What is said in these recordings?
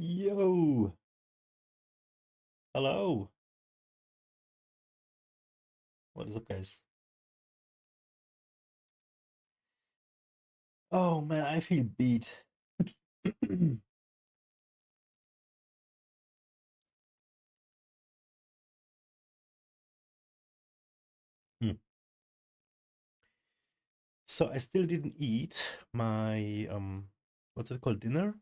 Yo, hello. What is up, guys? Oh man, I feel beat. Hmm. So I still didn't eat my what's it called, dinner?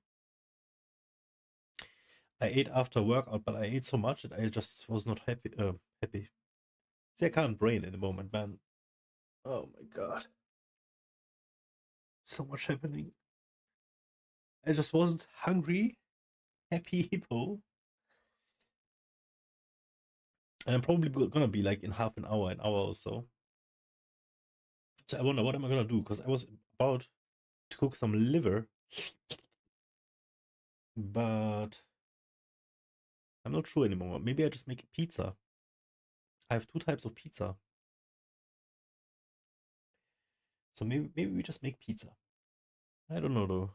I ate after workout, but I ate so much that I just was not happy. See, I can't brain at the moment, man. Oh my god, so much happening. I just wasn't hungry, happy hippo, and I'm probably gonna be like in half an hour or so. So I wonder what am I gonna do? Because I was about to cook some liver, but I'm not sure anymore. Maybe I just make a pizza. I have two types of pizza. So maybe we just make pizza. I don't know though.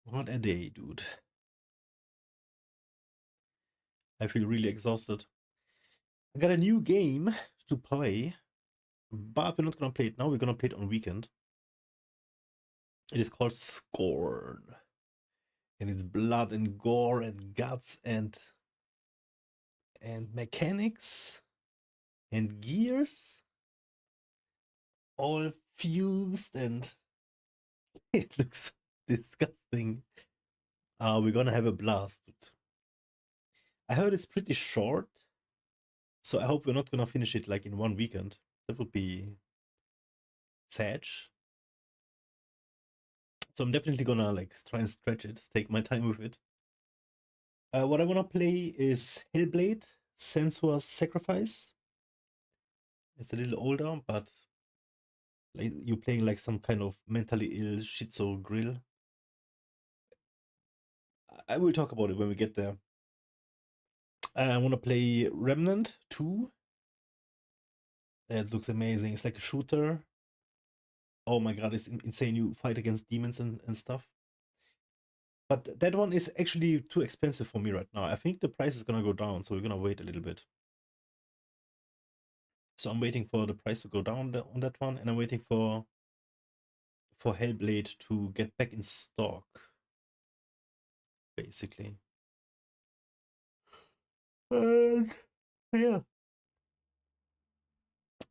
What a day, dude. I feel really exhausted. I got a new game to play, but we're not gonna play it now. We're gonna play it on weekend. It is called Scorn. And it's blood and gore and guts and mechanics and gears all fused, and it looks disgusting. We're gonna have a blast, dude. I heard it's pretty short, so I hope we're not gonna finish it like in one weekend. That would be sad. So I'm definitely gonna like try and stretch it, take my time with it. What I wanna play is Hellblade: Sensua's Sacrifice. It's a little older, but like you're playing like some kind of mentally ill schizo grill. I will talk about it when we get there. I wanna play Remnant 2. It looks amazing. It's like a shooter. Oh my god, it's insane. You fight against demons and stuff. But that one is actually too expensive for me right now. I think the price is gonna go down, so we're gonna wait a little bit. So I'm waiting for the price to go down on that one, and I'm waiting for Hellblade to get back in stock, basically. And yeah,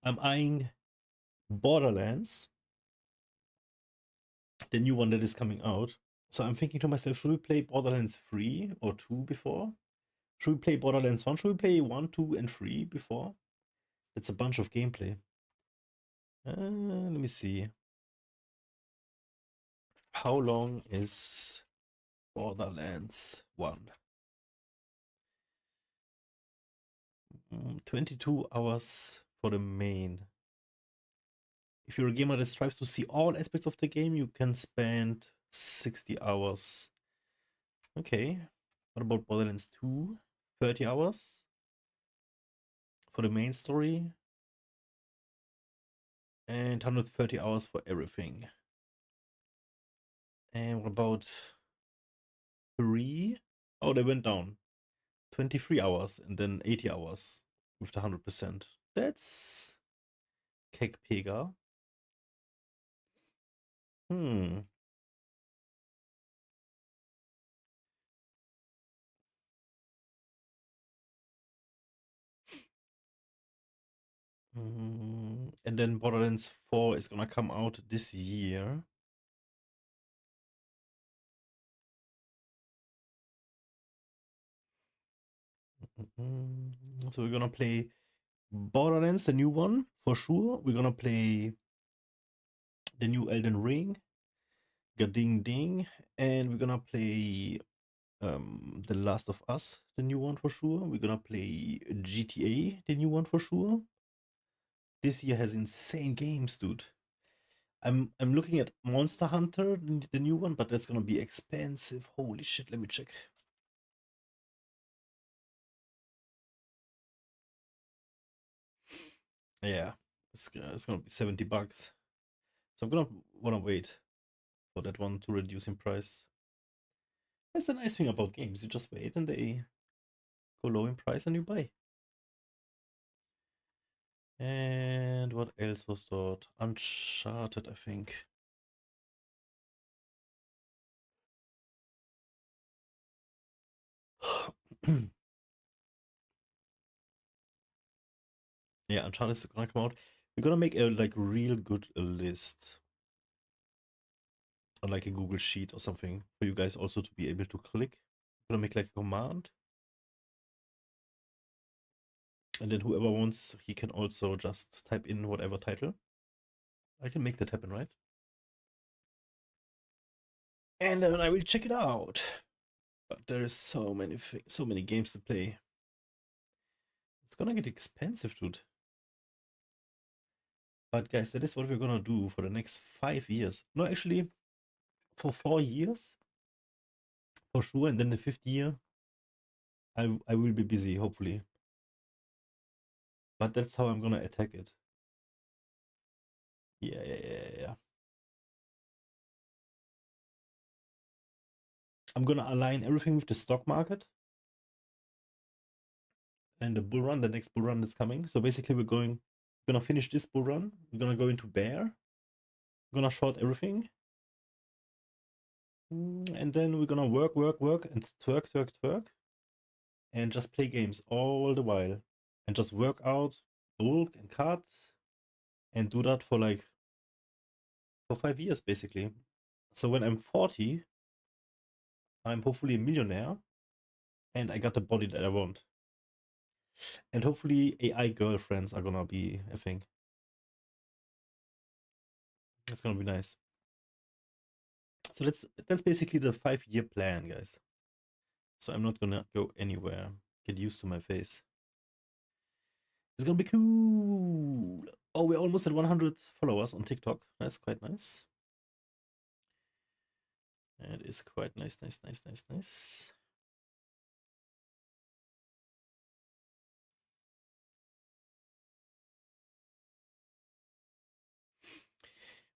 I'm eyeing Borderlands, the new one that is coming out. So I'm thinking to myself, should we play Borderlands 3 or 2 before? Should we play Borderlands 1? Should we play 1, 2, and 3 before? It's a bunch of gameplay. Let me see. How long is Borderlands 1? 22 hours for the main. If you're a gamer that strives to see all aspects of the game, you can spend 60 hours. Okay. What about Borderlands 2? 30 hours for the main story. And 130 hours for everything. And what about 3? Oh, they went down. 23 hours and then 80 hours with the 100%. That's Kekpega. Hmm. And then Borderlands 4 is gonna come out this year. So we're gonna play Borderlands, the new one, for sure. We're gonna play the new Elden Ring, Gading Ding, and we're gonna play The Last of Us, the new one for sure. We're gonna play GTA, the new one for sure. This year has insane games, dude. I'm looking at Monster Hunter, the new one, but that's gonna be expensive. Holy shit, let me check. Yeah, it's gonna be $70. So I'm gonna wanna wait for that one to reduce in price. That's the nice thing about games. You just wait and they go low in price and you buy. And what else was that? Uncharted, I think. Yeah, Uncharted is gonna come out. We're gonna make a like real good list on like a Google Sheet or something for you guys also to be able to click. We're gonna make like a command. And then whoever wants, he can also just type in whatever title. I can make that happen, right? And then I will check it out. But there is so many games to play. It's gonna get expensive, dude. But guys, that is what we're gonna do for the next 5 years. No, actually, for 4 years, for sure. And then the 5th year, I will be busy, hopefully. But that's how I'm gonna attack it. Yeah. I'm gonna align everything with the stock market and the bull run, the next bull run that's coming. So basically, we're gonna finish this bull run. We're gonna go into bear. We're gonna short everything, and then we're gonna work, and twerk, and just play games all the while, and just work out, bulk and cut, and do that for 5 years basically. So when I'm 40, I'm hopefully a millionaire, and I got the body that I want. And hopefully AI girlfriends are gonna be a thing. It's gonna be nice. So that's basically the 5-year plan, guys. So I'm not gonna go anywhere. Get used to my face. It's gonna be cool. Oh, we're almost at 100 followers on TikTok. That's quite nice. It is quite nice.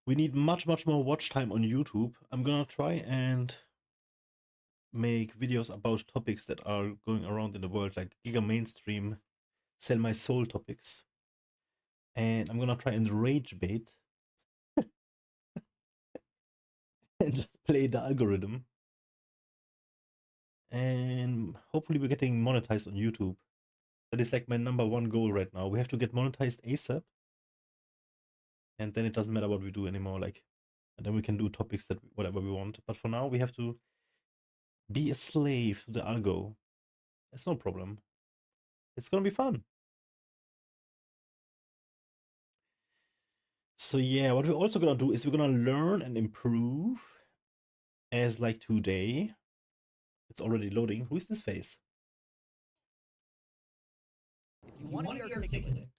We need much more watch time on YouTube. I'm gonna try and make videos about topics that are going around in the world, like giga mainstream, sell my soul topics. And I'm gonna try and rage bait and just play the algorithm. And hopefully we're getting monetized on YouTube. That is like my #1 goal right now. We have to get monetized ASAP. And then it doesn't matter what we do anymore. And then we can do topics that whatever we want. But for now, we have to be a slave to the algo. It's no problem. It's gonna be fun. So yeah, what we're also gonna do is we're gonna learn and improve as like today. It's already loading. Who is this face? If you want to be articulate,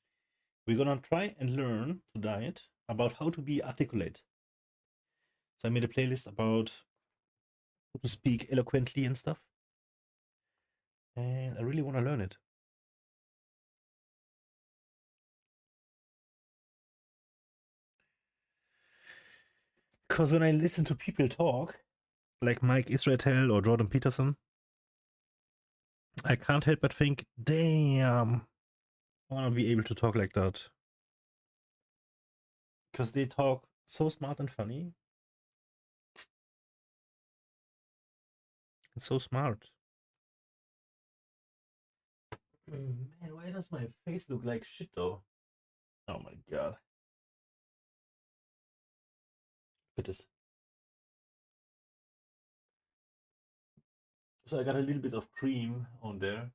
We're gonna try and learn tonight about how to be articulate. So I made a playlist about how to speak eloquently and stuff. And I really want to learn it. Because when I listen to people talk, like Mike Israetel or Jordan Peterson, I can't help but think, damn, I want to be able to talk like that. Because they talk so smart and funny. It's so smart. Man, why does my face look like shit though? Oh my god. Look at this. So I got a little bit of cream on there.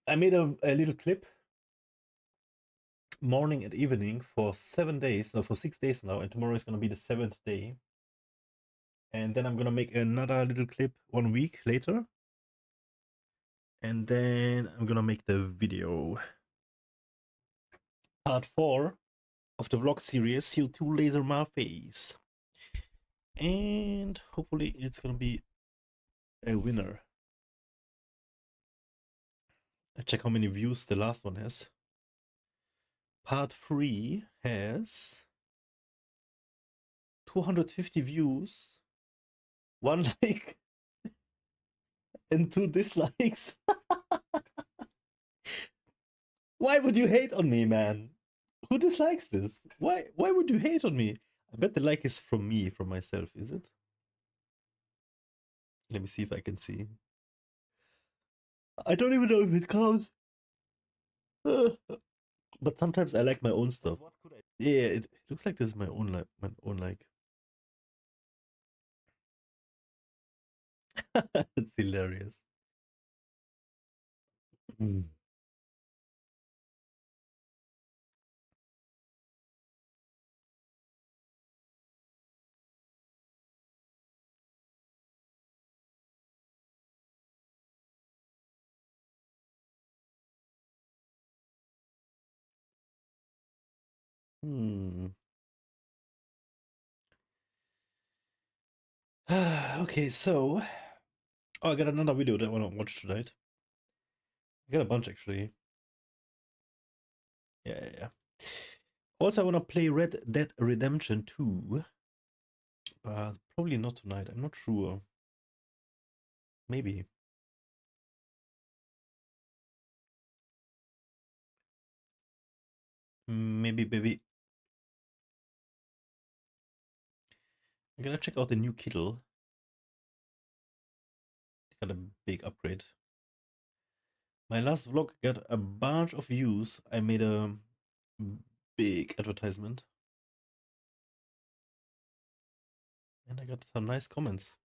I made a little clip morning and evening for 7 days, no, for 6 days now, and tomorrow is going to be the 7th day. And then I'm going to make another little clip 1 week later. And then I'm going to make the video. Part 4 of the vlog series, co2laser my face. And hopefully it's going to be a winner. I check how many views the last one has. Part 3 has 250 views, 1 like, and 2 dislikes. Why would you hate on me, man? Who dislikes this? Why would you hate on me? I bet the like is from me, from myself, is it? Let me see if I can see. I don't even know if it counts. But sometimes I like my own stuff. Yeah, it looks like this is my own like. My own like. It's hilarious. Hmm. Hmm. Okay, so I got another video that I want to watch tonight. I got a bunch actually. Yeah. Also, I want to play Red Dead Redemption 2, but probably not tonight. I'm not sure. Maybe. Maybe. I'm gonna check out the new Kittle. Got a big upgrade. My last vlog got a bunch of views. I made a big advertisement. And I got some nice comments.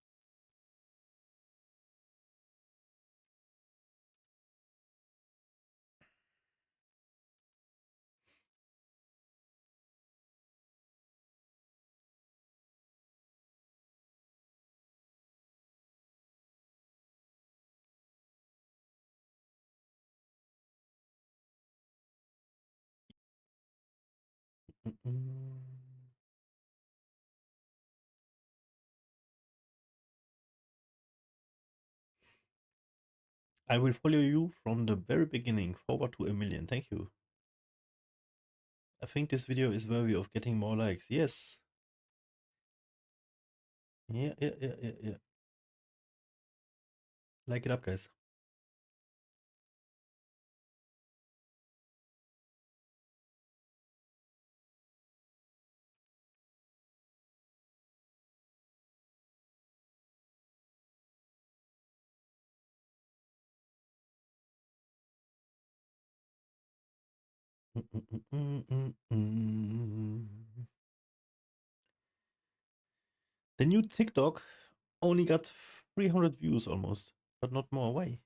I will follow you from the very beginning. Forward to a million. Thank you. I think this video is worthy of getting more likes. Yes. Yeah. Like it up, guys. The new TikTok only got 300 views almost, but not more. Why?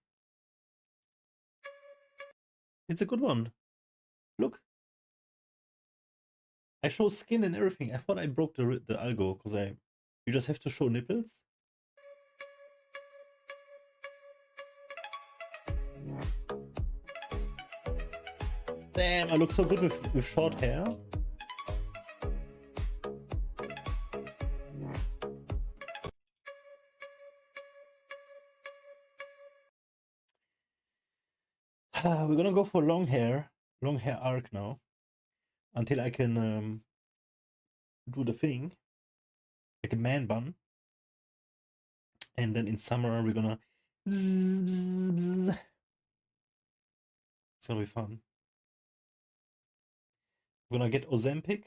It's a good one. Look, I show skin and everything. I thought I broke the algo because you just have to show nipples. Damn, I look so good with short hair. We're gonna go for long hair arc now, until I can do the thing like a man bun, and then in summer we're gonna. It's gonna be fun. We're gonna get Ozempic.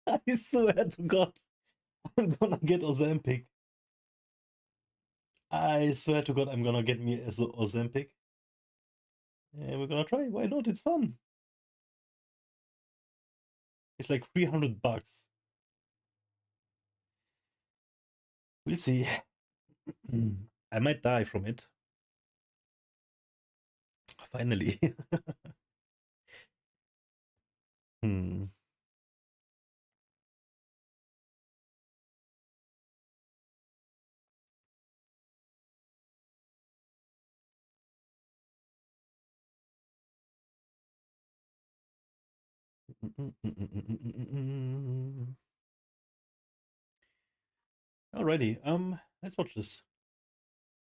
I swear to God, I'm gonna get Ozempic. I swear to God, I'm gonna get me as Ozempic. And we're gonna try. Why not? It's fun. It's like $300. We'll see. I might die from it. Finally. Hmm. Alrighty, let's watch this.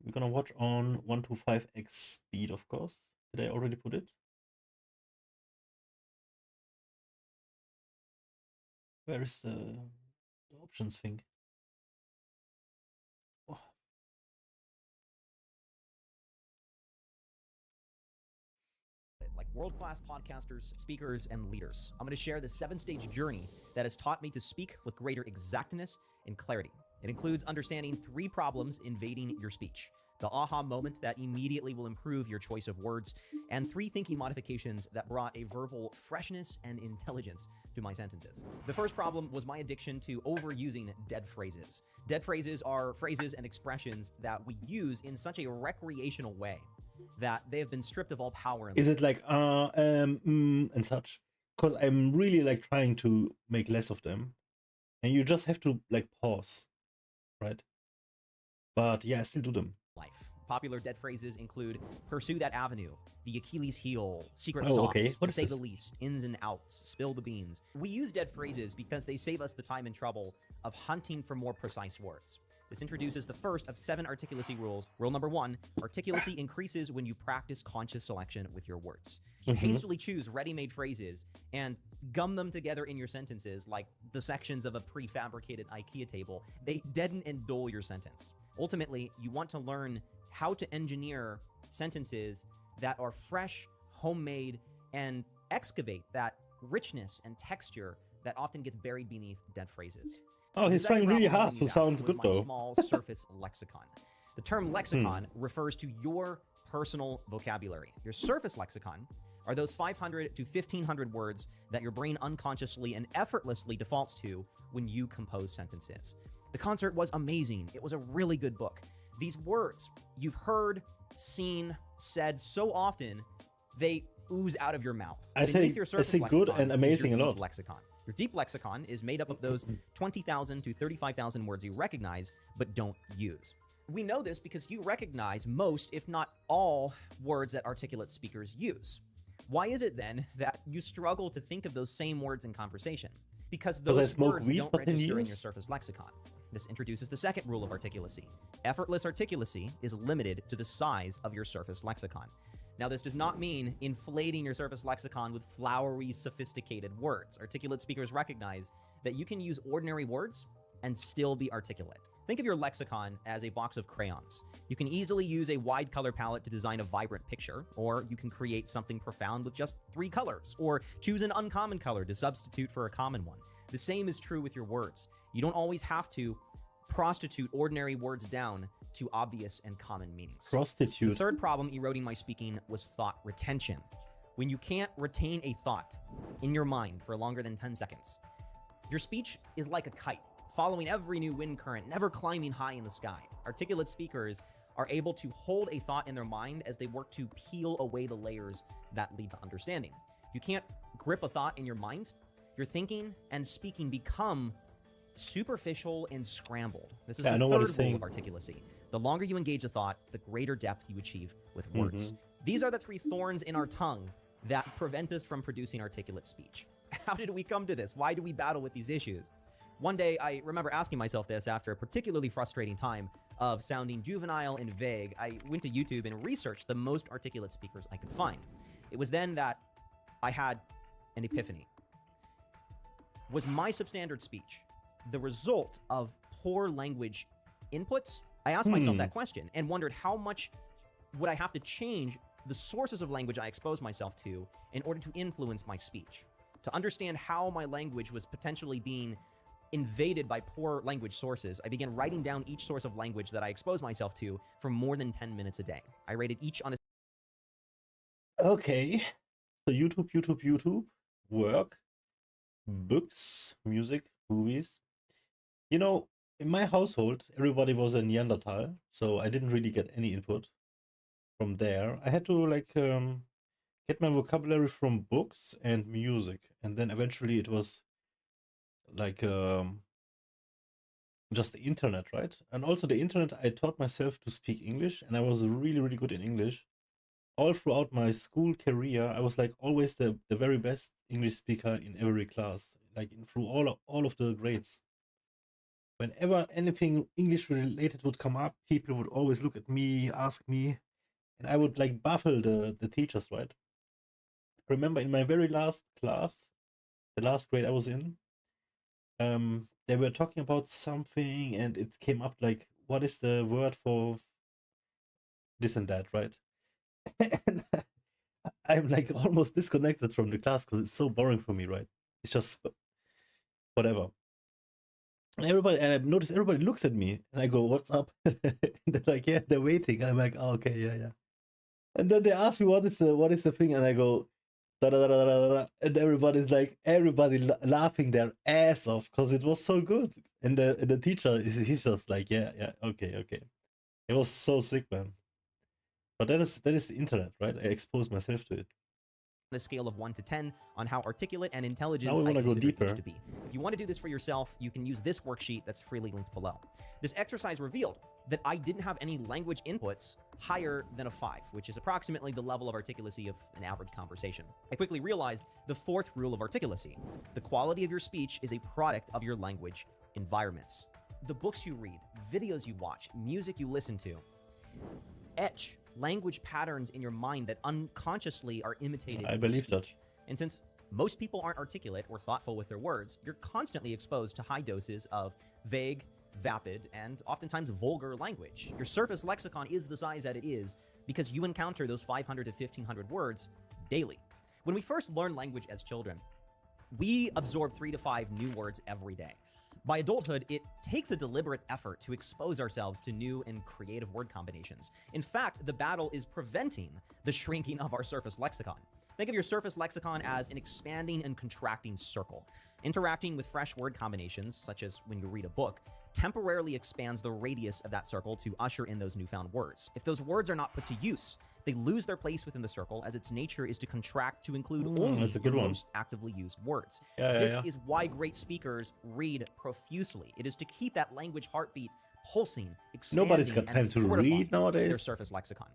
We're gonna watch on 125x speed, of course. Did I already put it? Where is the options thing? Oh, Like world-class podcasters, speakers, and leaders. I'm going to share the 7-stage journey that has taught me to speak with greater exactness and clarity. It includes understanding 3 problems invading your speech, the aha moment that immediately will improve your choice of words, and 3 thinking modifications that brought a verbal freshness and intelligence to my sentences. The first problem was my addiction to overusing dead phrases. Dead phrases are phrases and expressions that we use in such a recreational way that they have been stripped of all power. is it like and such? Because I'm really like trying to make less of them, and you just have to like pause, right? But yeah, I still do them. Life. Popular dead phrases include pursue that avenue, the Achilles heel, secret Oh, sauce, okay. What to is say this? the least, ins and outs, spill the beans. We use dead phrases because they save us the time and trouble of hunting for more precise words. This introduces the first of 7 articulacy rules. Rule number 1, articulacy increases when you practice conscious selection with your words. You hastily choose ready-made phrases and gum them together in your sentences like the sections of a prefabricated IKEA table. They deaden and dull your sentence. Ultimately, you want to learn how to engineer sentences that are fresh, homemade, and excavate that richness and texture that often gets buried beneath dead phrases. Oh, he's The second trying really problem hard holding to me back sound was good my though. small surface lexicon. The term lexicon refers to your personal vocabulary. Your surface lexicon are those 500 to 1,500 words that your brain unconsciously and effortlessly defaults to when you compose sentences. The concert was amazing. It was a really good book. These words you've heard, seen, said so often, they ooze out of your mouth. I say good and amazing a your lot. deep lexicon. Your deep lexicon is made up of those 20,000 to 35,000 words you recognize but don't use. We know this because you recognize most, if not all, words that articulate speakers use. Why is it then that you struggle to think of those same words in conversation? Because those words don't register in your surface lexicon. This introduces the second rule of articulacy. Effortless articulacy is limited to the size of your surface lexicon. Now, this does not mean inflating your surface lexicon with flowery, sophisticated words. Articulate speakers recognize that you can use ordinary words and still be articulate. Think of your lexicon as a box of crayons. You can easily use a wide color palette to design a vibrant picture, or you can create something profound with just 3 colors, or choose an uncommon color to substitute for a common one. The same is true with your words. You don't always have to prostitute ordinary words down to obvious and common meanings. Prostitute. The third problem eroding my speaking was thought retention. When you can't retain a thought in your mind for longer than 10 seconds, your speech is like a kite, following every new wind current, never climbing high in the sky. Articulate speakers are able to hold a thought in their mind as they work to peel away the layers that lead to understanding. If you can't grip a thought in your mind, your thinking and speaking become superficial and scrambled. This is the third rule of articulacy. The longer you engage a thought, the greater depth you achieve with words. These are the 3 thorns in our tongue that prevent us from producing articulate speech. How did we come to this? Why do we battle with these issues? One day, I remember asking myself this after a particularly frustrating time of sounding juvenile and vague. I went to YouTube and researched the most articulate speakers I could find. It was then that I had an epiphany. Was my substandard speech the result of poor language inputs? I asked myself that question and wondered how much would I have to change the sources of language I expose myself to in order to influence my speech. To understand how my language was potentially being invaded by poor language sources, I began writing down each source of language that I exposed myself to for more than 10 minutes a day. I rated each on a... Okay. So YouTube, work, books, music, movies. You know, in my household, everybody was a Neanderthal, so I didn't really get any input from there. I had to like get my vocabulary from books and music, and then eventually it was like just the internet, right? And also the internet, I taught myself to speak English, and I was really, really good in English. All throughout my school career, I was like always the very best English speaker in every class, like through all of the grades. Whenever anything English related would come up, people would always look at me, ask me, and I would like baffle the teachers, right? I remember in my very last class, the last grade I was in, They were talking about something, and it came up like, what is the word for this and that, right? And I'm like almost disconnected from the class because it's so boring for me, right? It's just whatever. And I notice everybody looks at me, and I go, "What's up?" And they're like, "Yeah, they're waiting." And I'm like, "Oh, okay, yeah, yeah." And then they ask me, what is the thing?" And I go, "Da da da da da da," and everybody's like, laughing their ass off because it was so good. And the teacher he's just like, "Yeah, yeah, okay, okay." It was so sick, man. But that is the internet, right? I exposed myself to it. On a scale of 1 to 10 on how articulate and Now intelligent we I want to go consider each deeper. to be. If you want to do this for yourself, you can use this worksheet that's freely linked below. This exercise revealed that I didn't have any language inputs higher than a 5, which is approximately the level of articulacy of an average conversation. I quickly realized the fourth rule of articulacy. The quality of your speech is a product of your language environments. The books you read, videos you watch, music you listen to, etch language patterns in your mind that unconsciously are imitated I in believe your that. speech. And since most people aren't articulate or thoughtful with their words, you're constantly exposed to high doses of vague, vapid, and oftentimes vulgar language. Your surface lexicon is the size that it is because you encounter those 500 to 1,500 words daily. When we first learn language as children, we absorb 3 to 5 new words every day. By adulthood, it takes a deliberate effort to expose ourselves to new and creative word combinations. In fact, the battle is preventing the shrinking of our surface lexicon. Think of your surface lexicon as an expanding and contracting circle. Interacting with fresh word combinations, such as when you read a book, temporarily expands the radius of that circle to usher in those newfound words. If those words are not put to use, they lose their place within the circle, as its nature is to contract to include only That's a your good one. most actively used words. Yeah, yeah, This yeah. is why great speakers read profusely. It is to keep that language heartbeat pulsing, expanding, Nobody's got time and to fortifying read their nowadays. surface lexicon.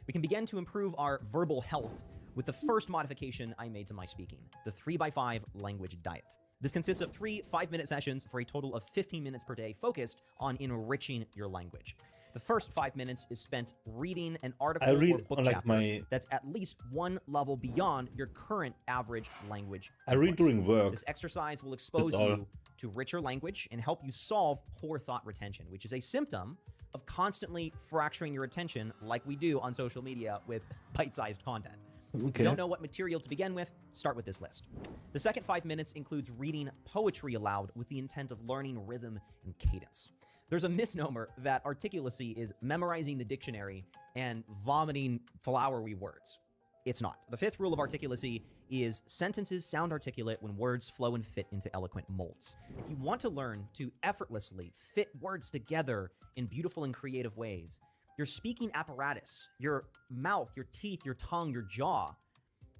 We can begin to improve our verbal health with the first modification I made to my speaking, the 3x5 language diet. This consists of 3 5-minute sessions for a total of 15 minutes per day focused on enriching your language. The first 5 minutes is spent reading an article I or read book on like chapter that's at least one level beyond your current average language I read inputs. during work. This exercise will That's expose all. you to richer language and help you solve poor thought retention, which is a symptom of constantly fracturing your attention like we do on social media with bite-sized content. If you Okay. don't know what material to begin with, start with this list. The second 5 minutes includes reading poetry aloud with the intent of learning rhythm and cadence. There's a misnomer that articulacy is memorizing the dictionary and vomiting flowery words. It's not. The fifth rule of articulacy is sentences sound articulate when words flow and fit into eloquent molds. If you want to learn to effortlessly fit words together in beautiful and creative ways, your speaking apparatus, your mouth, your teeth, your tongue, your jaw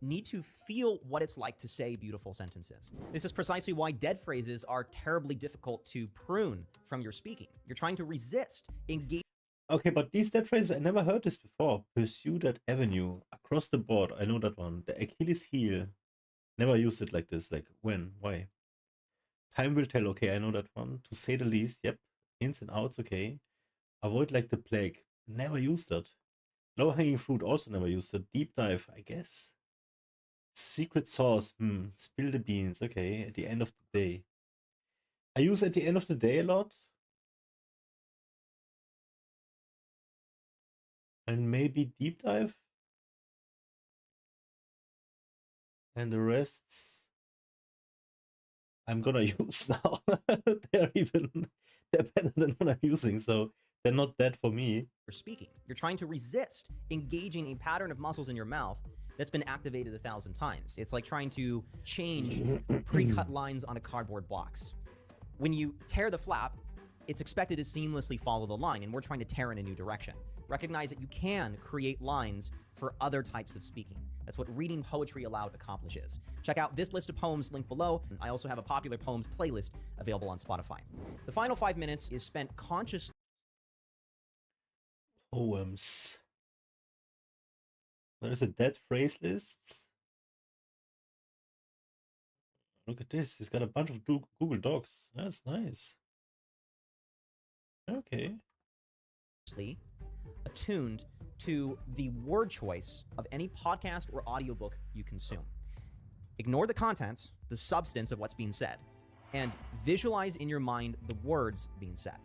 need to feel what it's like to say beautiful sentences. This is precisely why dead phrases are terribly difficult to prune from your speaking. You're trying to resist engaging. Okay, but these dead phrases, I never heard this before. Pursue that avenue across the board. I know that one. The Achilles heel. Never used it like this. Like when? Why? Time will tell. Okay, I know that one. To say the least. Yep. Ins and outs. Okay. Avoid like the plague. Never used that. Low hanging fruit. Also never used it. Deep dive. I guess. Secret sauce. Spill the beans. Okay. At the end of the day. I use at the end of the day a lot. And maybe deep dive. And the rest I'm gonna use now. They're better than what I'm using, so they're not dead for me. You're speaking. You're trying to resist engaging a pattern of muscles in your mouth that's been activated 1,000 times. It's like trying to change pre-cut lines on a cardboard box. When you tear the flap, it's expected to seamlessly follow the line, and we're trying to tear in a new direction. Recognize that you can create lines for other types of speaking. That's what reading poetry aloud accomplishes. Check out this list of poems linked below. I also have a popular poems playlist available on Spotify. The final 5 minutes is spent consciously. Poems. There's a dead phrase list. Look at this. He's got a bunch of Google Docs. That's nice. Okay. Attuned to the word choice of any podcast or audiobook you consume. Ignore the content, the substance of what's being said. and visualize in your mind the words being said.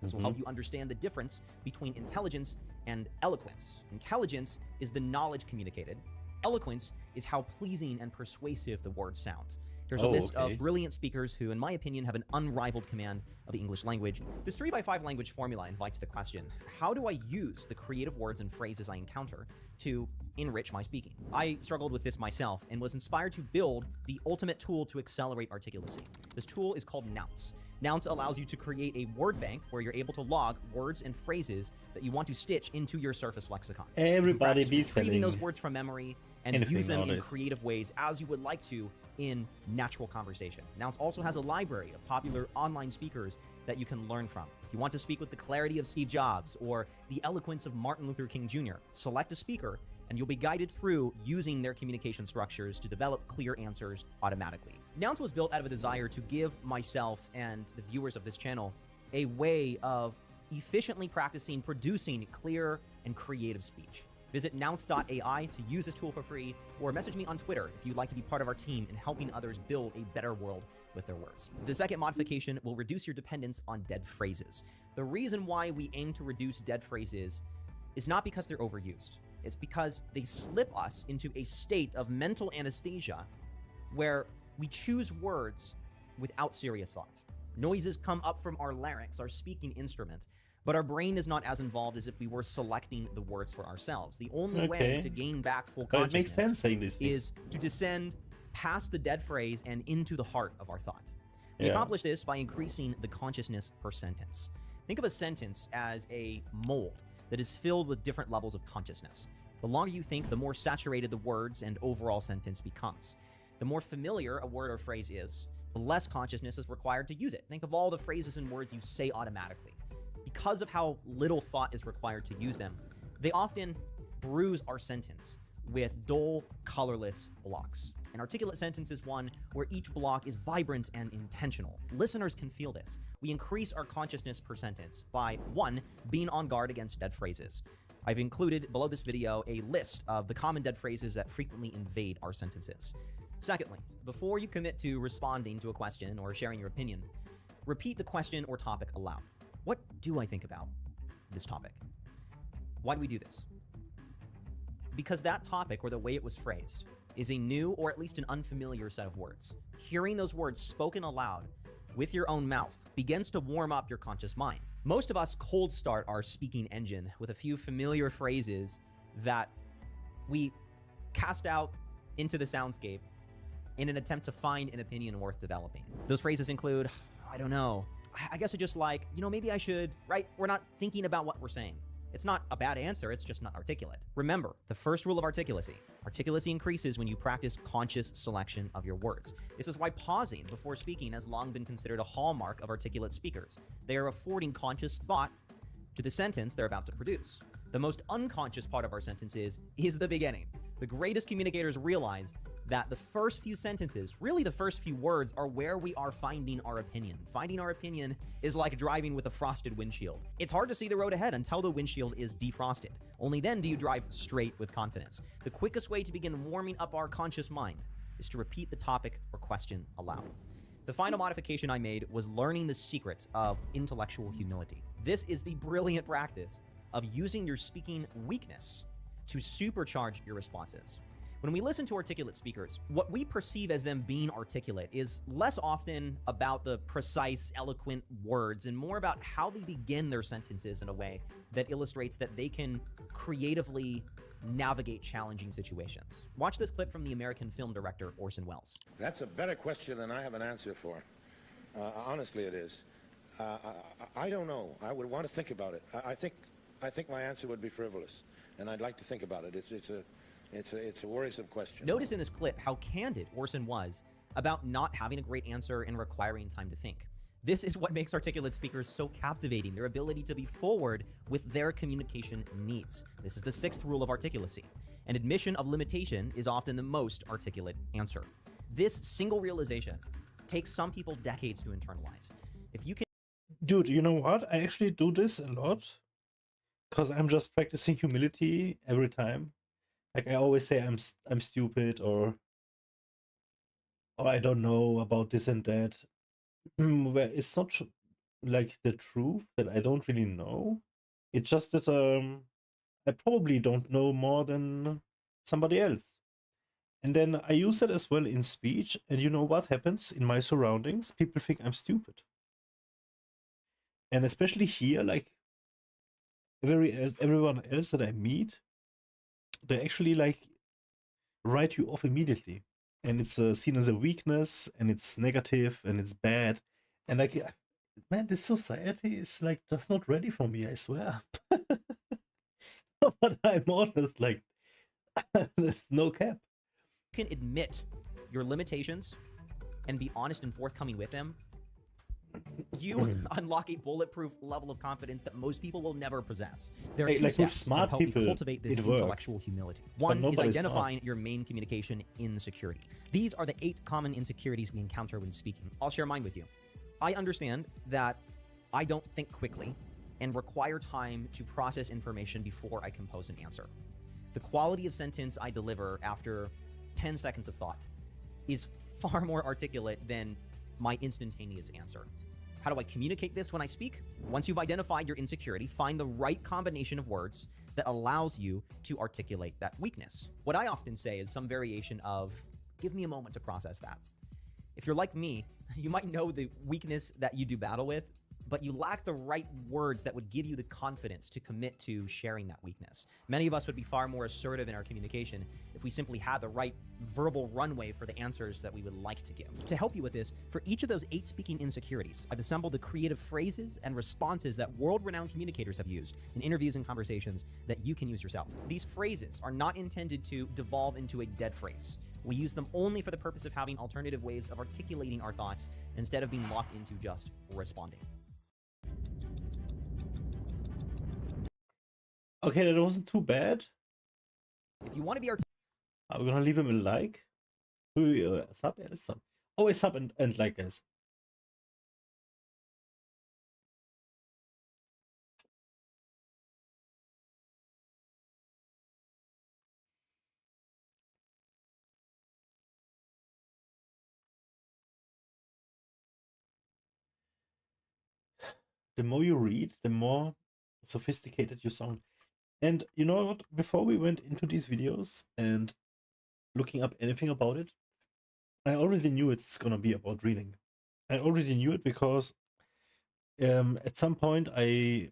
This will help you understand the difference between intelligence and eloquence. Intelligence is the knowledge communicated. Eloquence is how pleasing and persuasive the words sound. Here's a list of brilliant speakers who, in my opinion, have an unrivaled command of the English language. This 3x5 language formula invites the question, how do I use the creative words and phrases I encounter to enrich my speaking? I struggled with this myself and was inspired to build the ultimate tool to accelerate articulacy. This tool is called Nounce. Nounce allows you to create a word bank where you're able to log words and phrases that you want to stitch into your Surface lexicon. Everybody be retrieving those words from memory and use them in nowadays. creative ways as you would like to in natural conversation. Nounce also has a library of popular online speakers that you can learn from. If you want to speak with the clarity of Steve Jobs or the eloquence of Martin Luther King Jr., select a speaker and you'll be guided through using their communication structures to develop clear answers automatically. Nounce was built out of a desire to give myself and the viewers of this channel a way of efficiently practicing producing clear and creative speech. Visit nounce.ai to use this tool for free, or message me on Twitter if you'd like to be part of our team in helping others build a better world with their words. The second modification will reduce your dependence on dead phrases. The reason why we aim to reduce dead phrases is not because they're overused. It's because they slip us into a state of mental anesthesia where we choose words without serious thought. Noises come up from our larynx, our speaking instrument, but our brain is not as involved as if we were selecting the words for ourselves. The only way to gain back full consciousness it makes sense saying this is to descend past the dead phrase and into the heart of our thought. We accomplish this by increasing the consciousness per sentence. Think of a sentence as a mold that is filled with different levels of consciousness. The longer you think, the more saturated the words and overall sentence becomes. The more familiar a word or phrase is, the less consciousness is required to use it. Think of all the phrases and words you say automatically. Because of how little thought is required to use them, they often bruise our sentence with dull, colorless blocks. An articulate sentence is one where each block is vibrant and intentional. Listeners can feel this. We increase our consciousness per sentence by, 1, being on guard against dead phrases. I've included below this video a list of the common dead phrases that frequently invade our sentences. Secondly, before you commit to responding to a question or sharing your opinion, repeat the question or topic aloud. What do I think about this topic? Why do we do this? Because that topic, or the way it was phrased, is a new or at least an unfamiliar set of words. Hearing those words spoken aloud with your own mouth begins to warm up your conscious mind. Most of us cold start our speaking engine with a few familiar phrases that we cast out into the soundscape in an attempt to find an opinion worth developing. Those phrases include, I don't know, I guess I just like, maybe I should, right? We're not thinking about what we're saying. It's not a bad answer, it's just not articulate. Remember, the first rule of articulacy. Articulacy increases when you practice conscious selection of your words. This is why pausing before speaking has long been considered a hallmark of articulate speakers. They are affording conscious thought to the sentence they're about to produce. The most unconscious part of our sentences is the beginning. The greatest communicators realize that the first few sentences, really the first few words, are where we are finding our opinion. Finding our opinion is like driving with a frosted windshield. It's hard to see the road ahead until the windshield is defrosted. Only then do you drive straight with confidence. The quickest way to begin warming up our conscious mind is to repeat the topic or question aloud. The final modification I made was learning the secrets of intellectual humility. This is the brilliant practice of using your speaking weakness to supercharge your responses. When we listen to articulate speakers, what we perceive as them being articulate is less often about the precise, eloquent words and more about how they begin their sentences in a way that illustrates that they can creatively navigate challenging situations. Watch this clip from the American film director Orson Welles. That's a better question than I have an answer for. Honestly, it is. I don't know. I would want to think about it. I think my answer would be frivolous, and I'd like to think about it. It's a worrisome question. Notice in this clip how candid Orson was about not having a great answer and requiring time to think. This is what makes articulate speakers so captivating, their ability to be forward with their communication needs. This is the 6th rule of articulacy. An admission of limitation is often the most articulate answer. This single realization takes some people decades to internalize. If you can... Dude, you know what? I actually do this a lot because I'm just practicing humility every time. Like I always say I'm stupid or I don't know about this and that. Well, it's not like the truth that I don't really know. It's just that I probably don't know more than somebody else. And then I use it as well in speech. And you know what happens in my surroundings? People think I'm stupid. And especially here, like everyone else that I meet, they actually like write you off immediately. And it's seen as a weakness, and it's negative, and it's bad. And like, man, this society is like just not ready for me, I swear. But I'm honest, like, there's no cap. You can admit your limitations and be honest and forthcoming with them, you unlock a bulletproof level of confidence that most people will never possess. There are two Like with steps smart that help you people, cultivate this it works. intellectual humility. One is nobody's identifying your main communication insecurity. These are the 8 common insecurities we encounter when speaking. I'll share mine with you. I understand that I don't think quickly and require time to process information before I compose an answer. The quality of sentence I deliver after 10 seconds of thought is far more articulate than my instantaneous answer. How do I communicate this when I speak? Once you've identified your insecurity, find the right combination of words that allows you to articulate that weakness. What I often say is some variation of, give me a moment to process that. If you're like me, you might know the weakness that you do battle with, but you lack the right words that would give you the confidence to commit to sharing that weakness. Many of us would be far more assertive in our communication if we simply had the right verbal runway for the answers that we would like to give. To help you with this, for each of those 8 speaking insecurities, I've assembled the creative phrases and responses that world-renowned communicators have used in interviews and conversations that you can use yourself. These phrases are not intended to devolve into a dead phrase. We use them only for the purpose of having alternative ways of articulating our thoughts instead of being locked into just responding. Okay, that wasn't too bad. If you want to be Are we gonna leave him a like? Sub? Yeah, let's sub. Always sub and like, guys. The more you read, the more sophisticated you sound. And you know what? Before we went into these videos and looking up anything about it, I already knew it's gonna be about reading. I already knew it because at some point I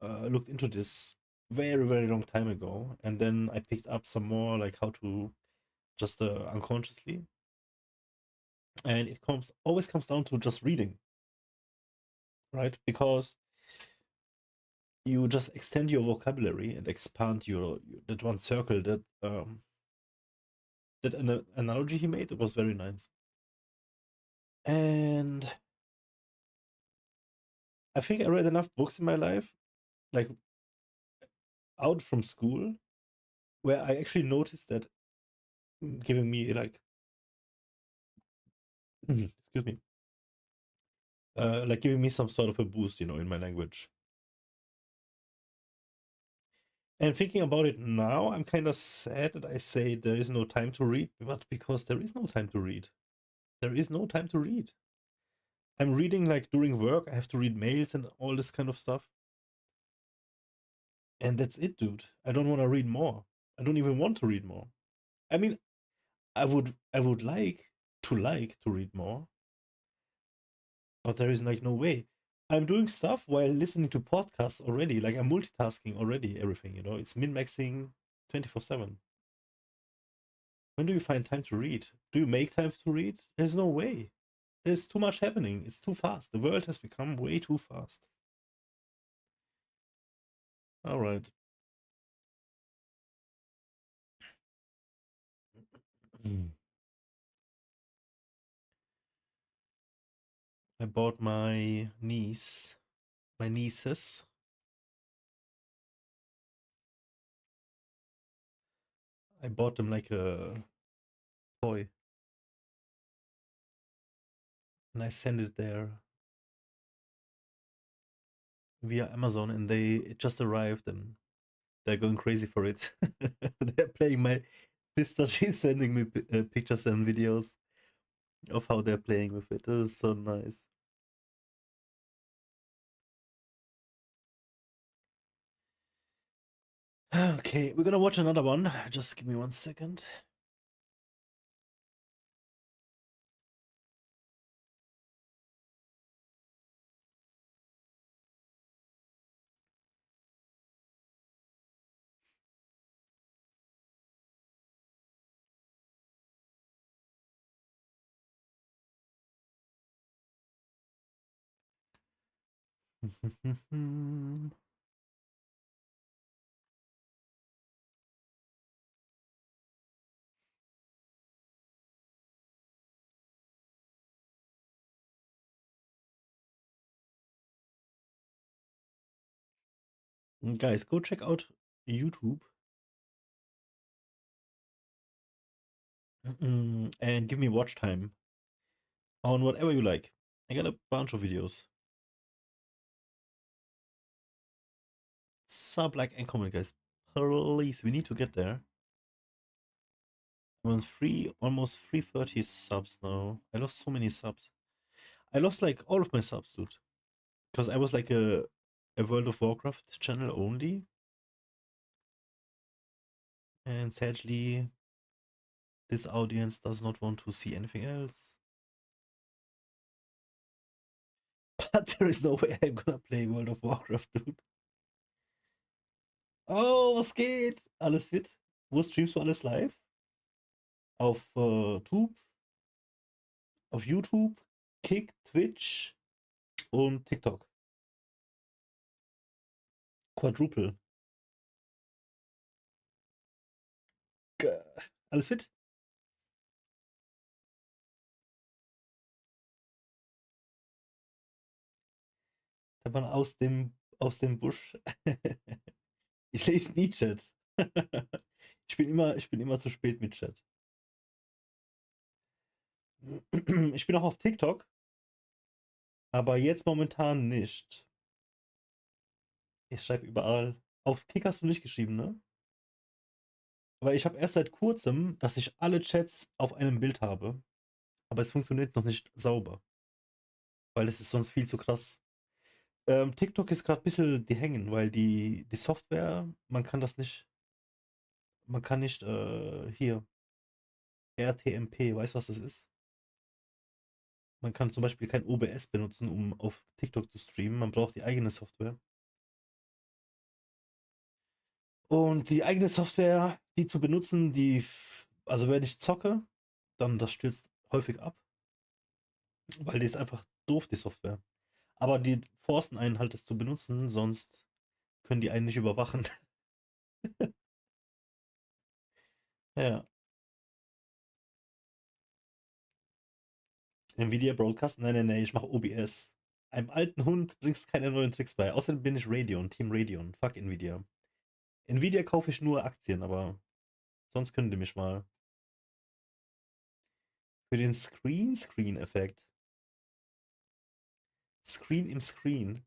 looked into this very, very long time ago, and then I picked up some more, like how to just unconsciously, and it always comes down to just reading, right? Because you just extend your vocabulary and expand your that one circle that an analogy he made. It was very nice. And I think I read enough books in my life, like out from school, where I actually noticed that giving me like excuse me, like giving me some sort of a boost, in my language. And thinking about it now, I'm kind of sad that I say there is no time to read, but because there is no time to read. There is no time to read. I'm reading like during work, I have to read mails and all this kind of stuff. And that's it, dude. I don't want to read more. I don't even want to read more. I mean, I would like to read more, but there is like no way. I'm doing stuff while listening to podcasts already. Like I'm multitasking already, everything, It's min-maxing 24/7. When do you find time to read? Do you make time to read? There's no way. There's too much happening. It's too fast. The world has become way too fast. All right. I bought my nieces. I bought them like a toy, and I sent it there via Amazon, and it just arrived, and they're going crazy for it. They're playing. My sister, she's sending me pictures and videos of how they're playing with it. This is so nice. Okay, we're gonna watch another one. Just give me 1 second. Guys, go check out YouTube and give me watch time on whatever you like. I got a bunch of videos. Sub, like, and comment, guys. Please, we need to get there. I'm on almost 330 subs now. I lost so many subs. I lost like all of my subs, dude. Because I was like a World of Warcraft channel only. And sadly, this audience does not want to see anything else. But there is no way I'm gonna play World of Warcraft, dude. Oh, was geht? Alles fit? Wo streamst du alles live? Auf auf YouTube, Kick, Twitch und TikTok. Quadruple. Alles fit? Da war aus dem Busch. Ich lese nie Chat. Ich bin immer zu spät mit Chat. Ich bin auch auf TikTok, aber jetzt momentan nicht. Ich schreibe überall. Auf Kick hast du nicht geschrieben, ne? Aber ich habe erst seit kurzem, dass ich alle Chats auf einem Bild habe. Aber es funktioniert noch nicht sauber. Weil es ist sonst viel zu krass. TikTok ist gerade ein bisschen die hängen, weil die Software, man kann nicht hier RTMP, weißt du, was das ist? Man kann zum Beispiel kein OBS benutzen, um auf TikTok zu streamen. Man braucht die eigene Software. Und die eigene Software, die zu benutzen, also wenn ich zocke, dann das stürzt häufig ab, weil die ist einfach doof, die Software. Aber die forcen einen halt, das zu benutzen, sonst können die einen nicht überwachen. Ja. Nvidia Broadcast? Nein, nein, nein, ich mache OBS. Einem alten Hund bringst keine neuen Tricks bei. Außerdem bin ich Radeon, Team Radeon. Fuck Nvidia. Nvidia kaufe ich nur Aktien, aber sonst können die mich mal. Für den Screen-Effekt. Screen im Screen.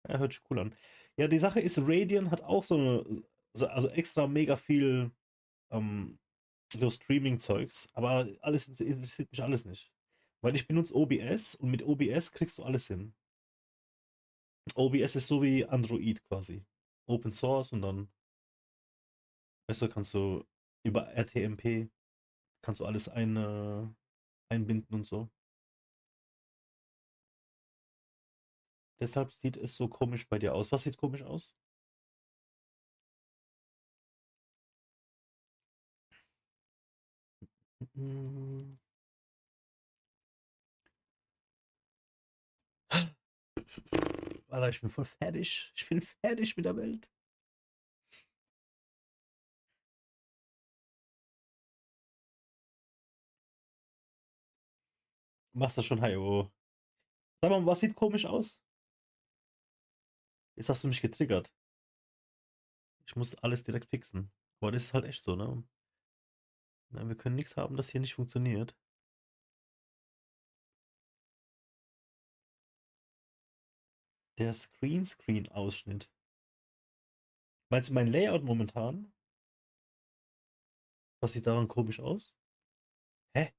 Ja, hört sich cool an. Ja, die Sache ist, Radeon hat auch also extra mega viel ähm, so Streaming-Zeugs, aber alles interessiert mich alles nicht. Weil ich benutze OBS und mit OBS kriegst du alles hin. OBS ist so wie Android quasi. Open Source und dann, weißt du, kannst du über RTMP kannst du alles einbinden und so. Deshalb sieht es so komisch bei dir aus. Was sieht komisch aus? Mm. Alter, ich bin voll fertig. Ich bin fertig mit der Welt. Machst du schon, Hajo? Sag mal, was sieht komisch aus? Jetzt hast du mich getriggert. Ich muss alles direkt fixen. Aber das ist halt echt so, ne? Nein, wir können nichts haben, das hier nicht funktioniert. Der Screen-Ausschnitt. Meinst du mein Layout momentan? Was sieht daran komisch aus? Hä?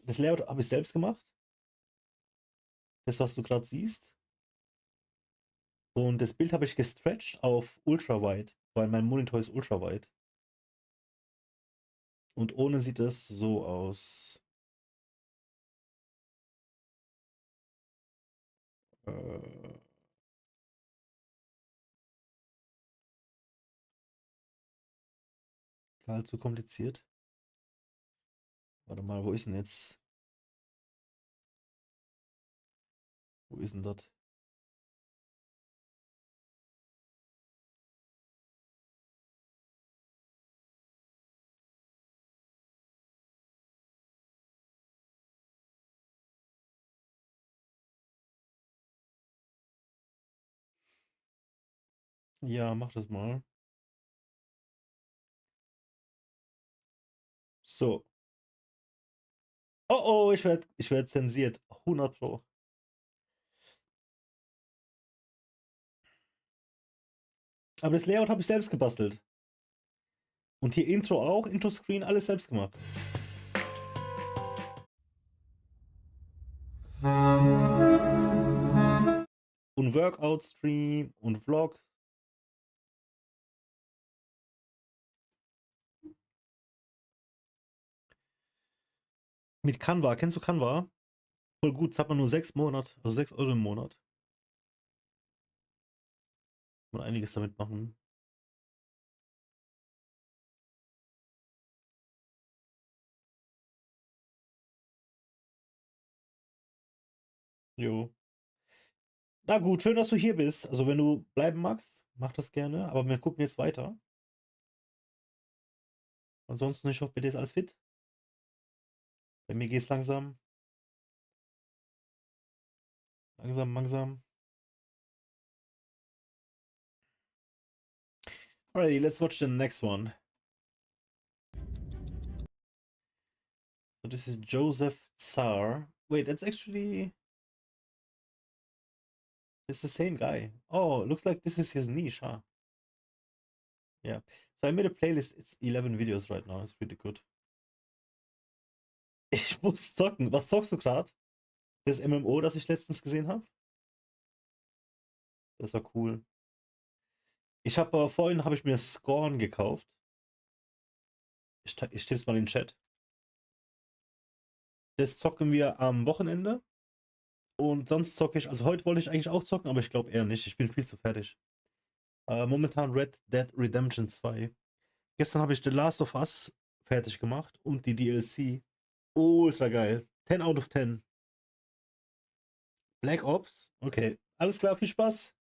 Das Layout habe ich selbst gemacht. Das, was du gerade siehst. Und das Bild habe ich gestretched auf Ultrawide, weil mein Monitor ist Ultrawide. Und ohne sieht es so aus. Klar, zu kompliziert. Warte mal, wo ist denn jetzt? Wo ist denn das? Ja, mach das mal. So. Oh oh, ich werd zensiert. 100 Pro. Aber das Layout habe ich selbst gebastelt. Und hier Intro auch, Intro-Screen, alles selbst gemacht. Und Workout-Stream und Vlog. Mit Canva. Kennst du Canva? Voll gut, zahlt man nur 6 Monat, also 6 Euro im Monat. Kann man einiges damit machen. Jo. Na gut, schön, dass du hier bist. Also wenn du bleiben magst, mach das gerne. Aber wir gucken jetzt weiter. Ansonsten, ich hoffe, bei dir ist alles fit. Bei mir geht's langsam. Langsam, langsam. Alrighty, let's watch the next one. So this is Joseph Tsar. Wait, that's actually... It's the same guy. Oh, looks like this is his niche, huh? Yeah. So I made a playlist. It's 11 videos right now. It's pretty good. Ich muss zocken. Was zockst du gerade? Das MMO, das ich letztens gesehen habe? Das war cool. Vorhin habe ich mir Scorn gekauft. Ich tipp's mal in den Chat. Das zocken wir am Wochenende. Und sonst zocke ich, also heute wollte ich eigentlich auch zocken, aber ich glaube eher nicht. Ich bin viel zu fertig. Momentan Red Dead Redemption 2. Gestern habe ich The Last of Us fertig gemacht und die DLC. Ultra geil. 10 out of 10. Black Ops? Okay. Alles klar, viel Spaß.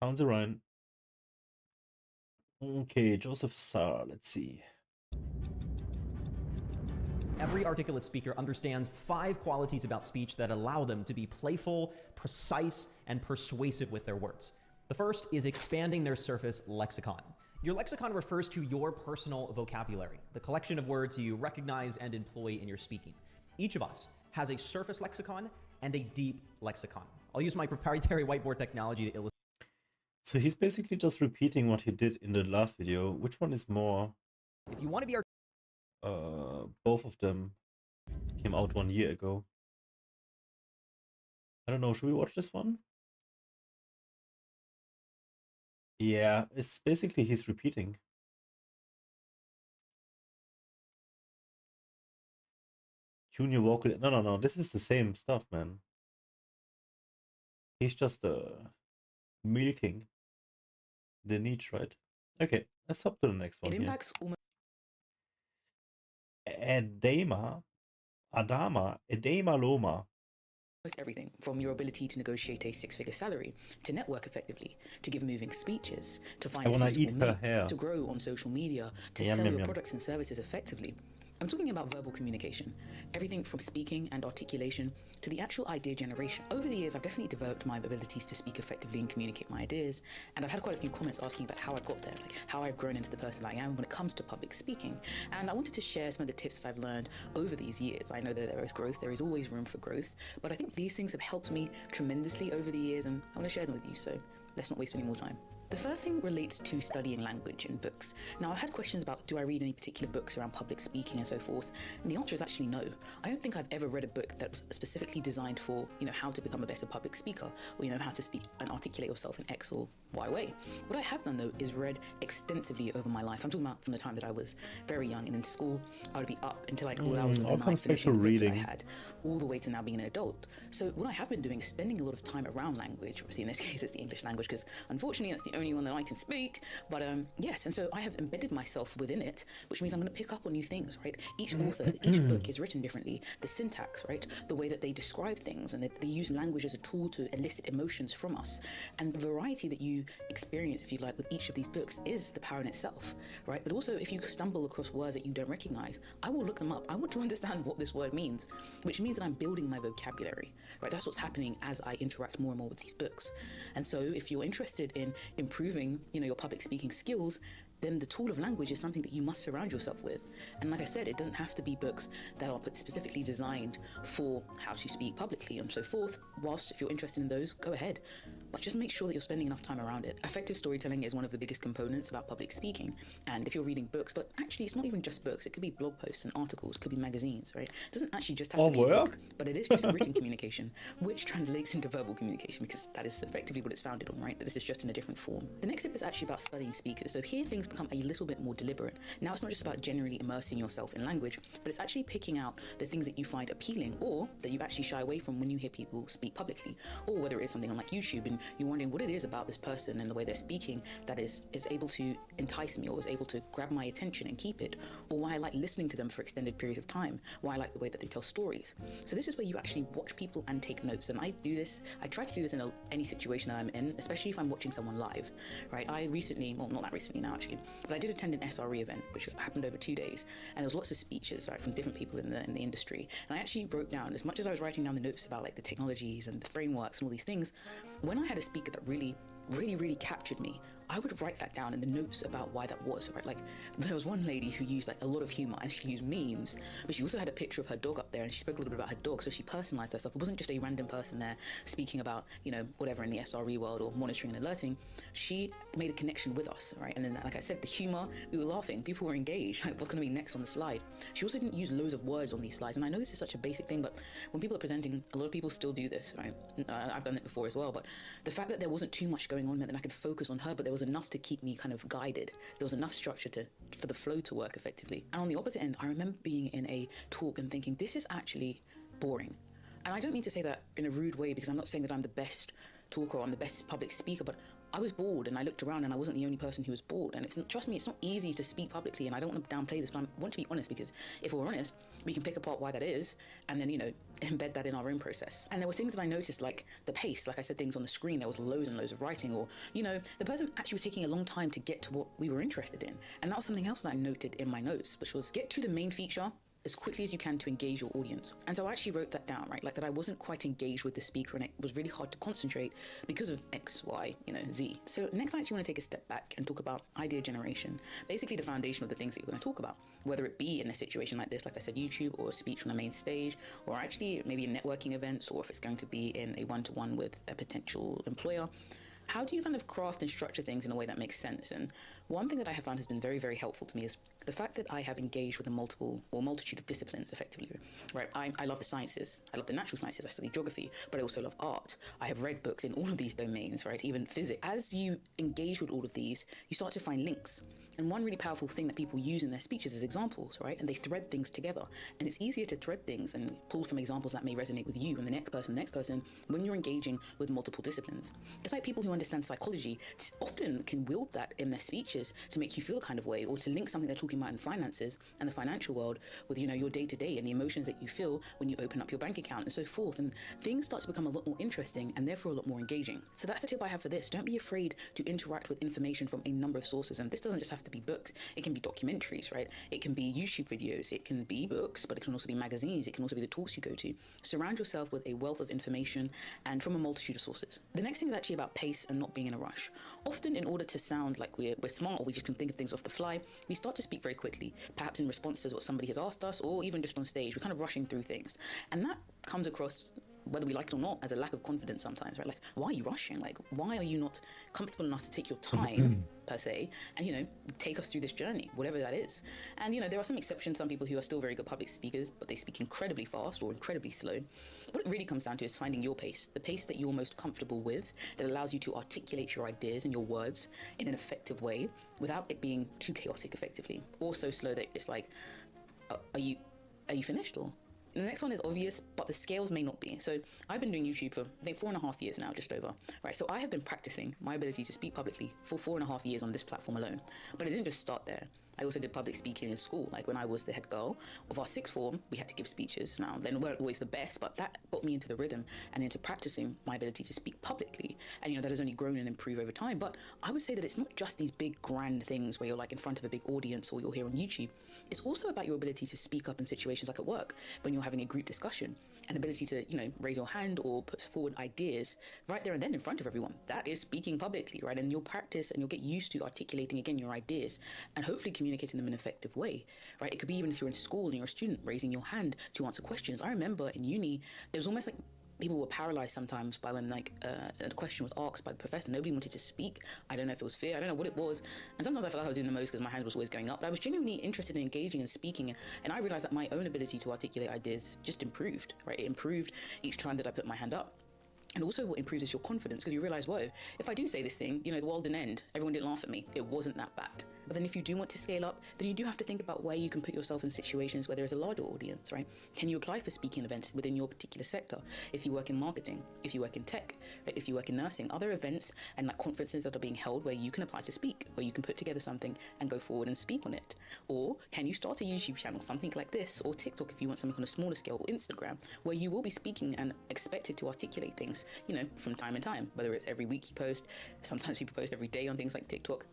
Hauen Sie rein. Okay, Joseph Sarr, let's see. Every articulate speaker understands 5 qualities about speech that allow them to be playful, precise, and persuasive with their words. The first is expanding their surface lexicon. Your lexicon refers to your personal vocabulary, the collection of words you recognize and employ in your speaking. Each of us has a surface lexicon and a deep lexicon. I'll use my proprietary whiteboard technology to illustrate. So he's basically just repeating what he did in the last video. Which one is more? If you want to be both of them came out 1 year ago. I don't know, should we watch this one? Yeah, it's basically he's repeating. Junior vocal. No, this is the same stuff, man. He's just milking the niche, right? Okay, let's hop to the next one. It impacts almost Edema Loma. everything, from your ability to negotiate a 6-figure salary, to network effectively, to give moving speeches, to find a suitable mate, to grow on social media, to sell your products and services effectively. I'm talking about verbal communication, everything from speaking and articulation to the actual idea generation. Over the years, I've definitely developed my abilities to speak effectively and communicate my ideas, and I've had quite a few comments asking about how I got there, like how I've grown into the person I am when it comes to public speaking. And I wanted to share some of the tips that I've learned over these years. I know that there is growth, there is always room for growth, but I think these things have helped me tremendously over the years, and I want to share them with you, so let's not waste any more time. The first thing relates to studying language in books. Now, I had questions about, do I read any particular books around public speaking and so forth? And the answer is actually no. I don't think I've ever read a book that was specifically designed for, how to become a better public speaker, or, how to speak and articulate yourself in X or Y way. What I have done, though, is read extensively over my life. I'm talking about from the time that I was very young and in school. I would be up until like all hours of the night finishing the book that I had, all the way to now being an adult. So what I have been doing is spending a lot of time around language. Obviously, in this case, it's the English language, because unfortunately, that's the only one that I can speak. But yes, and so I have embedded myself within it, which means I'm going to pick up on new things, right? Each author, each book is written differently. The syntax, right? The way that they describe things, and they use language as a tool to elicit emotions from us. And the variety that you experience, if you like, with each of these books is the power in itself, right? But also, if you stumble across words that you don't recognize, I will look them up. I want to understand what this word means, which means that I'm building my vocabulary, right? That's what's happening as I interact more and more with these books. And so if you're interested in improving, your public speaking skills, then the tool of language is something that you must surround yourself with. And like I said, it doesn't have to be books that are specifically designed for how to speak publicly and so forth. Whilst if you're interested in those, go ahead. But just make sure that you're spending enough time around it. Effective storytelling is one of the biggest components about public speaking. And if you're reading books, but actually it's not even just books, it could be blog posts and articles, it could be magazines, right? It doesn't actually just have to be a book, but it is just written communication, which translates into verbal communication, because that is effectively what it's founded on, right? That this is just in a different form. The next step is actually about studying speakers. So here things become a little bit more deliberate. Now it's not just about generally immersing yourself in language, but it's actually picking out the things that you find appealing or that you actually shy away from when you hear people speak publicly, or whether it is something on like YouTube and you're wondering what it is about this person and the way they're speaking that is able to entice me or is able to grab my attention and keep it, or why I like listening to them for extended periods of time, why I like the way that they tell stories. So this is where you actually watch people and take notes, and I try to do this in any situation that I'm in, especially if I'm watching someone live, right? I recently, well, not that recently now actually, but I did attend an SRE event which happened over 2 days, and there was lots of speeches, right, from different people in the industry, and I actually wrote down, as much as I was writing down the notes about like the technologies and the frameworks and all these things, when I had a speaker that really captured me, I would write that down in the notes about why that was, right? Like, there was one lady who used like a lot of humor and she used memes, but she also had a picture of her dog up there and she spoke a little bit about her dog, so she personalized herself. It wasn't just a random person there speaking about, whatever in the SRE world or monitoring and alerting. She made a connection with us, right? And then, like I said, the humor, we were laughing, people were engaged, like what's gonna be next on the slide. She also didn't use loads of words on these slides, and I know this is such a basic thing, but when people are presenting, a lot of people still do this, right? I've done it before as well, but the fact that there wasn't too much going on meant that I could focus on her, but there was enough to keep me kind of guided. There was enough structure for the flow to work effectively. And on the opposite end, I remember being in a talk and thinking, this is actually boring. And I don't mean to say that in a rude way, because I'm not saying that I'm the best talker or I'm the best public speaker, but I was bored and I looked around and I wasn't the only person who was bored. And trust me, it's not easy to speak publicly, and I don't want to downplay this, but I want to be honest, because if we're honest, we can pick apart why that is and then, embed that in our own process. And there were things that I noticed, like the pace, like I said, things on the screen, there was loads and loads of writing, or, the person actually was taking a long time to get to what we were interested in. And that was something else that I noted in my notes, which was get to the main feature as quickly as you can to engage your audience. And so I actually wrote that down, right? Like that I wasn't quite engaged with the speaker and it was really hard to concentrate because of X, Y, Z. So next I actually want to take a step back and talk about idea generation. Basically the foundation of the things that you're going to talk about, whether it be in a situation like this, like I said, YouTube, or a speech on a main stage, or actually maybe in networking events, or if it's going to be in a one-to-one with a potential employer. How do you kind of craft and structure things in a way that makes sense? And one thing that I have found has been very, very helpful to me is the fact that I have engaged with a multitude of disciplines effectively, right? I love the sciences, I love the natural sciences, I study geography, but I also love art. I have read books in all of these domains, right? Even physics. As you engage with all of these, you start to find links. And one really powerful thing that people use in their speeches is examples, right? And they thread things together. And it's easier to thread things and pull from examples that may resonate with you and the next person, when you're engaging with multiple disciplines. It's like people who understand psychology often can wield that in their speeches to make you feel a kind of way, or to link something they're talking about in finances and the financial world with, your day-to-day and the emotions that you feel when you open up your bank account and so forth. And things start to become a lot more interesting and therefore a lot more engaging. So that's the tip I have for this. Don't be afraid to interact with information from a number of sources. And this doesn't just have to be books. It can be documentaries, right? It can be YouTube videos. It can be books, but it can also be magazines. It can also be the talks you go to. Surround yourself with a wealth of information and from a multitude of sources. The next thing is actually about pace and not being in a rush. Often, in order to sound like we're smart or we just can think of things off the fly, we start to speak very quickly, perhaps in response to what somebody has asked us, or even just on stage. We're kind of rushing through things. And that comes across whether we like it or not, as a lack of confidence sometimes, right? Like, why are you rushing? Like, why are you not comfortable enough to take your time, per se, and, you know, take us through this journey, whatever that is? And, you know, there are some exceptions, some people who are still very good public speakers, but they speak incredibly fast or incredibly slow. What it really comes down to is finding your pace, the pace that you're most comfortable with, that allows you to articulate your ideas and your words in an effective way without it being too chaotic effectively, or so slow that it's like, are you finished? Or the next one is obvious, but the scales may not be. So I've been doing YouTube for, I think, 4.5 years now, just over. Right, so I have been practicing my ability to speak publicly for 4.5 years on this platform alone. But it didn't just start there. I also did public speaking in school. Like when I was the head girl of our sixth form, we had to give speeches. Now, they weren't always the best, but that got me into the rhythm and into practicing my ability to speak publicly. And, you know, that has only grown and improved over time. But I would say that it's not just these big grand things where you're like in front of a big audience or you're here on YouTube. It's also about your ability to speak up in situations like at work when you're having a group discussion, and ability to, you know, raise your hand or put forward ideas right there and then in front of everyone. That is speaking publicly, right? And you'll practice and you'll get used to articulating again your ideas and hopefully communicating them in an effective way, right? It could be even if you're in school and you're a student, raising your hand to answer questions. I remember in uni, it was almost like people were paralyzed sometimes by when like a question was asked by the professor. Nobody wanted to speak. I don't know if it was fear. I don't know what it was. And sometimes I felt like I was doing the most because my hand was always going up. But I was genuinely interested in engaging and speaking. And I realized that my own ability to articulate ideas just improved, right? It improved each time that I put my hand up. And also what improves is your confidence, because you realize, whoa, if I do say this thing, you know, the world didn't end. Everyone didn't laugh at me. It wasn't that bad. But then if you do want to scale up, then you do have to think about where you can put yourself in situations where there is a larger audience, right? Can you apply for speaking events within your particular sector? If you work in marketing, if you work in tech, right? If you work in nursing, other events and like conferences that are being held where you can apply to speak, where you can put together something and go forward and speak on it. Or can you start a YouTube channel, something like this, or TikTok if you want something on a smaller scale, or Instagram, where you will be speaking and expected to articulate things, you know, from time to time, whether it's every week you post, sometimes people post every day on things like TikTok.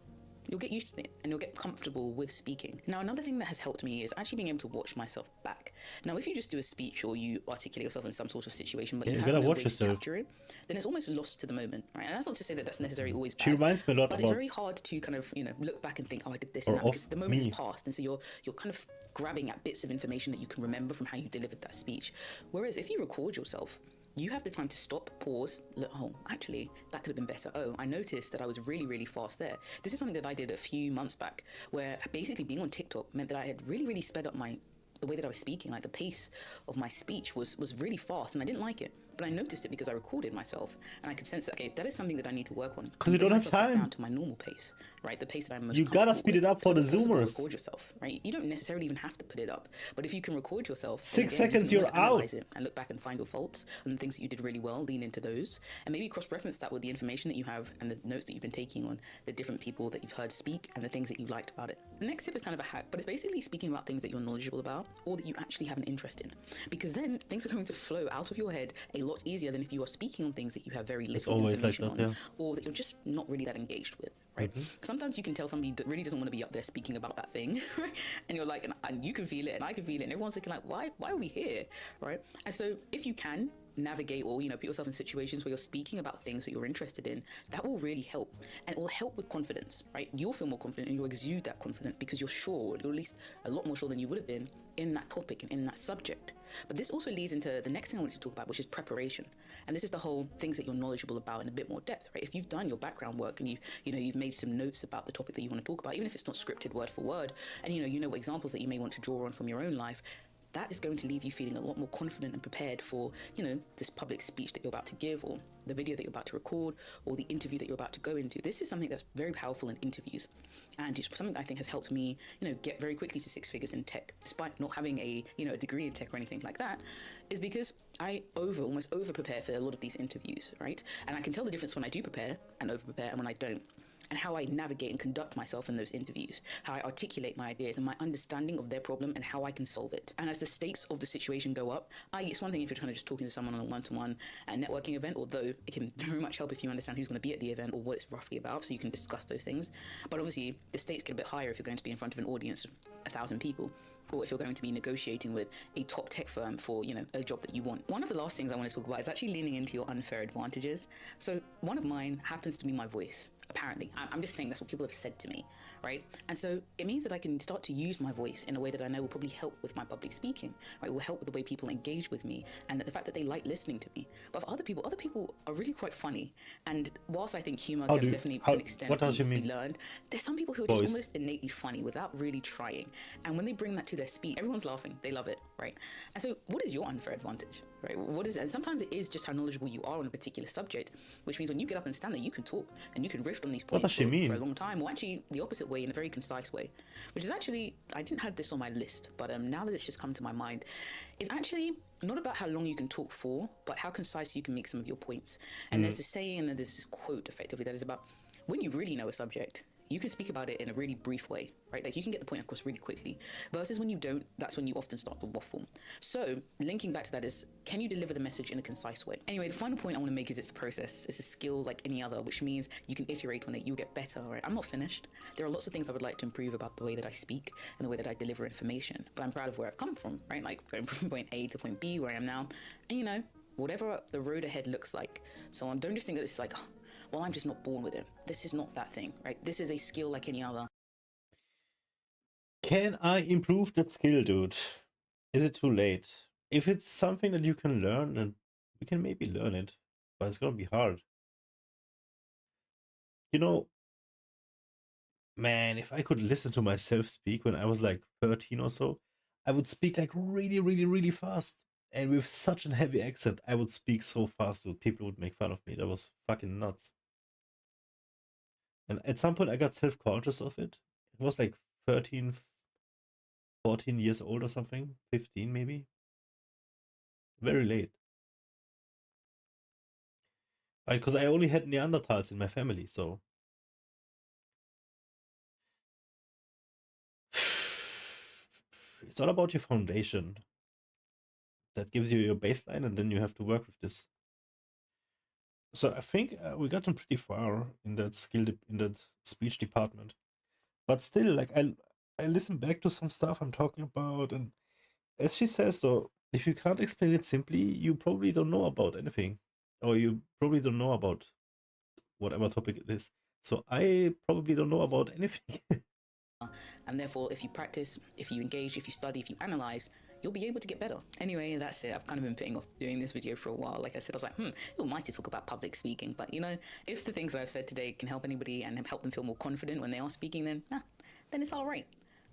You'll get used to it and you'll get comfortable with speaking. Now, another thing that has helped me is actually being able to watch myself back. Now, if you just do a speech or you articulate yourself in some sort of situation, but you have no way to capture it, then it's almost lost to the moment, right? And that's not to say that that's necessarily always bad. She reminds me a lot but it's very hard to kind of, you know, look back and think, oh, I did this and that, because the moment is past. And so you're kind of grabbing at bits of information that you can remember from how you delivered that speech. Whereas if you record yourself, you have the time to stop, pause, look, oh, actually, that could have been better. Oh, I noticed that I was really, really fast there. This is something that I did a few months back, where basically being on TikTok meant that I had really, really sped up the way that I was speaking. Like the pace of my speech was really fast, and I didn't like it. But I noticed it because I recorded myself, and I could sense that, okay, that is something that I need to work on. Because you don't have time. Down to my normal pace, right? The pace that I'm most You gotta speed it up for the Zoomers. Record yourself, right? You don't necessarily even have to put it up, but if you can record yourself, 6 seconds, you're out. It and look back and find your faults and the things that you did really well. Lean into those, and maybe cross-reference that with the information that you have and the notes that you've been taking on the different people that you've heard speak and the things that you liked about it. The next tip is kind of a hack, but it's basically speaking about things that you're knowledgeable about or that you actually have an interest in, because then things are going to flow out of your head a lot easier than if you are speaking on things that you have very little information on, or that you're just not really that engaged with, right? Sometimes you can tell somebody that really doesn't want to be up there speaking about that thing, right? And you're like, and you can feel it, and I can feel it, and everyone's thinking like, why are we here, right? And so if you can navigate or, you know, put yourself in situations where you're speaking about things that you're interested in, that will really help, and it will help with confidence, right? You'll feel more confident and you'll exude that confidence because you're sure, or at least a lot more sure than you would have been in that topic and in that subject. But this also leads into the next thing I want to talk about, which is preparation. And this is the whole things that you're knowledgeable about in a bit more depth, right? If you've done your background work and you've made some notes about the topic that you want to talk about, even if it's not scripted word for word, and you know what examples that you may want to draw on from your own life, that is going to leave you feeling a lot more confident and prepared for, you know, this public speech that you're about to give, or the video that you're about to record, or the interview that you're about to go into. This is something that's very powerful in interviews, and it's something that I think has helped me, you know, get very quickly to 6 figures in tech, despite not having a degree in tech or anything like that, is because I almost over prepare for a lot of these interviews, right? And I can tell the difference when I do prepare and over prepare and when I don't, and how I navigate and conduct myself in those interviews, how I articulate my ideas and my understanding of their problem and how I can solve it. And as the stakes of the situation go up, it's one thing if you're kind of just talking to someone on a one-to-one at a networking event, although it can very much help if you understand who's going to be at the event or what it's roughly about, so you can discuss those things. But obviously, the stakes get a bit higher if you're going to be in front of an audience of 1,000 people, or if you're going to be negotiating with a top tech firm for, you know, a job that you want. One of the last things I want to talk about is actually leaning into your unfair advantages. So one of mine happens to be my voice. apparently. I'm just saying that's what people have said to me, right? And so it means that I can start to use my voice in a way that I know will probably help with my public speaking, right? It will help with the way people engage with me and the fact that they like listening to me. But for other people are really quite funny. And whilst I think humor can definitely to an extent be learned, there's some people who are just almost innately funny without really trying. And when they bring that to their speech, everyone's laughing, they love it, right? And so what is your unfair advantage, right? What is it? And sometimes it is just how knowledgeable you are on a particular subject, which means when you get up and stand there, you can talk and you can riff on these points for a long time, or actually the opposite way in a very concise way, which is actually, I didn't have this on my list, but now that it's just come to my mind, it's actually not about how long you can talk for, but how concise you can make some of your points. And there's this saying and there's this quote effectively that is about when you really know a subject, you can speak about it in a really brief way, right? Like you can get the point across really quickly, versus when you don't, that's when you often start to waffle. So linking back to that is, can you deliver the message in a concise way? Anyway, the final point I want to make is it's a process. It's a skill like any other, which means you can iterate on it, you'll get better, right? I'm not finished. There are lots of things I would like to improve about the way that I speak and the way that I deliver information, but I'm proud of where I've come from, right? Like going from point A to point B where I am now, and you know, whatever the road ahead looks like. So don't just think that it's like, oh, well, I'm just not born with it. This is not that thing, right? This is a skill like any other. Can I improve that skill, dude? Is it too late? If it's something that you can learn, then we can maybe learn it, but it's gonna be hard. You know, man, if I could listen to myself speak when I was like 13 or so, I would speak like really, really, really fast. And with such a heavy accent, I would speak so fast that people would make fun of me. That was fucking nuts. And at some point, I got self-conscious of it. It was like 13, 14 years old or something. 15 maybe. Very late. Because I only had Neanderthals in my family, so... It's all about your foundation. That gives you your baseline, and then you have to work with this. So I think we gotten pretty far in that in that speech department. But still, like I listen back to some stuff I'm talking about, and as she says, though, if you can't explain it simply, you probably don't know about anything, or you probably don't know about whatever topic it is. So I probably don't know about anything. And therefore, if you practice, if you engage, if you study, if you analyze, you'll be able to get better. Anyway, that's it. I've kind of been putting off doing this video for a while. Like I said, I was like, who might talk about public speaking? But you know, if the things that I've said today can help anybody and help them feel more confident when they are speaking, then it's all right.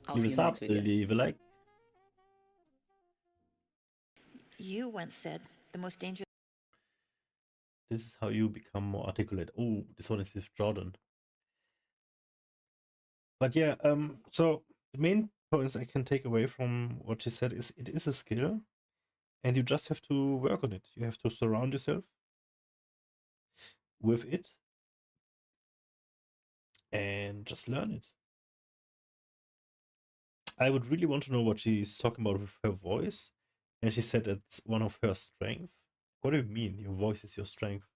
I'll see you in the next video. Leave a like. You once said the most dangerous. This is how you become more articulate. Oh, this one is with Jordan. But yeah, so the main points I can take away from what she said is it is a skill, and you just have to work on it. You have to surround yourself with it and just learn it. I would really want to know what she's talking about with her voice. And she said that's one of her strengths. What do you mean your voice is your strength?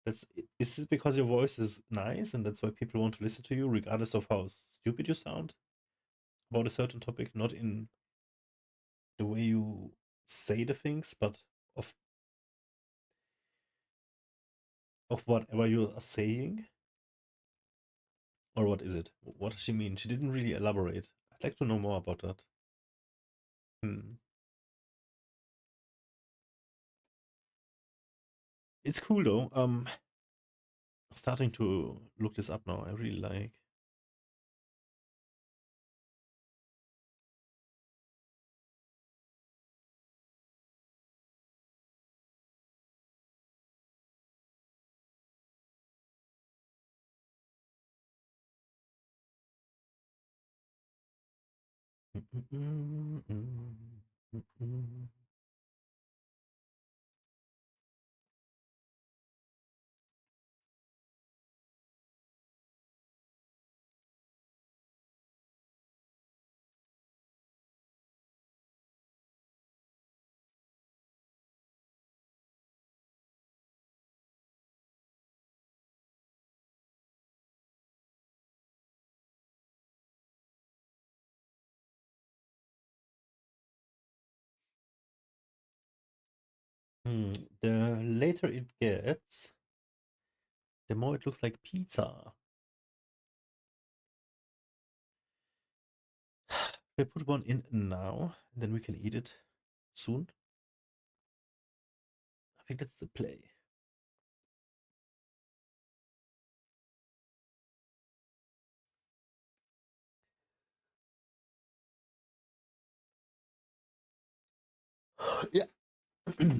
Is it because your voice is nice and that's why people want to listen to you regardless of how stupid you sound about a certain topic, not in the way you say the things, but of whatever you are saying? Or what is it? What does she mean? She didn't really elaborate. I'd like to know more about that. It's cool though. Starting to look this up now. I really like. The later it gets, the more it looks like pizza. I put one in now, and then we can eat it soon. I think that's the play. Yeah. Let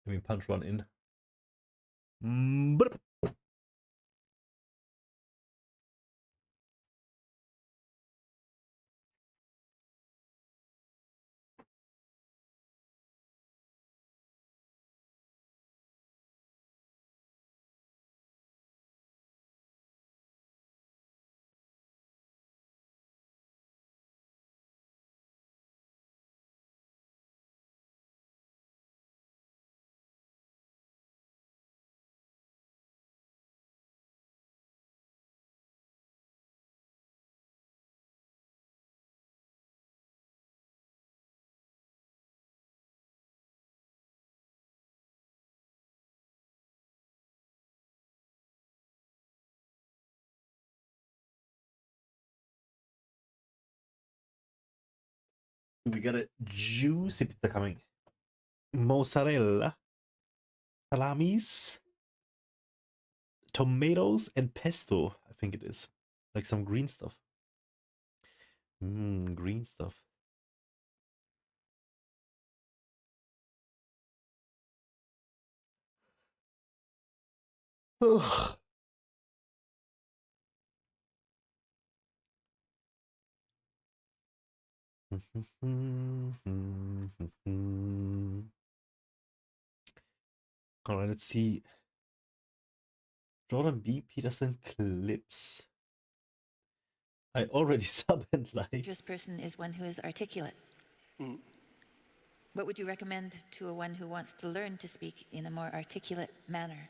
me punch one in. We got a juicy pizza coming. Mozzarella, salamis, tomatoes, and pesto. I think it is. Like some green stuff. Green stuff. Ugh. All right, let's see. Jordan B. Peterson clips. I already sub and like. Dangerous person is one who is articulate. What would you recommend to one who wants to learn to speak in a more articulate manner?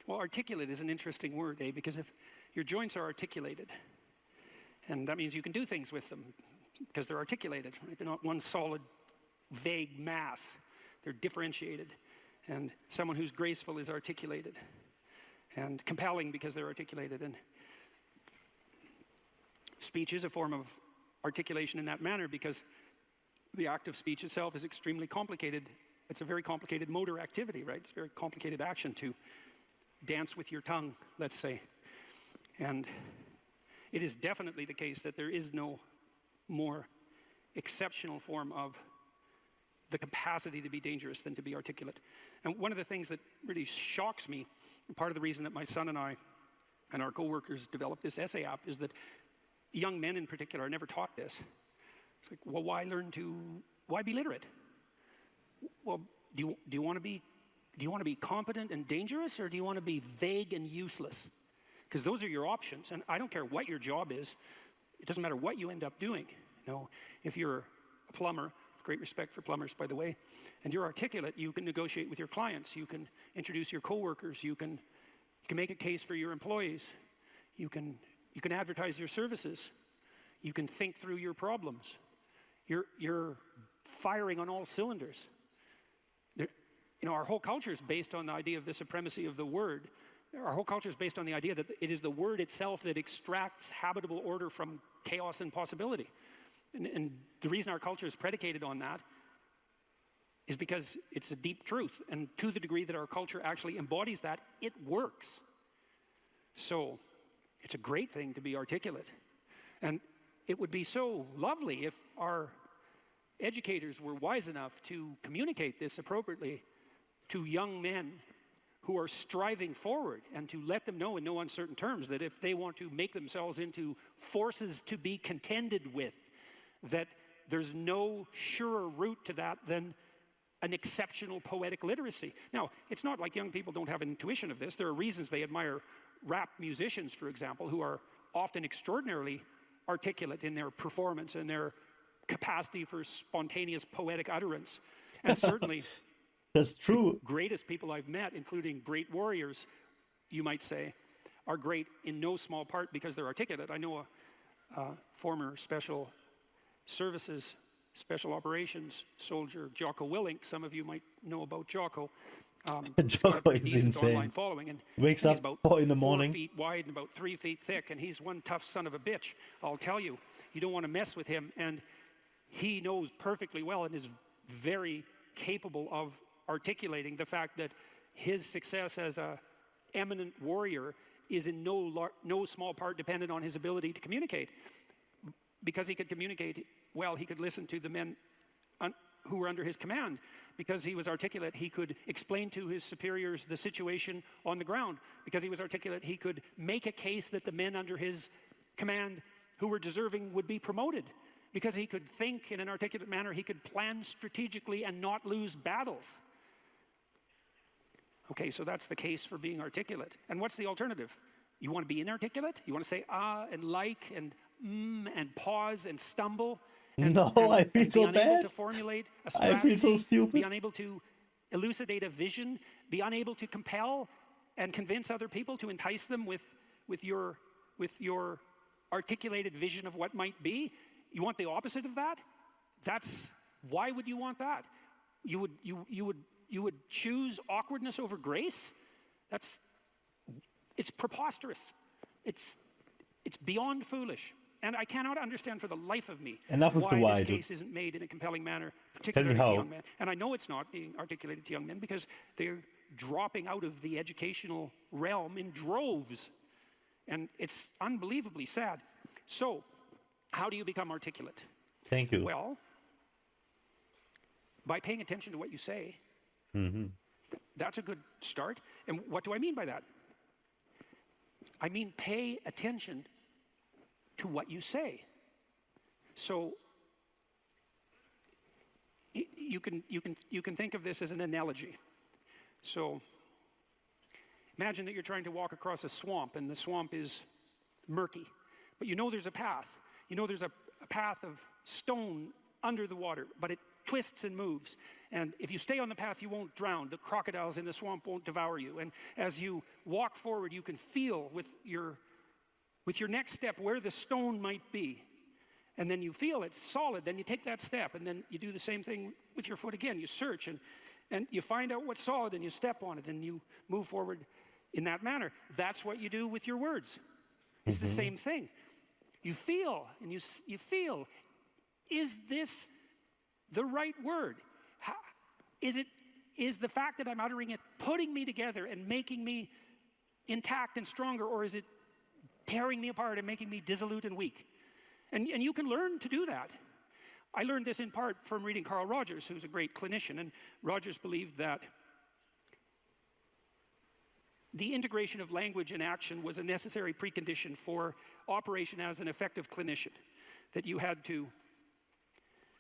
Well, articulate is an interesting word, because if your joints are articulated, and that means you can do things with them because they're articulated, right? They're not one solid, vague mass. They're differentiated. And someone who's graceful is articulated and compelling because they're articulated. And speech is a form of articulation in that manner because the act of speech itself is extremely complicated. It's a very complicated motor activity, right? It's a very complicated action to dance with your tongue, let's say. And it is definitely the case that there is no more exceptional form of the capacity to be dangerous than to be articulate. And one of the things that really shocks me, and part of the reason that my son and I and our coworkers developed this essay app, is that young men in particular are never taught this. It's like, well, why be literate? Well, do you want to be competent and dangerous, or do you want to be vague and useless? Because those are your options, and I don't care what your job is. It doesn't matter what you end up doing. You know, if you're a plumber, with great respect for plumbers, by the way, and you're articulate, you can negotiate with your clients, you can introduce your coworkers, you can make a case for your employees, you can advertise your services, you can think through your problems. You're firing on all cylinders. Our whole culture is based on the idea of the supremacy of the word. Our whole culture is based on the idea that it is the word itself that extracts habitable order from chaos and possibility. And the reason our culture is predicated on that is because it's a deep truth. And to the degree that our culture actually embodies that, it works. So it's a great thing to be articulate. And it would be so lovely if our educators were wise enough to communicate this appropriately to young men who are striving forward, and to let them know in no uncertain terms that if they want to make themselves into forces to be contended with, that there's no surer route to that than an exceptional poetic literacy. Now, it's not like young people don't have an intuition of this. There are reasons they admire rap musicians, for example, who are often extraordinarily articulate in their performance and their capacity for spontaneous poetic utterance. And certainly, that's true. The greatest people I've met, including great warriors, you might say, are great in no small part because they're articulate. I know a former special services, special operations soldier, Jocko Willink. Some of you might know about Jocko. Jocko is insane. And wakes up about 4 in the morning. 4 feet wide and about 3 feet thick, and he's one tough son of a bitch. I'll tell you, you don't want to mess with him, and he knows perfectly well and is very capable of articulating the fact that his success as a eminent warrior is in no small part dependent on his ability to communicate. Because he could communicate well, he could listen to the men who were under his command. Because he was articulate, he could explain to his superiors the situation on the ground. Because he was articulate, he could make a case that the men under his command who were deserving would be promoted. Because he could think in an articulate manner, he could plan strategically and not lose battles. Okay, so that's the case for being articulate. And what's the alternative? You want to be inarticulate? You want to say and like and and pause and stumble? And, no, I feel so bad. To formulate a strategy, I feel so stupid. Be unable to elucidate a vision, be unable to compel and convince other people, to entice them with your articulated vision of what might be. You want the opposite of that? Why would you want that? You would choose awkwardness over grace? It's preposterous. It's beyond foolish. And I cannot understand for the life of me why this case isn't made in a compelling manner, particularly to young men. And I know it's not being articulated to young men because they're dropping out of the educational realm in droves. And it's unbelievably sad. So, how do you become articulate? Thank you. Well, by paying attention to what you say. That's a good start. And what do I mean by that? I mean pay attention to what you say. So you can think of this as an analogy. So imagine that you're trying to walk across a swamp, and the swamp is murky, but you know there's a path. You know there's a path of stone under the water, but it twists and moves. And if you stay on the path, you won't drown. The crocodiles in the swamp won't devour you. And as you walk forward, you can feel with your next step where the stone might be. And then you feel it's solid. Then you take that step, and then you do the same thing with your foot again. You search, and you find out what's solid, and you step on it, and you move forward in that manner. That's what you do with your words. It's the same thing. You feel, and you feel, is this the right word? Is the fact that I'm uttering it putting me together and making me intact and stronger, or is it tearing me apart and making me dissolute and weak? And you can learn to do that. I learned this in part from reading Carl Rogers, who's a great clinician, and Rogers believed that the integration of language and action was a necessary precondition for operation as an effective clinician, that you had to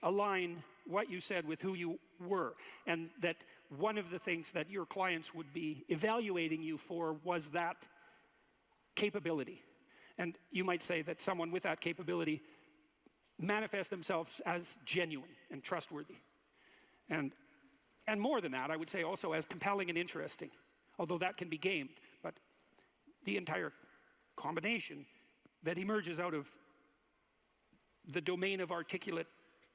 align what you said with who you were, and that one of the things that your clients would be evaluating you for was that capability. And you might say that someone with that capability manifests themselves as genuine and trustworthy. And more than that, I would say also as compelling and interesting, although that can be gamed. But the entire combination that emerges out of the domain of articulate.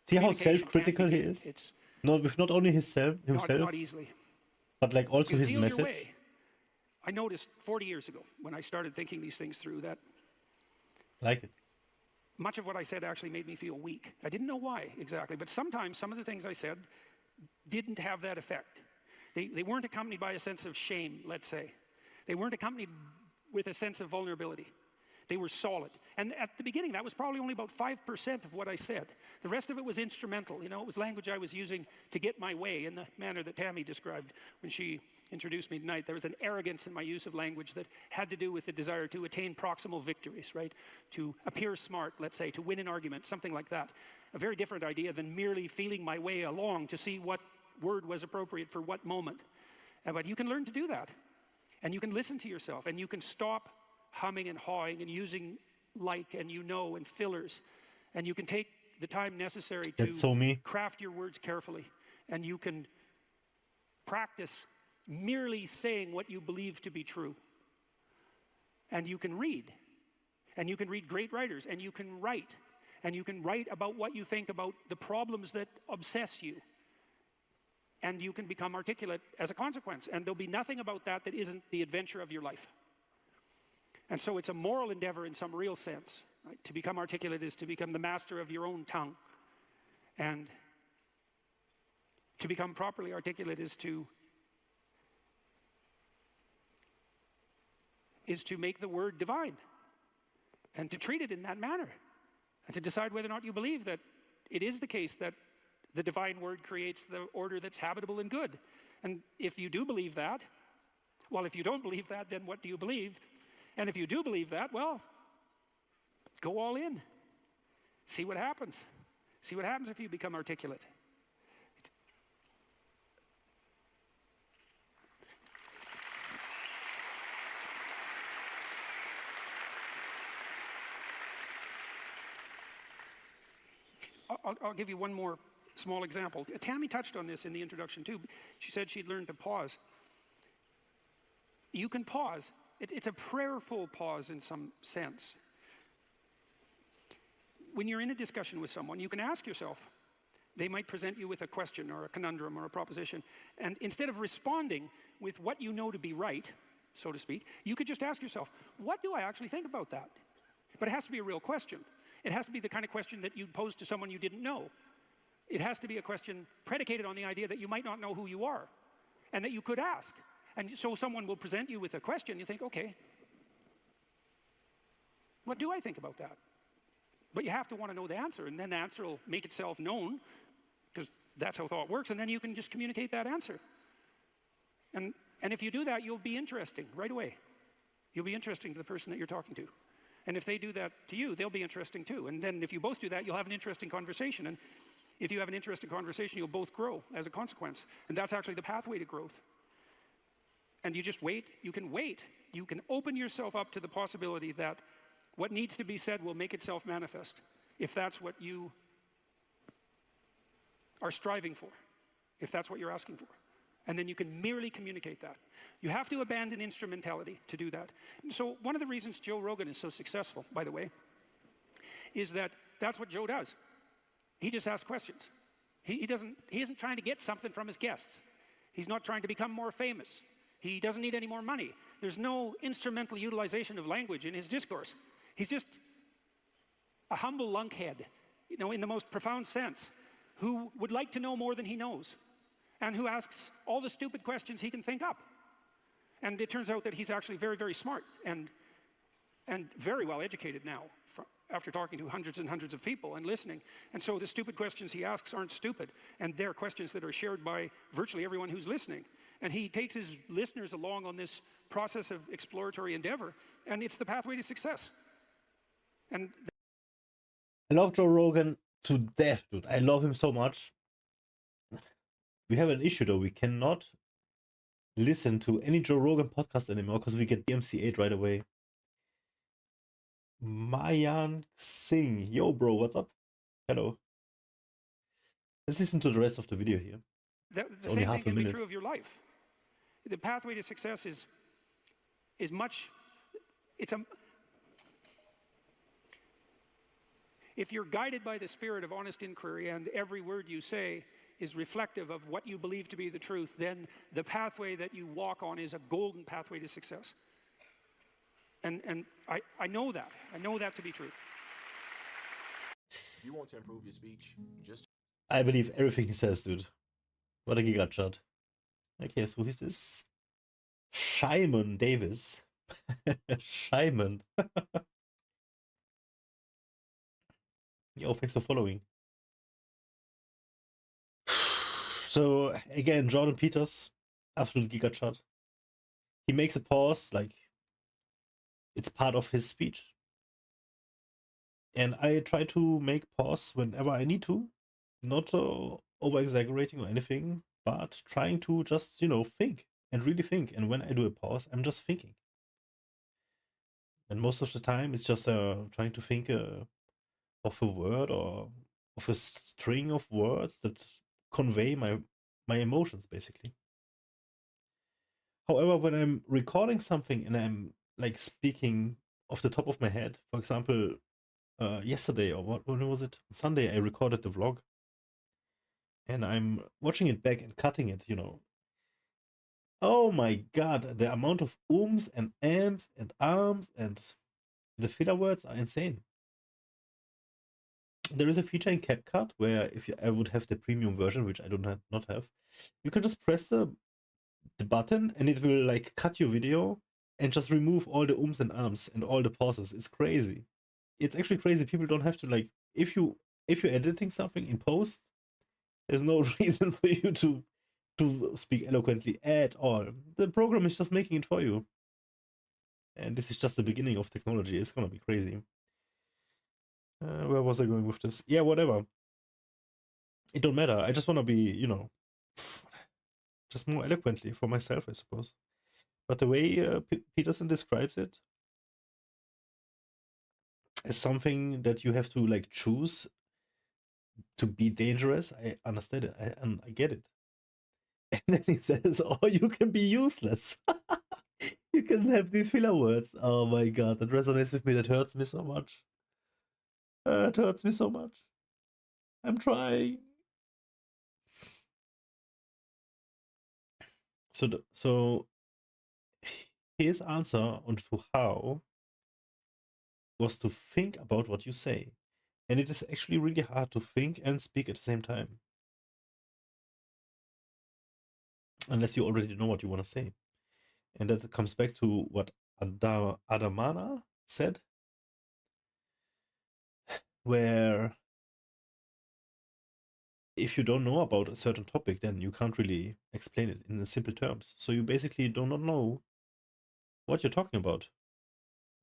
See how self-critical he is? It's not only himself, not easily. But like also his message. Your way. I noticed 40 years ago when I started thinking these things through that like it. Much of what I said actually made me feel weak. I didn't know why exactly, but sometimes some of the things I said didn't have that effect. They weren't accompanied by a sense of shame, let's say. They weren't accompanied with a sense of vulnerability. They were solid. And at the beginning, that was probably only about 5% of what I said. The rest of it was instrumental. You know, it was language I was using to get my way in the manner that Tammy described when she introduced me tonight. There was an arrogance in my use of language that had to do with the desire to attain proximal victories, right? To appear smart, let's say, to win an argument, something like that. A very different idea than merely feeling my way along to see what word was appropriate for what moment. But you can learn to do that. And you can listen to yourself, and you can stop humming and hawing and using like and you know and fillers, and you can take the time necessary to craft your words carefully, and you can practice merely saying what you believe to be true. And you can read great writers, and you can write about what you think about the problems that obsess you. and you can become articulate as a consequence. And there'll be nothing about that that isn't the adventure of your life. And so it's a moral endeavor in some real sense. Right? To become articulate is to become the master of your own tongue. And to become properly articulate is to make the word divine and to treat it in that manner and to decide whether or not you believe that it is the case that the divine word creates the order that's habitable and good. And if you do believe that, well, if you don't believe that, then what do you believe? And if you do believe that, well, go all in. See what happens. See what happens if you become articulate. I'll give you one more small example. Tammy touched on this in the introduction too. She said she'd learned to pause. You can pause. It's a prayerful pause in some sense. When you're in a discussion with someone, you can ask yourself, they might present you with a question or a conundrum or a proposition, and instead of responding with what you know to be right, so to speak, you could just ask yourself, what do I actually think about that? But it has to be a real question. It has to be the kind of question that you'd pose to someone you didn't know. It has to be a question predicated on the idea that you might not know who you are and that you could ask. And so someone will present you with a question, you think, okay, what do I think about that? But you have to want to know the answer, and then the answer will make itself known, because that's how thought works, and then you can just communicate that answer. And if you do that, you'll be interesting right away. You'll be interesting to the person that you're talking to. And if they do that to you, they'll be interesting too. And then if you both do that, you'll have an interesting conversation. And if you have an interesting conversation, you'll both grow as a consequence. And that's actually the pathway to growth. And you just wait. You can wait. You can open yourself up to the possibility that what needs to be said will make itself manifest, if that's what you are striving for, if that's what you're asking for. And then you can merely communicate that. You have to abandon instrumentality to do that. And so one of the reasons Joe Rogan is so successful, by the way, is that that's what Joe does. He just asks questions. He isn't trying to get something from his guests. He's not trying to become more famous. He doesn't need any more money. There's no instrumental utilization of language in his discourse. He's just a humble lunkhead, you know, in the most profound sense, who would like to know more than he knows, and who asks all the stupid questions he can think up. And it turns out that he's actually very, very smart and very well educated now, after talking to hundreds and hundreds of people and listening. And so the stupid questions he asks aren't stupid, and they're questions that are shared by virtually everyone who's listening. And he takes his listeners along on this process of exploratory endeavor, and it's the pathway to success. And I love Joe Rogan to death, dude. I love him so much. We have an issue though. We cannot listen to any Joe Rogan podcast anymore because we get DMCA'd right away. Mayan Singh. Yo, bro, what's up? Hello. Let's listen to the rest of the video here. The same thing can be true of your life. The pathway to success if you're guided by the spirit of honest inquiry and every word you say is reflective of what you believe to be the truth, then the pathway that you walk on is a golden pathway to success. And I know that. I know that to be true. If you want to improve your speech, just... I believe everything he says, dude. What a giga shot. Okay, so who's this? Shimon Davis. Shimon. Yo, thanks for following. So, again, Jordan Peters. Absolute giga shot. He makes a pause, like, it's part of his speech. And I try to make pause whenever I need to. Not over-exaggerating or anything, but trying to just, think and really think. And when I do a pause, I'm just thinking. And most of the time, it's just trying to think of a word or of a string of words that convey my emotions, basically. However, when I'm recording something and I'm like speaking off the top of my head, for example, yesterday or when was it? Sunday, I recorded the vlog. and I'm watching it back and cutting it, you know. Oh my god, the amount of ums and ams and arms and the filler words are insane. There is a feature in CapCut where if I would have the premium version, which I do not have, you can just press the button and it will like cut your video and just remove all the ums and arms and all the pauses. It's crazy. It's actually crazy. People don't have to like if you're editing something in post, there's no reason for you to speak eloquently at all. The program is just making it for you. And this is just the beginning of technology. It's gonna be crazy. Where was I going with this? Yeah, whatever. It don't matter. I just want to be, you know, just more eloquently for myself, I suppose. But the way Peterson describes it as something that you have to like choose to be dangerous, I understand it. I get it. And then he says, "Oh, you can be useless. You can have these filler words." Oh my god, that resonates with me. That hurts me so much. It hurts me so much. I'm trying. So his answer on to how was to think about what you say. And it is actually really hard to think and speak at the same time. Unless you already know what you want to say. And that comes back to what Adamana said, where if you don't know about a certain topic, then you can't really explain it in simple terms. So you basically do not know what you're talking about.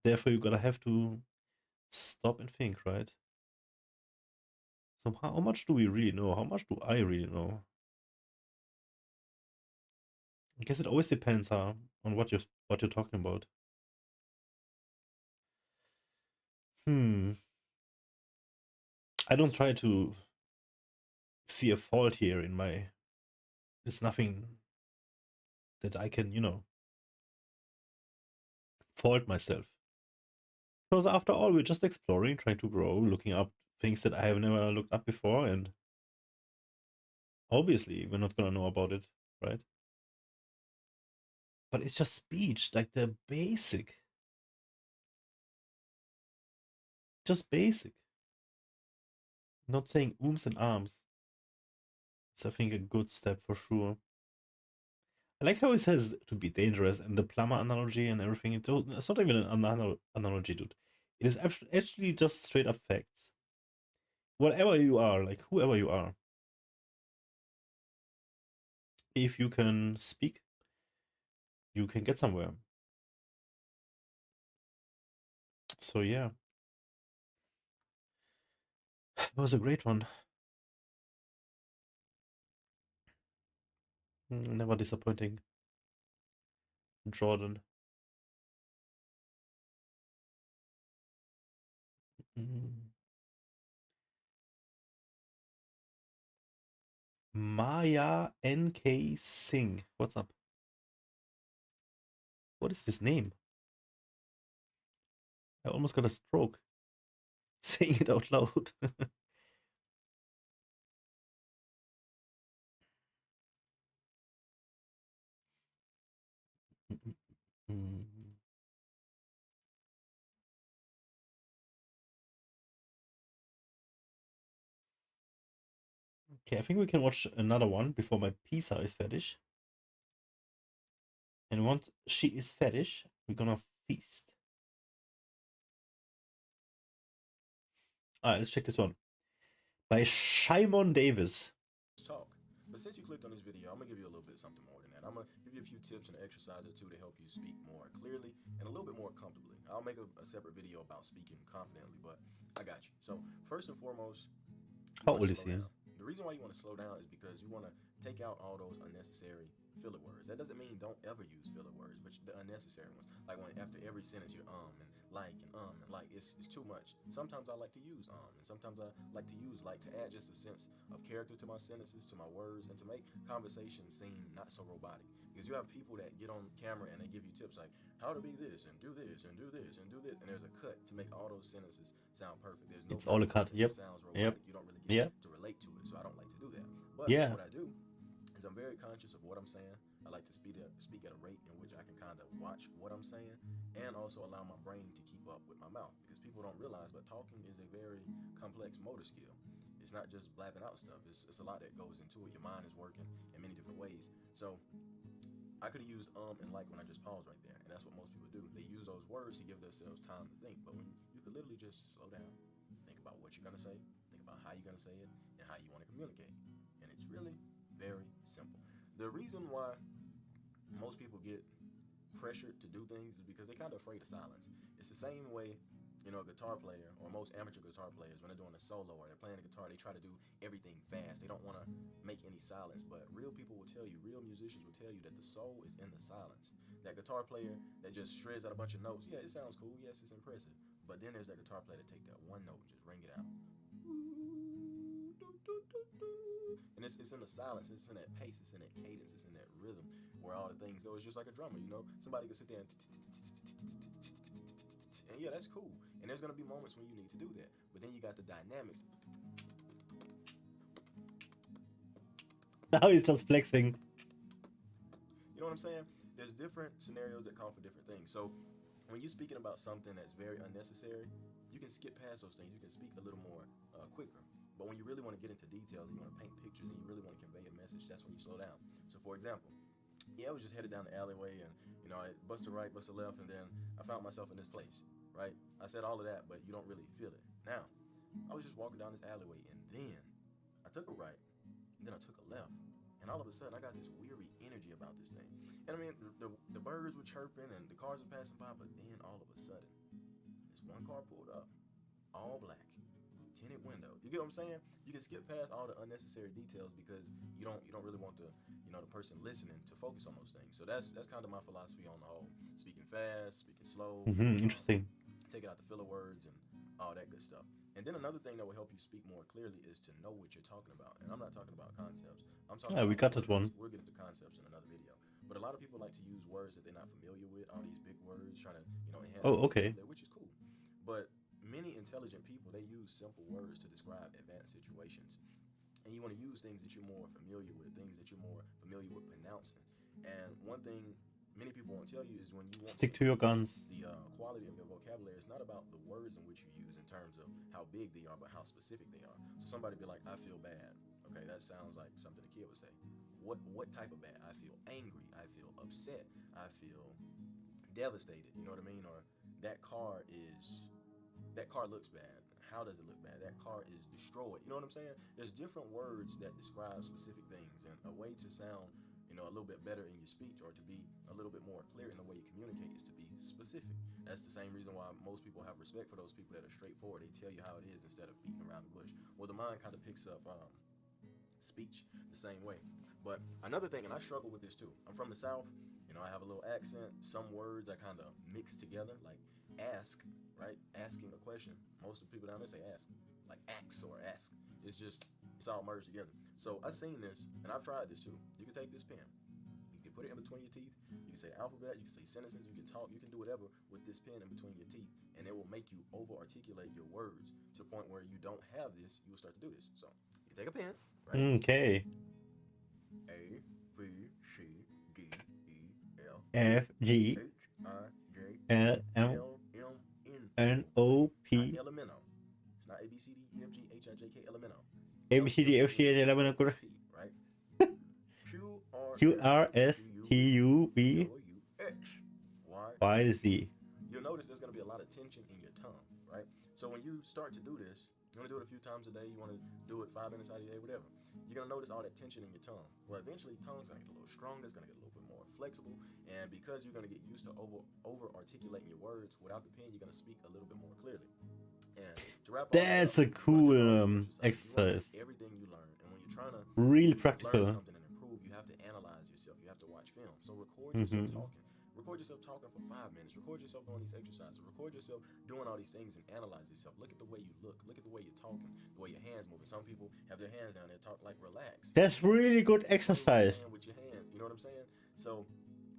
Therefore, you gotta have to stop and think, right? So how much do we really know? How much do I really know? I guess it always depends, on what you're talking about. I don't try to see a fault here in my. There's nothing that I can, you know, fault myself. Because after all, we're just exploring, trying to grow, looking up things that I have never looked up before, and obviously we're not gonna know about it, right? But it's just speech, like the basic. Just basic. Not saying ooms and arms. It's, I think, a good step for sure. I like how he says to be dangerous and the plumber analogy and everything. It's not even an analogy, dude. It is actually just straight up facts. Whatever you are, like whoever you are, if you can speak, you can get somewhere. So yeah, it was a great one. Never disappointing. Jordan. Maya NK Singh. What's up? What is this name? I almost got a stroke saying it out loud. Okay, I think we can watch another one before my pizza is finished. And once she is finished, we're gonna feast. Alright, let's check this one. By Shimon Davis. Talk. But since you clicked on this video, I'm gonna give you a little bit something more than that. I'm gonna give you a few tips and exercises or two to help you speak more clearly and a little bit more comfortably. I'll make a separate video about speaking confidently, but I got you. So first and foremost, how old is he? The reason why you want to slow down is because you want to take out all those unnecessary filler words. That doesn't mean don't ever use filler words, but the unnecessary ones. Like when after every sentence you're and like it's too much. Sometimes I like to use and sometimes I like to use like to add just a sense of character to my sentences, to my words, and to make conversations seem not so robotic. Because you have people that get on camera and they give you tips like how to be this and do this and do this and do this, and there's a cut to make all those sentences sound perfect. There's no. It's all a cut. Yep. It sounds robotic. Yep. You don't really get to relate to it, so I don't like to do that. But what I do is I'm very conscious of what I'm saying. I like to speak at a rate in which I can kind of watch what I'm saying and also allow my brain to keep up with my mouth, because people don't realize, but talking is a very complex motor skill. It's not just blabbing out stuff. It's a lot that goes into it. Your mind is working in many different ways. So I could have used and like when I just paused right there, and that's what most people do. They use those words to give themselves time to think, but when you could literally just slow down, think about what you're gonna say, think about how you're gonna say it, and how you want to communicate, and it's really very simple. The reason why most people get pressured to do things is because they're kind of afraid of silence. It's the same way, you know, a guitar player or most amateur guitar players, when they're doing a solo or they're playing a guitar, they try to do everything fast. They don't want to make any silence, but real people will tell you, real musicians will tell you that the soul is in the silence. That guitar player that just shreds out a bunch of notes, yeah, it sounds cool, yes, it's impressive, but then there's that guitar player that take that one note and just ring it out. And it's in the silence, it's in that pace, it's in that cadence, it's in that rhythm where all the things go. It's just like a drummer, you know? Somebody can sit there and yeah, that's cool. And there's gonna be moments when you need to do that. But then you got the dynamics. Now he's just flexing. You know what I'm saying? There's different scenarios that call for different things. So when you're speaking about something that's very unnecessary, you can skip past those things. You can speak a little more quicker. But when you really want to get into details, and you want to paint pictures, and you really want to convey a message, that's when you slow down. So for example, I was just headed down the alleyway, and you know, I bust a right, bust a left, and then I found myself in this place, right? I said all of that, but you don't really feel it. Now, I was just walking down this alleyway, and then I took a right, and then I took a left, and all of a sudden, I got this weary energy about this thing. And I mean, the birds were chirping, and the cars were passing by, but then all of a sudden, this one car pulled up, all black, tinted window. You get what I'm saying? You can skip past all the unnecessary details because you don't really want the person listening to focus on those things. So that's kind of my philosophy on the whole speaking fast, speaking slow. Interesting. Taking out the filler words and all that good stuff. And then another thing that will help you speak more clearly is to know what you're talking about. And I'm not talking about concepts. I'm talking about we got that one. We'll get into concepts in another video. But a lot of people like to use words that they're not familiar with, all these big words, trying to, enhance vocabulary, which is cool. But many intelligent people, they use simple words to describe advanced situations. And you want to use things that you're more familiar with, things that you're more familiar with pronouncing. And one thing many people won't tell you is when you want stick to your guns. The quality of your vocabulary is not about the words in which you use in terms of how big they are, but how specific they are. So somebody be like, I feel bad. Okay, that sounds like something a kid would say. What type of bad? I feel angry. I feel upset. I feel devastated. You know what I mean? Or that car looks bad. How does it look bad? That car is destroyed. You know what I'm saying? There's different words that describe specific things, and a way to sound, a little bit better in your speech, or to be a little bit more clear in the way you communicate, is to be specific. That's the same reason why most people have respect for those people that are straightforward. They tell you how it is instead of beating around the bush. Well, the mind kind of picks up speech the same way. But another thing, and I struggle with this too. I'm from the South. I have a little accent. Some words I kind of mix together, like ask, right? Asking a question. Most of the people down there say ask, like ax or ask. It's all merged together. So I've seen this, and I've tried this too. You can take this pen, you can put it in between your teeth, you can say alphabet, you can say sentences, you can talk, you can do whatever with this pen in between your teeth, and it will make you over-articulate your words to the point where you don't have this, you will start to do this. So you take a pen, right? Okay. A, B, C, D, E, L, F, G, H, I, J, L, M, N, O, P. Elemento. It's not A, B, C, D, E, F, G, H, I, J, K, Elemento. A, B, C, D, F, G, H, I, J, K, right? Q, R, S, T, U, V, Y, Z. You'll notice there's going to be a lot of tension in your tongue, right? So when you start to do this, you want to do it a few times a day, you want to do it 5 minutes out of your day, whatever. You're going to notice all that tension in your tongue. Well, eventually, tongue's going to get a little stronger, it's going to get a little bit more flexible, and because you're going to get used to over-articulating your words, without the pen, you're going to speak a little bit more clearly. And to wrap that's a cool exercise. Everything you learn, and when you're trying to really practical. Learn something and improve, you have to analyze yourself. You have to watch film. So record yourself talking. Record yourself talking for 5 minutes. Record yourself doing these exercises. Record yourself doing all these things and analyze yourself. Look at the way you look. Look at the way you're talking. The way your hands moving. Some people have their hands down there, talk like relaxed. That's really good exercise. With your hands, you know what I'm saying? So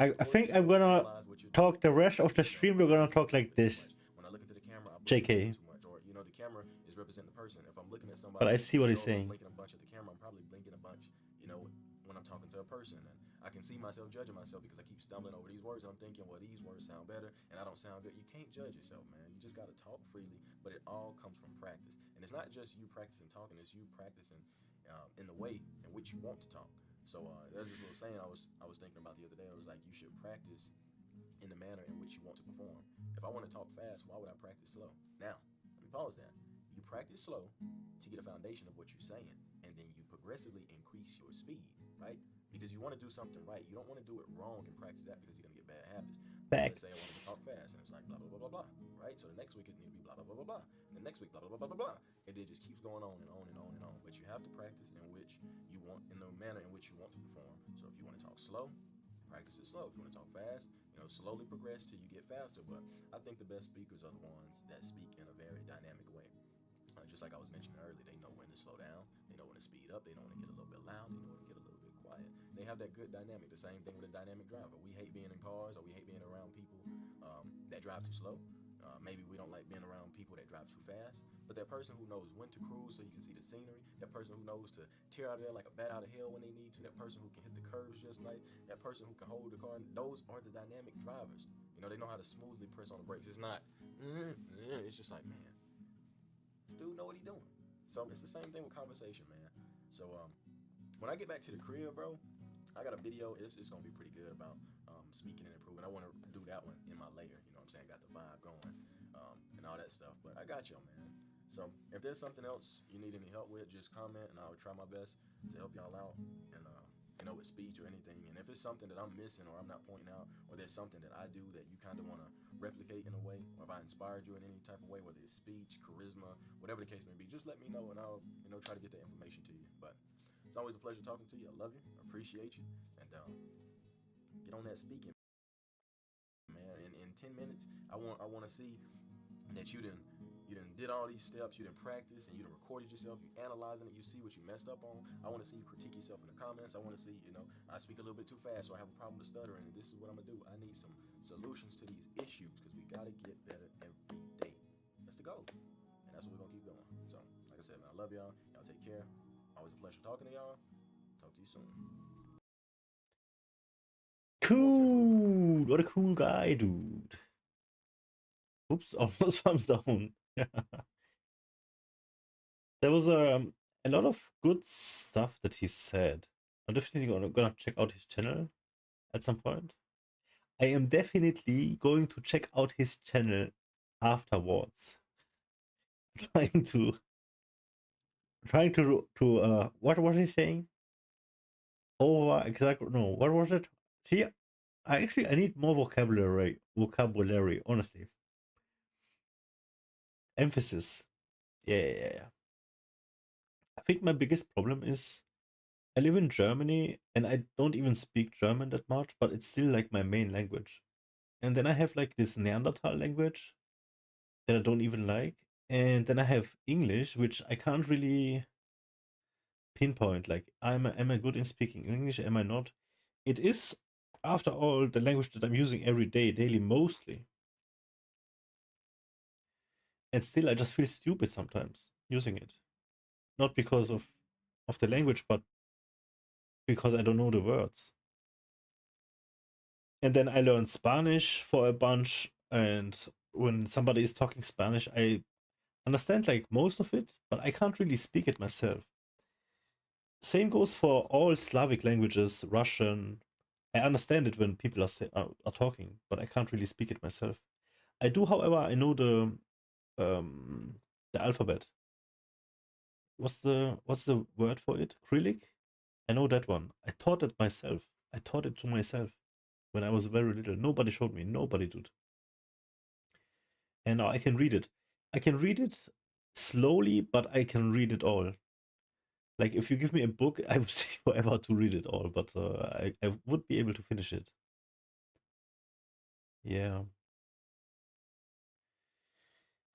I think I'm gonna talk the rest of the stream. We're gonna talk like this. When I look into the camera, I JK. too much. Or the camera is misrepresent the person. If I'm looking at somebody, but I see what he's I'm saying. blinking a bunch at the camera, I'm probably blinking a bunch, you know, when I'm talking to a person. And I can see myself judging myself because I keep stumbling over these words. And I'm thinking, well, these words sound better, and I don't sound good. You can't judge yourself, man. You just got to talk freely, but it all comes from practice. And it's not just you practicing talking; it's you practicing in the way in which you want to talk. So there's this little saying I was thinking about the other day. It was like, you should practice in the manner in which you want to perform. If I want to talk fast, why would I practice slow? Now, let me pause that. You practice slow to get a foundation of what you're saying, and then you progressively increase your speed, right? Because you want to do something right. You don't want to do it wrong and practice that because you're going to get bad habits. Let's say I want to talk fast, and it's like blah, blah, blah, blah, blah, right? So the next week it needs to be blah, blah, blah, blah, blah. And the next week, blah, blah, blah, blah, blah, blah. And it just keeps going on and on and on and on. But you have to practice in which you want, in the manner in which you want to perform. So if you want to talk slow, practice it slow. If you want to talk fast, slowly progress till you get faster. But I think the best speakers are the ones that speak in a very dynamic way. Just like I was mentioning earlier, they know when to slow down, they know when to speed up, they know when to get a little bit loud, they know when to get a little bit quiet. They have that good dynamic. The same thing with a dynamic driver. We hate being in cars, or we hate being around people that drive too slow. Maybe we don't like being around people that drive too fast. But that person who knows when to cruise so you can see the scenery, that person who knows to tear out of there like a bat out of hell when they need to, that person who can hit the curves just right, that person who can hold the car, those are the dynamic drivers. They know how to smoothly press on the brakes. It's not, it's just like, man, this dude know what he doing. So it's the same thing with conversation, man. So when I get back to the crib, bro, I got a video. It's gonna be pretty good about speaking and improving. I want to do that one in my layer. You know what I'm saying? Got the vibe going and all that stuff. But I got y'all, man. So if there's something else you need any help with, just comment and I'll try my best to help y'all out. And with speech or anything. And if it's something that I'm missing or I'm not pointing out, or there's something that I do that you kind of want to replicate in a way, or if I inspired you in any type of way, whether it's speech, charisma, whatever the case may be, just let me know and I'll try to get that information to you. But it's always a pleasure talking to you. I love you. I appreciate you. And get on that speaking, man. In 10 minutes, I want to see that you done did all these steps, you done practice, and you done recorded yourself, you analyzing it, you see what you messed up on. I want to see you critique yourself in the comments. I want to see, I speak a little bit too fast, so I have a problem with stuttering, and this is what I'm going to do. I need some solutions to these issues, because we got to get better every day. That's the goal, and that's what we're going to keep going. So, like I said, man, I love y'all. Y'all take care. Always a pleasure talking to y'all. Talk to you soon. Cool. What a cool guy, dude. Oops, almost thumbs down. There was a lot of good stuff that he said. I'm definitely gonna check out his channel at some point. I am definitely going to check out his channel afterwards. Trying to what was he saying? No, what was it? See, I need more vocabulary, honestly. Emphasis. Yeah. I think my biggest problem is I live in Germany and I don't even speak German that much, but it's still like my main language. And then I have like this Neanderthal language that I don't even like. And then I have English, which I can't really pinpoint. Like, am I good in speaking English? Am I not? It is, after all, the language that I'm using every day, daily, mostly. And still, I just feel stupid sometimes using it. Not because of the language, but because I don't know the words. And then I learned Spanish for a bunch, and when somebody is talking Spanish, I understand like most of it, but I can't really speak it myself. Same goes for all Slavic languages, Russian. I understand it when people are talking, but I can't really speak it myself. I do, however, I know the alphabet. What's the word for it? Cyrillic? I know that one. I taught it myself. I taught it to myself when I was very little. Nobody showed me. Nobody did. And now I can read it. I can read it slowly, but I can read it all. Like, if you give me a book, I would take forever to read it all, but I would be able to finish it. Yeah.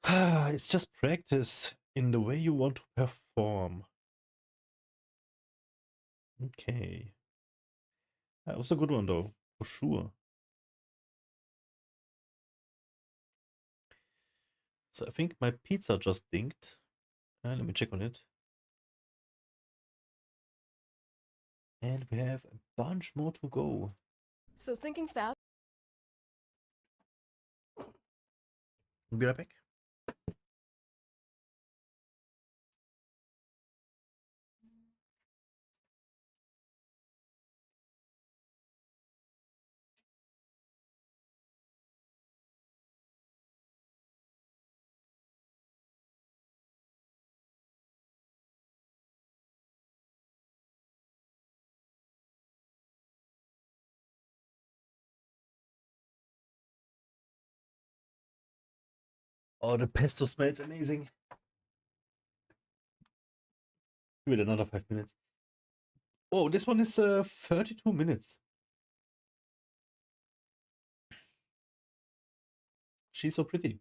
It's just practice in the way you want to perform. Okay. That was a good one, though, for sure. So I think my pizza just dinked. Let me check on it. And we have a bunch more to go. So thinking fast. We'll be right back. Oh, the pesto smells amazing. Give it another 5 minutes. Oh, this one is 32 minutes. She's so pretty.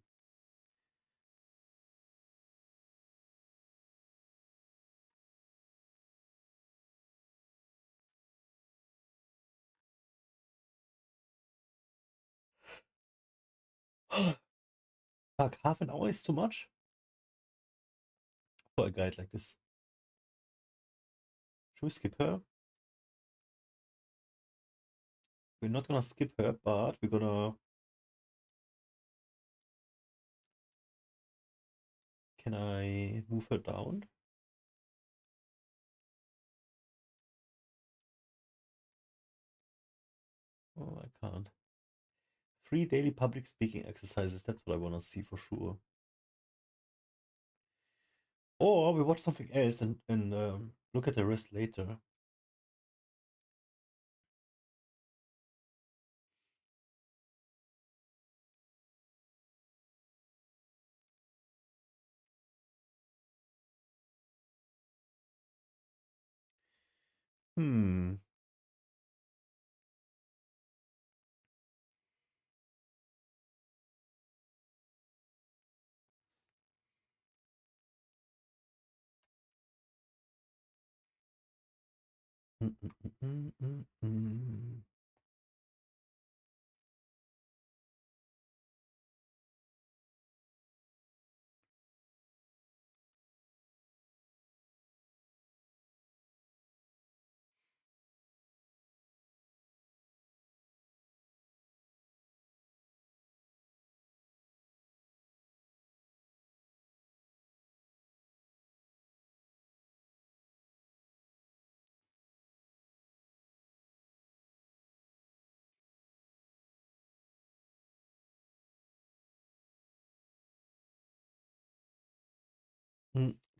Fuck, half an hour is too much for a guide like this. Should we skip her? We're not gonna skip her, but we're gonna... Can I move her down? Oh, I can't. 3 daily public speaking exercises. That's what I want to see for sure. Or we watch something else and look at the rest later. Hmm.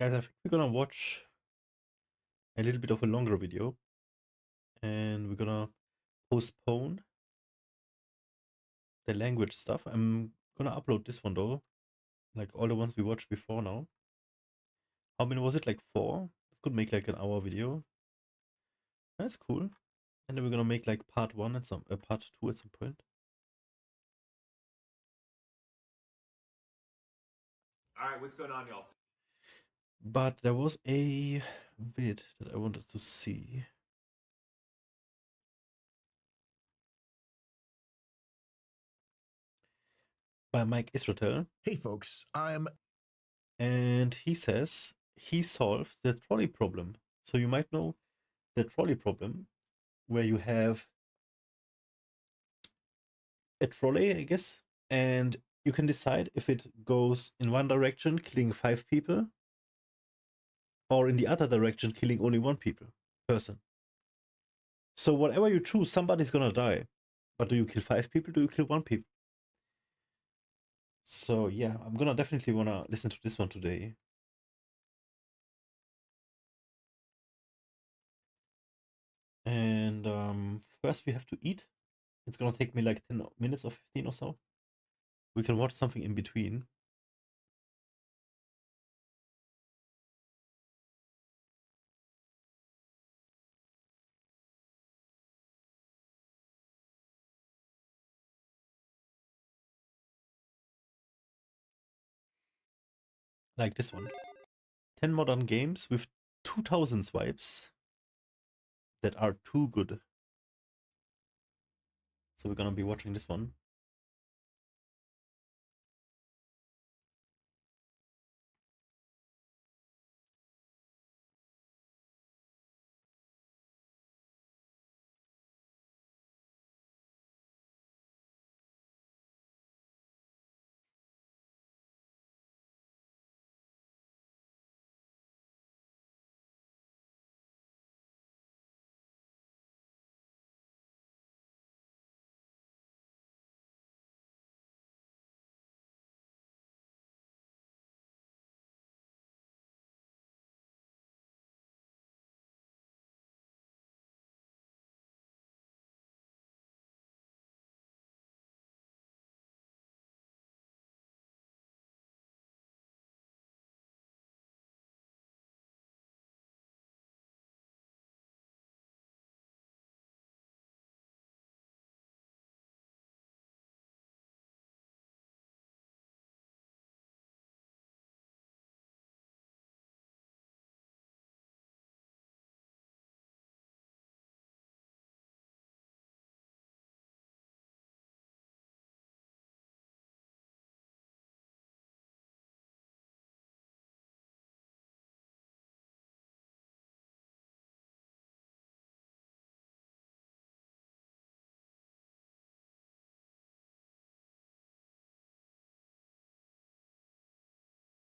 Guys, I think we're gonna watch a little bit of a longer video. And we're gonna postpone the language stuff. I'm gonna upload this one though. Like all the ones we watched before now. How many was it? Like 4? It could make like an hour video. That's cool. And then we're gonna make like part 1 at some part 2 at some point. Alright, what's going on, y'all? But there was a vid that I wanted to see. By Mike Israel. Hey folks, and he says he solved the trolley problem. So you might know the trolley problem where you have a trolley, I guess, and you can decide if it goes in one direction, killing 5 people, or in the other direction, killing only 1 person. So whatever you choose, somebody's gonna die. But do you kill 5 people? Do you kill 1 people? So yeah, I'm gonna definitely wanna listen to this one today. And first we have to eat. It's gonna take me like 10 minutes or 15 or so. We can watch something in between. Like this one. 10 modern games with 2000 swipes that are too good. So we're gonna be watching this one.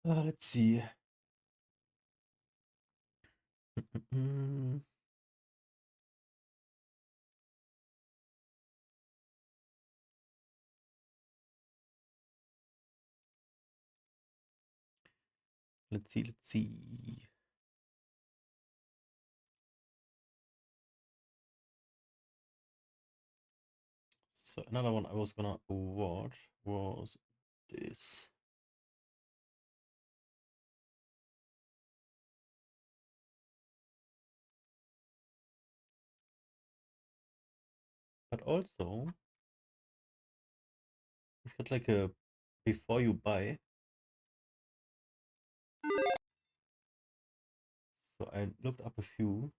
Let's see. Let's see. So another one I was gonna watch was this. But also, it's got like a before you buy. So I looked up a few.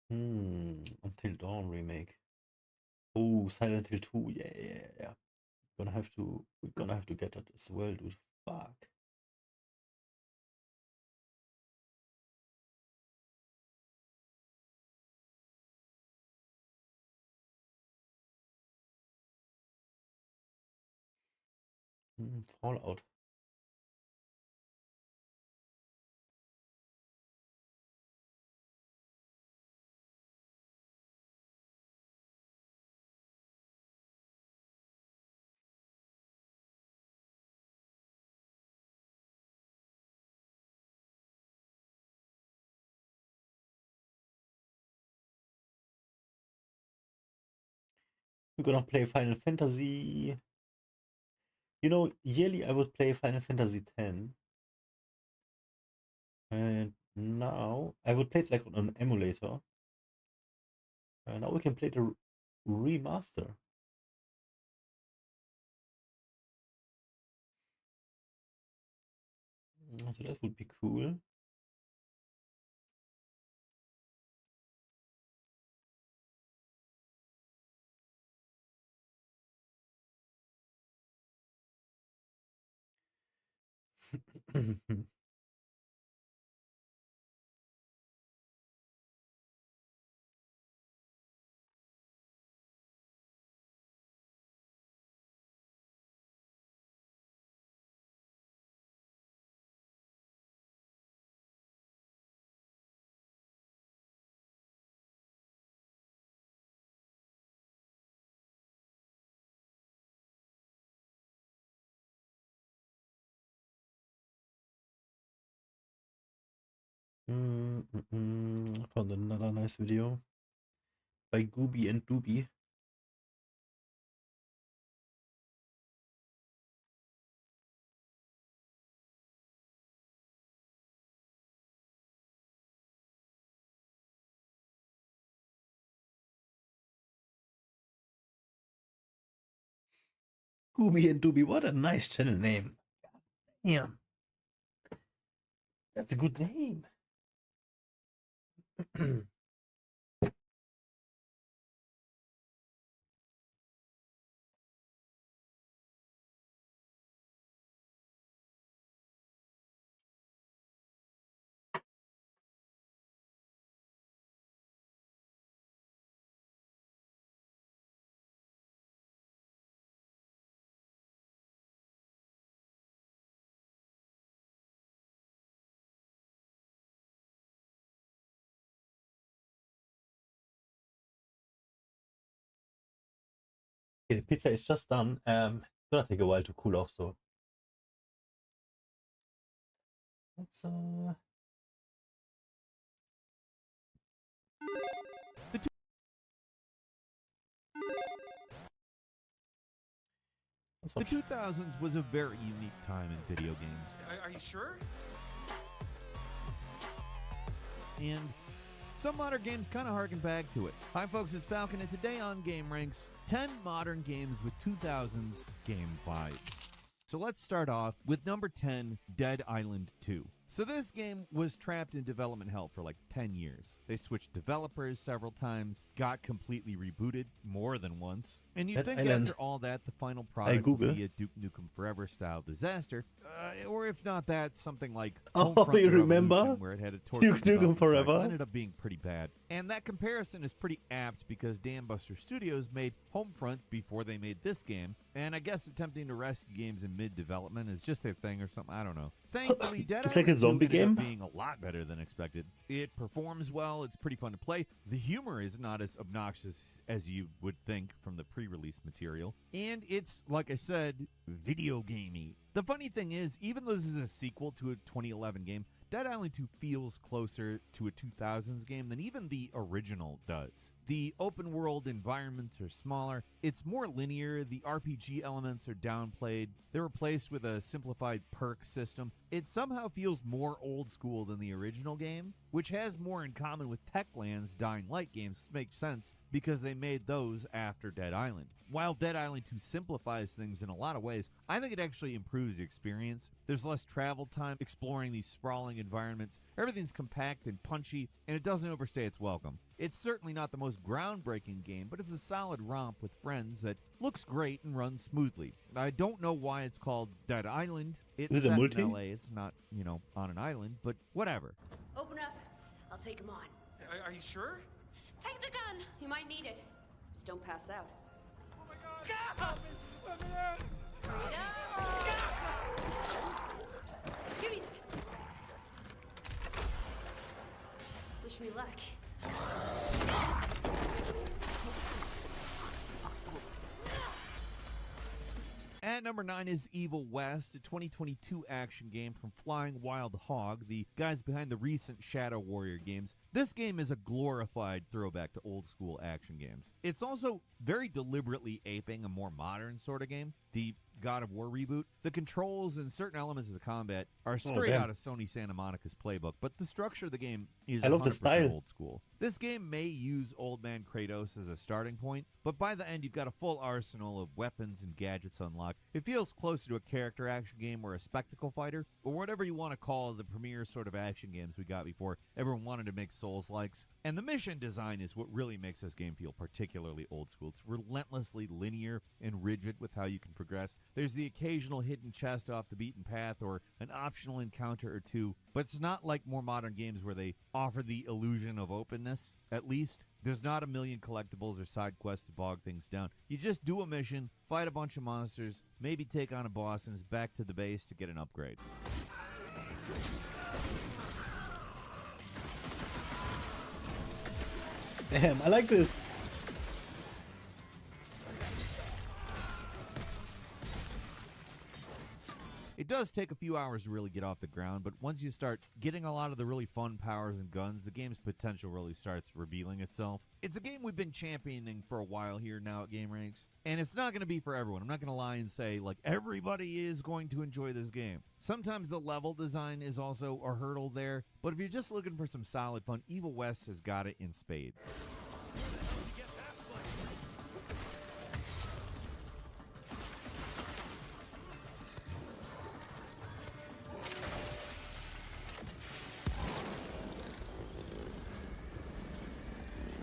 Until Dawn remake. Oh, Silent Hill 2. Yeah. We're gonna have to get that as well, dude. Fuck. Fallout. We're gonna play Final Fantasy. You know, yearly I would play Final Fantasy X. And now I would play it like on an emulator. And now we can play the remaster. So that would be cool. Found another nice video by Gooby and Doobie. Gooby and Doobie, what a nice channel name. Yeah. That's a good name. Okay, the pizza is just done. It's gonna take a while to cool off, so let's The 2000s was a very unique time in video games. Are you sure? And some modern games kind of harken back to it. Hi folks, it's Falcon, and today on Game Ranks, 10 modern games with 2000s game vibes. So let's start off with number 10, Dead Island 2. So this game was trapped in development hell for like 10 years. They switched developers several times, got completely rebooted more than once. And you'd think after all that, the final product would be a Duke Nukem Forever style disaster. Or if not that, something like Homefront you remember? Where it had a Duke Nukem Forever? Ended up being pretty bad. And that comparison is pretty apt because Dambuster Studios made Homefront before they made this game. And I guess attempting to rescue games in mid-development is just their thing or something. I don't know. Thankfully, Dead It's like a zombie game. Being a lot better than expected. It performs well. It's pretty fun to play. The humor is not as obnoxious as you would think from the pre-release material. And it's, like I said, video gamey. The funny thing is, even though this is a sequel to a 2011 game, Dead Island 2 feels closer to a 2000s game than even the original does. The open world environments are smaller, it's more linear, the RPG elements are downplayed, they're replaced with a simplified perk system. It somehow feels more old school than the original game, which has more in common with Techland's Dying Light games, makes sense because they made those after Dead Island. While Dead Island 2 simplifies things in a lot of ways, I think it actually improves the experience. There's less travel time exploring these sprawling environments, everything's compact and punchy, and it doesn't overstay its welcome. It's certainly not the most groundbreaking game, but it's a solid romp with friends that looks great and runs smoothly. I don't know why it's called Dead Island. It's set in LA. It's not, on an island, but whatever. Open up. I'll take him on. Are you sure? Take the gun. You might need it. Just don't pass out. Oh my God! Let me out! Give me that. Wish me luck. At number 9 is Evil West, a 2022 action game from Flying Wild Hog, the guys behind the recent Shadow Warrior games. This game is a glorified throwback to old school action games. It's also very deliberately aping a more modern sort of game. The God of War reboot, the controls and certain elements of the combat are straight out of Sony Santa Monica's playbook, but the structure of the game is 100% old school. This game may use Old Man Kratos as a starting point, but by the end you've got a full arsenal of weapons and gadgets unlocked. It feels closer to a character action game or a spectacle fighter, or whatever you want to call the premier sort of action games we got before everyone wanted to make Souls-likes. And the mission design is what really makes this game feel particularly old school. It's relentlessly linear and rigid with how you can progress. There's the occasional hidden chest off the beaten path or an optional encounter or two, but it's not like more modern games where they offer the illusion of openness. At least, there's not a million collectibles or side quests to bog things down. You just do a mission, fight a bunch of monsters, maybe take on a boss, and it's back to the base to get an upgrade. Damn, I like this. It does take a few hours to really get off the ground, but once you start getting a lot of the really fun powers and guns, the game's potential really starts revealing itself. It's a game we've been championing for a while here now at Game Ranks, and it's not going to be for everyone. I'm not going to lie and say, everybody is going to enjoy this game. Sometimes the level design is also a hurdle there, but if you're just looking for some solid fun, Evil West has got it in spades.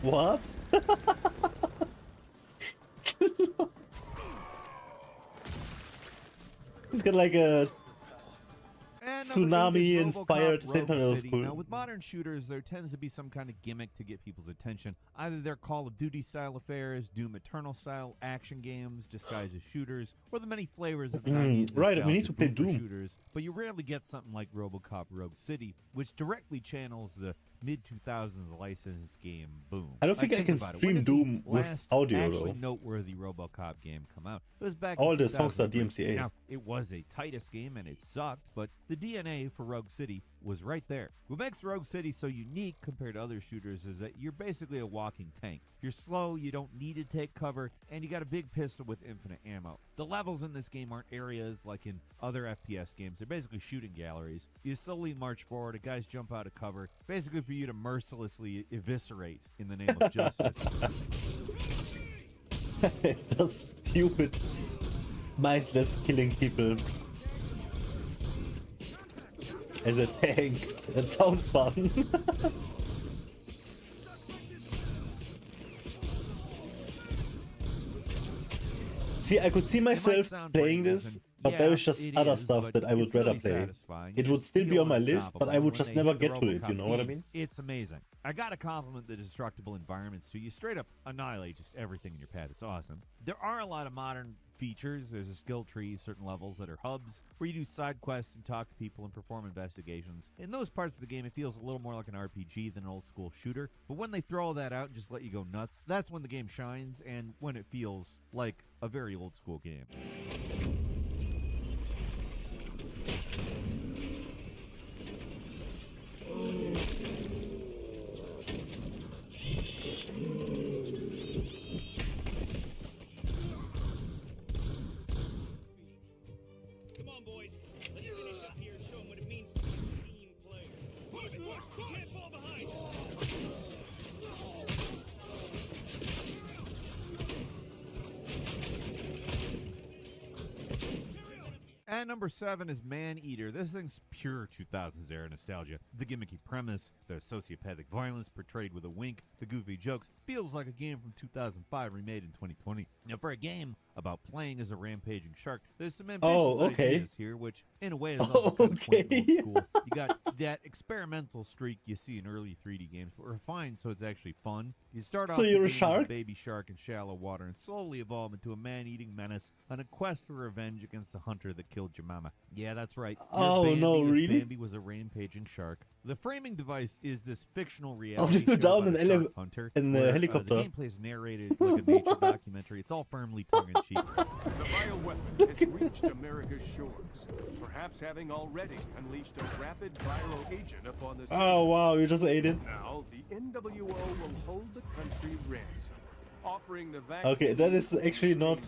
What? He's got like a tsunami and fire at the same time. That was cool. Now, with modern shooters, there tends to be some kind of gimmick to get people's attention. Either they're Call of Duty style affairs, Doom Eternal style action games disguised as shooters, or the many flavors of the 90s right, we need to play Doom shooters. But you rarely get something like RoboCop Rogue City, which directly channels the mid-2000s licensed game boom. I don't think I can stream Doom with audio, actually though. Noteworthy RoboCop game come out. It was back all in the songs are 2003. DMCA. Now, it was a Titus game and it sucked, but the DNA for Rogue City was right there. What makes Rogue City so unique compared to other shooters is that you're basically a walking tank. You're slow, you don't need to take cover, and you got a big pistol with infinite ammo. The levels in this game aren't areas like in other FPS games. They're basically shooting galleries. You slowly march forward, and guys jump out of cover, basically for you to mercilessly eviscerate in the name of justice. Just stupid, mindless killing people. as a tank. That sounds fun. See, I could see myself playing this, but there is just other stuff that I would rather play. It would still be on my list, but I would just never get to it, you know what I mean? It's amazing. I gotta compliment the destructible environments too. You straight up annihilate just everything in your pad. It's awesome. There are a lot of modern features. There's a skill tree, certain levels that are hubs where you do side quests and talk to people and perform investigations. In those parts of the game, it feels a little more like an RPG than an old school shooter. But when they throw all that out and just let you go nuts, that's when the game shines and when it feels like a very old school game. At number 7 is Man-Eater. This thing's pure 2000s era nostalgia. The gimmicky premise, the sociopathic violence portrayed with a wink, the goofy jokes, feels like a game from 2005 remade in 2020. Now, for a game about playing as a rampaging shark, there's some ambitious ideas here, which in a way is also kind of quaint and old school. You got that experimental streak you see in early 3D games, but refined so it's actually fun. You start off the game as a baby shark in shallow water and slowly evolve into a man-eating menace on a quest for revenge against the hunter that killed your mama. Yeah, that's right. Bambi was a rampaging shark. The framing device is this fictional reality show about a shark hunter in the helicopter. The gameplay is narrated like a nature documentary. It's all firmly tongue-in-cheek. The bioweapon has reached America's shores, perhaps having already unleashed a rapid viral agent upon the city. Oh wow, you just ate it. Now the NWO will hold the country ransom, offering the vaccine. Okay, that is actually not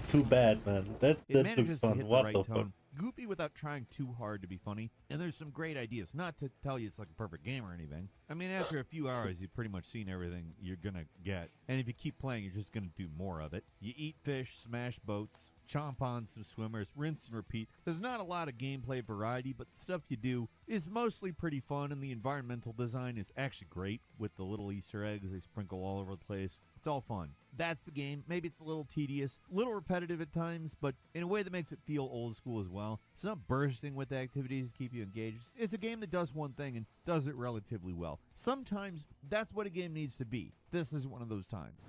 too bad, man. That looks fun. What the fuck? Goofy without trying too hard to be funny, and there's some great ideas. Not to tell you it's like a perfect game or anything. I mean, after a few hours, you've pretty much seen everything you're gonna get, and if you keep playing, you're just gonna do more of it. You eat fish, smash boats, chomp on some swimmers, rinse and repeat. There's not a lot of gameplay variety, but the stuff you do is mostly pretty fun, and the environmental design is actually great with the little Easter eggs they sprinkle all over the place. It's all fun. That's the game. Maybe it's a little tedious, a little repetitive at times, but in a way that makes it feel old school as well. It's not bursting with activities to keep you engaged. It's a game that does one thing and does it relatively well. Sometimes that's what a game needs to be. This is one of those times.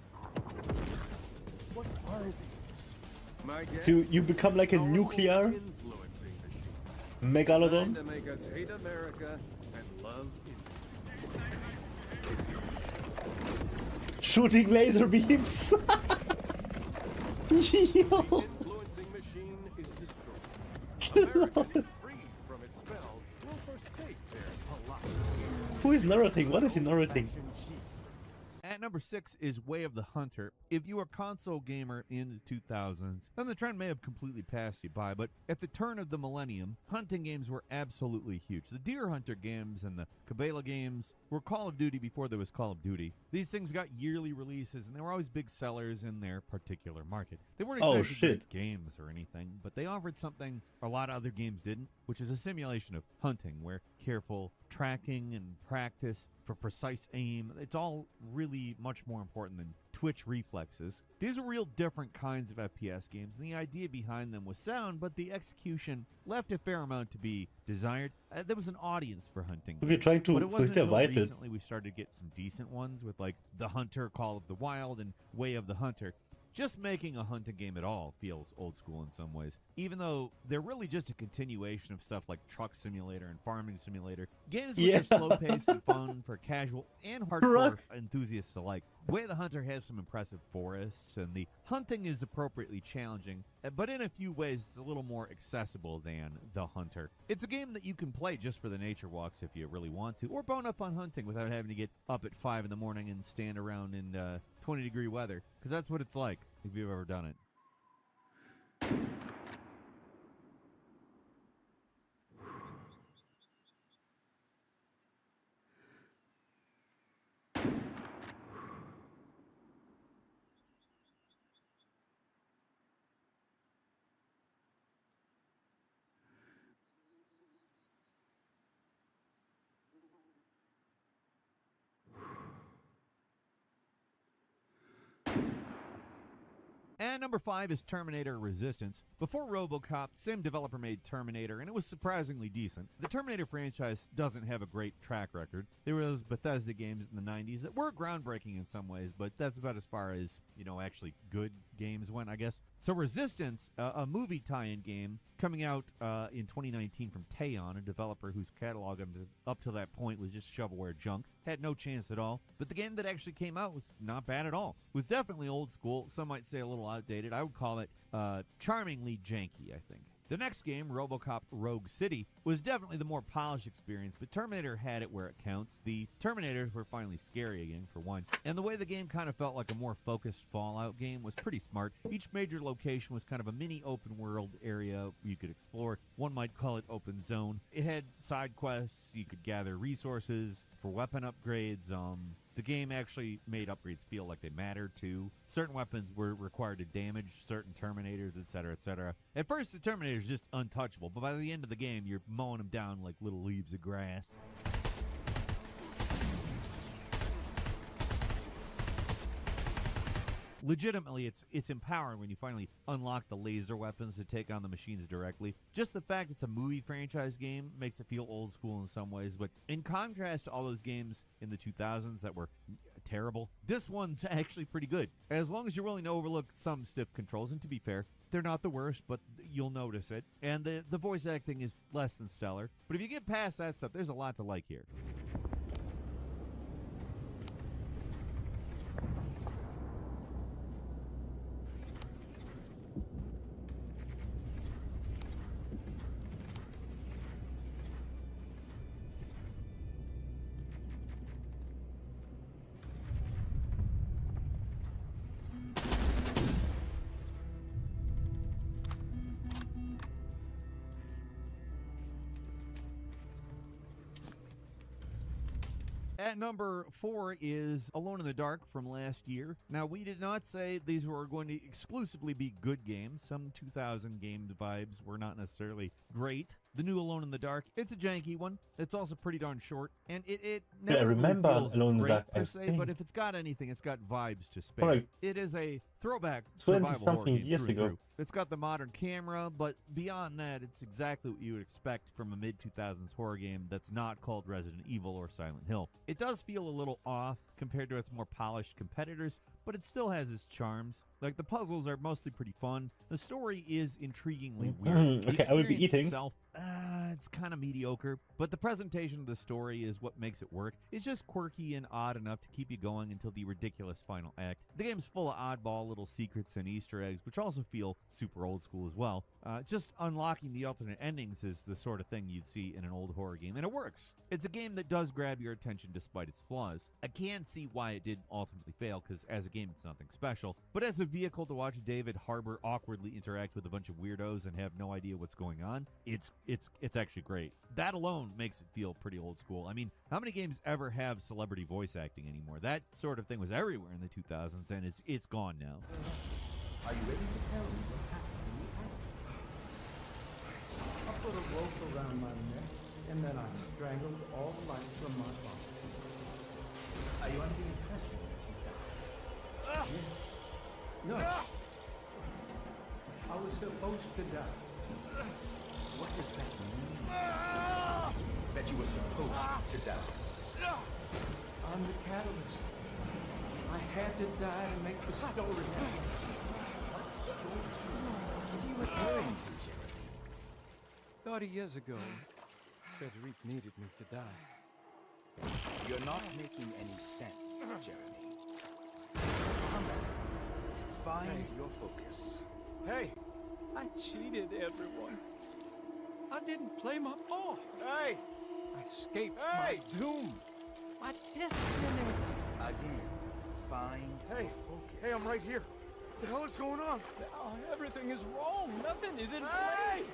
What are these? So you become like a nuclear megalodon. To make us hate America and love Shooting laser beams. Yo. The influencing machine is destroyed. America is freed from its spell, will forsake their philosophy. Who is narrating? What is he narrating? At number 6 is Way of the Hunter. If you were a console gamer in the 2000s, then the trend may have completely passed you by, but at the turn of the millennium, hunting games were absolutely huge. The Deer Hunter games and the Cabela games were Call of Duty before there was Call of Duty. These things got yearly releases, and they were always big sellers in their particular market. They weren't exactly great games or anything, but they offered something a lot of other games didn't, which is a simulation of hunting, where careful tracking and practice for precise aim, it's all really much more important than twitch reflexes. These are real different kinds of FPS games, and the idea behind them was sound, but the execution left a fair amount to be desired. There was an audience for hunting games, trying to but it wasn't until recently we started to get some decent ones with like The Hunter, Call of the Wild, and Way of the Hunter. Just making a hunting game at all feels old school in some ways, even though they're really just a continuation of stuff like Truck Simulator and Farming Simulator. Games which are slow-paced and fun for casual and hardcore enthusiasts alike. Way of the Hunter has some impressive forests, and the hunting is appropriately challenging, but in a few ways it's a little more accessible than The Hunter. It's a game that you can play just for the nature walks if you really want to, or bone up on hunting without having to get up at 5 in the morning and stand around in 20-degree weather, because that's what it's like if you've ever done it. At number 5 is Terminator Resistance. Before RoboCop, the same developer made Terminator, and it was surprisingly decent. The Terminator franchise doesn't have a great track record. There were those Bethesda games in the 90s that were groundbreaking in some ways, but that's about as far as, actually good games went, I guess. So Resistance, a movie tie-in game coming out in 2019 from Teon, a developer whose catalog up to that point was just shovelware junk, had no chance at all. But the game that actually came out was not bad at all. It was definitely old school. Some might say a little outdated. I would call it charmingly janky, I think. The next game, RoboCop Rogue City, was definitely the more polished experience, but Terminator had it where it counts. The Terminators were finally scary again, for one. And the way the game kind of felt like a more focused Fallout game was pretty smart. Each major location was kind of a mini open world area you could explore. One might call it open zone. It had side quests. You could gather resources for weapon upgrades. The game actually made upgrades feel like they mattered, too. Certain weapons were required to damage certain Terminators, etc., etc. At first, the Terminator's just untouchable, but by the end of the game, you're mowing them down like little leaves of grass. Legitimately, it's empowering when you finally unlock the laser weapons to take on the machines directly. Just the fact it's a movie franchise game makes it feel old school in some ways, but in contrast to all those games in the 2000s that were terrible, this one's actually pretty good. As long as you're willing to overlook some stiff controls, and to be fair, they're not the worst, but you'll notice it. And the voice acting is less than stellar. But if you get past that stuff, there's a lot to like here. At number 4 is Alone in the Dark from last year. Now, we did not say these were going to exclusively be good games. Some 2000 game vibes were not necessarily great. The new Alone in the Dark, it's a janky one. It's also pretty darn short, and it never I remember really feels Alone in the great Dark, per I se, think. but if it's got anything, it's got vibes to spare. Like it is a throwback survival horror 20-something game years through and ago. through. It's got the modern camera, but beyond that, it's exactly what you would expect from a mid-2000s horror game that's not called Resident Evil or Silent Hill. It does feel a little off compared to its more polished competitors, but it still has its charms. Like, the puzzles are mostly pretty fun. The story is intriguingly weird. The Okay, I will be experience eating. itself, it's kind of mediocre, but the presentation of the story is what makes it work. It's just quirky and odd enough to keep you going until the ridiculous final act. The game's full of oddball little secrets and Easter eggs, which also feel super old school as well. Just unlocking the alternate endings is the sort of thing you'd see in an old horror game, and it works. It's a game that does grab your attention despite its flaws. I can see why it did ultimately fail, because as a game it's nothing special, but as a vehicle to watch David Harbour awkwardly interact with a bunch of weirdos and have no idea what's going on, it's actually great. That alone makes it feel pretty old school. I mean, how many games ever have celebrity voice acting anymore? That sort of thing was everywhere in the 2000s, and it's gone now. Are you ready to tell me what happened in the attic? I put a rope around my neck, and then I strangled all the life from my body. Are you under the impression that you died? Yes. No. I was supposed to die. What does that mean? That you were supposed to die. I'm the catalyst. I had to die to make the story happen. What story? What are you referring to, Jeremy? 30 years ago, Frederic needed me to die. You're not making any sense, Jeremy. Come back. Find your focus. Hey! I cheated everyone. I didn't play my part. Hey! I escaped my doom. My destiny. Again, find your focus. Hey, I'm right here. What the hell is going on? Everything is wrong. Nothing is in place.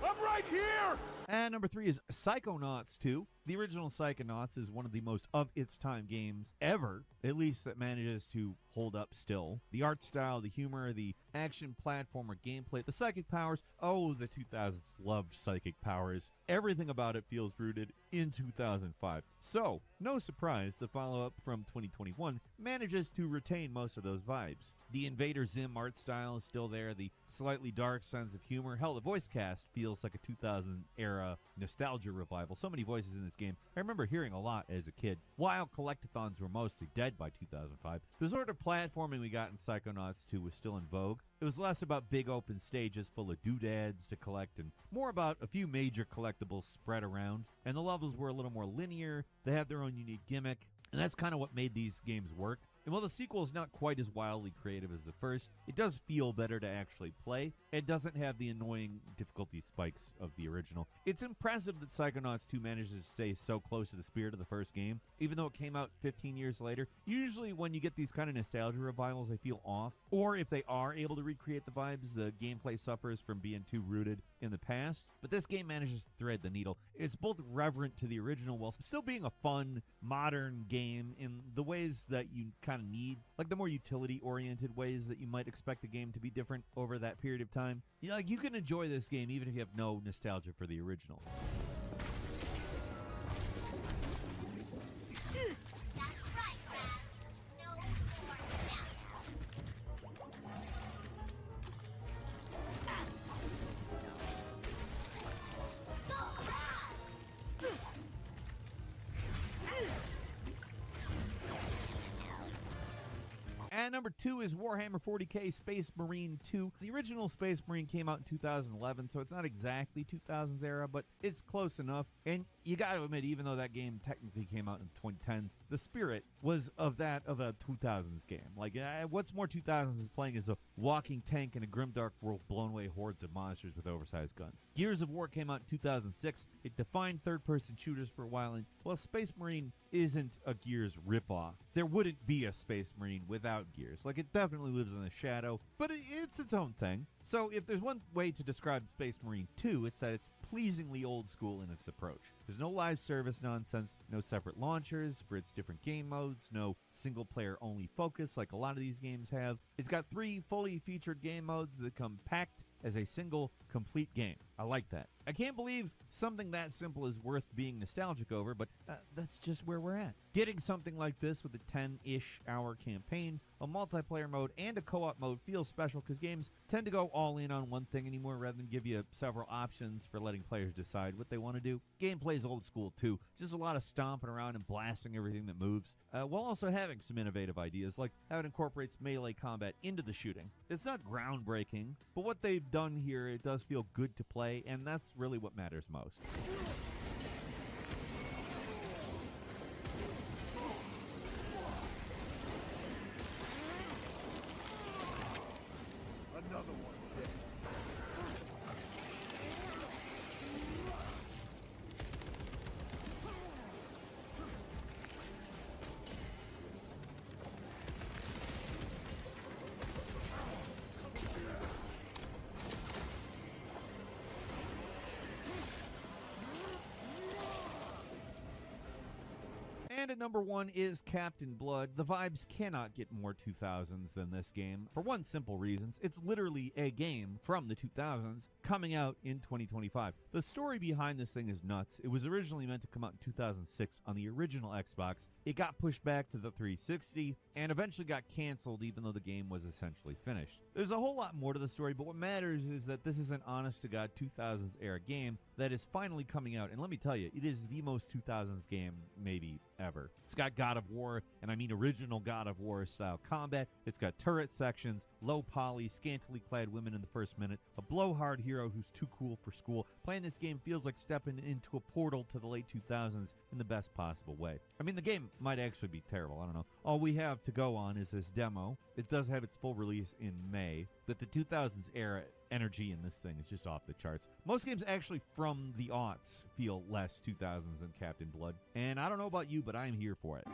I'm right here! And number 3 is Psychonauts 2. The original Psychonauts is one of the most of-its-time games ever, at least that manages to hold up still. The art style, the humor, the action platformer gameplay, the psychic powers. Oh, the 2000s loved psychic powers. Everything about it feels rooted in 2005. So, no surprise, the follow-up from 2021 manages to retain most of those vibes. The Invader Zim art style is still there, the slightly dark sense of humor. Hell, the voice cast feels like a 2000-era nostalgia revival. So many voices in this game I remember hearing a lot as a kid. While collectathons were mostly dead by 2005, the sort of platforming we got in Psychonauts 2 was still in vogue. It was less about big open stages full of doodads to collect and more about a few major collectibles spread around, and the levels were a little more linear. They had their own unique gimmick, and that's kind of what made these games work. And while the sequel is not quite as wildly creative as the first, it does feel better to actually play. It doesn't have the annoying difficulty spikes of the original. It's impressive that Psychonauts 2 manages to stay so close to the spirit of the first game, even though it came out 15 years later. Usually when you get these kind of nostalgia revivals, they feel off. Or if they are able to recreate the vibes, the gameplay suffers from being too rooted in the past. But this game manages to thread the needle. It's both reverent to the original while still being a fun, modern game in the ways that you kind of need, like the more utility-oriented ways that you might expect a game to be different over that period of time. Like you can enjoy this game even if you have no nostalgia for the original. And number 2 is Warhammer 40k Space Marine 2. The original Space Marine came out in 2011, so it's not exactly 2000s era, but it's close enough. And you got to admit, even though that game technically came out in 2010s, the spirit was of that of a 2000s game. Like, what's more 2000s is playing as a walking tank in a grimdark world blown away hordes of monsters with oversized guns. Gears of War came out in 2006. It defined third-person shooters for a while, and while Space Marine isn't a Gears ripoff, there wouldn't be a Space Marine without Gears. Like, it definitely lives in the shadow, but it's its own thing. So if there's one way to describe Space Marine 2, it's that it's pleasingly old school in its approach. There's no live service nonsense, no separate launchers for its different game modes, no single player only focus like a lot of these games have. It's got 3 fully featured game modes that come packed as a single complete game. I like that. I can't believe something that simple is worth being nostalgic over, but that's just where we're at. Getting something like this with a 10-ish hour campaign, a multiplayer mode, and a co-op mode feels special because games tend to go all in on one thing anymore rather than give you several options for letting players decide what they want to do. Gameplay is old school too, just a lot of stomping around and blasting everything that moves, while also having some innovative ideas like how it incorporates melee combat into the shooting. It's not groundbreaking, but what they've done here, it does feel good to play, and that's really what matters most. Another one dead. And at number 1 is Captain Blood. The vibes cannot get more 2000s than this game, for one simple reason. It's literally a game from the 2000s coming out in 2025. The story behind this thing is nuts. It was originally meant to come out in 2006 on the original Xbox. It got pushed back to the 360 and eventually got canceled even though the game was essentially finished. There's a whole lot more to the story, but what matters is that this is an honest-to-God 2000s era game that is finally coming out, and let me tell you, it is the most 2000s game maybe ever. It's got God of War, and I mean original God of War style combat. It's got turret sections, low poly, scantily clad women in the first minute, a blowhard hero who's too cool for school. Playing this game feels like stepping into a portal to the late 2000s in the best possible way. I mean, the game might actually be terrible, I don't know. All we have to go on is this demo. It does have its full release in May, but the 2000s era energy in this thing is just off the charts. Most games actually from the aughts feel less 2000s than Captain Blood, and I don't know about you, but I'm here for it.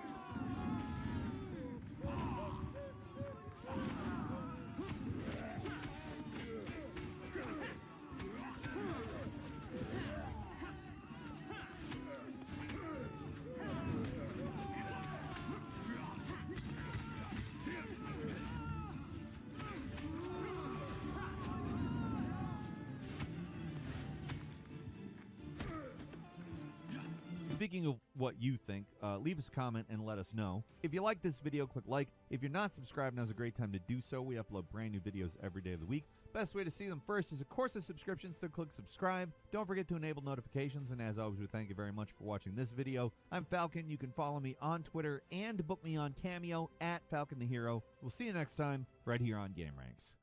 Speaking of what you think, leave us a comment and let us know. If you like this video, click like. If you're not subscribed, now's a great time to do so. We upload brand new videos every day of the week. Best way to see them first is, of course, a subscription, so click subscribe. Don't forget to enable notifications, and as always, we thank you very much for watching this video. I'm Falcon. You can follow me on Twitter and book me on Cameo at Falcon the Hero. We'll see you next time right here on Game Ranks.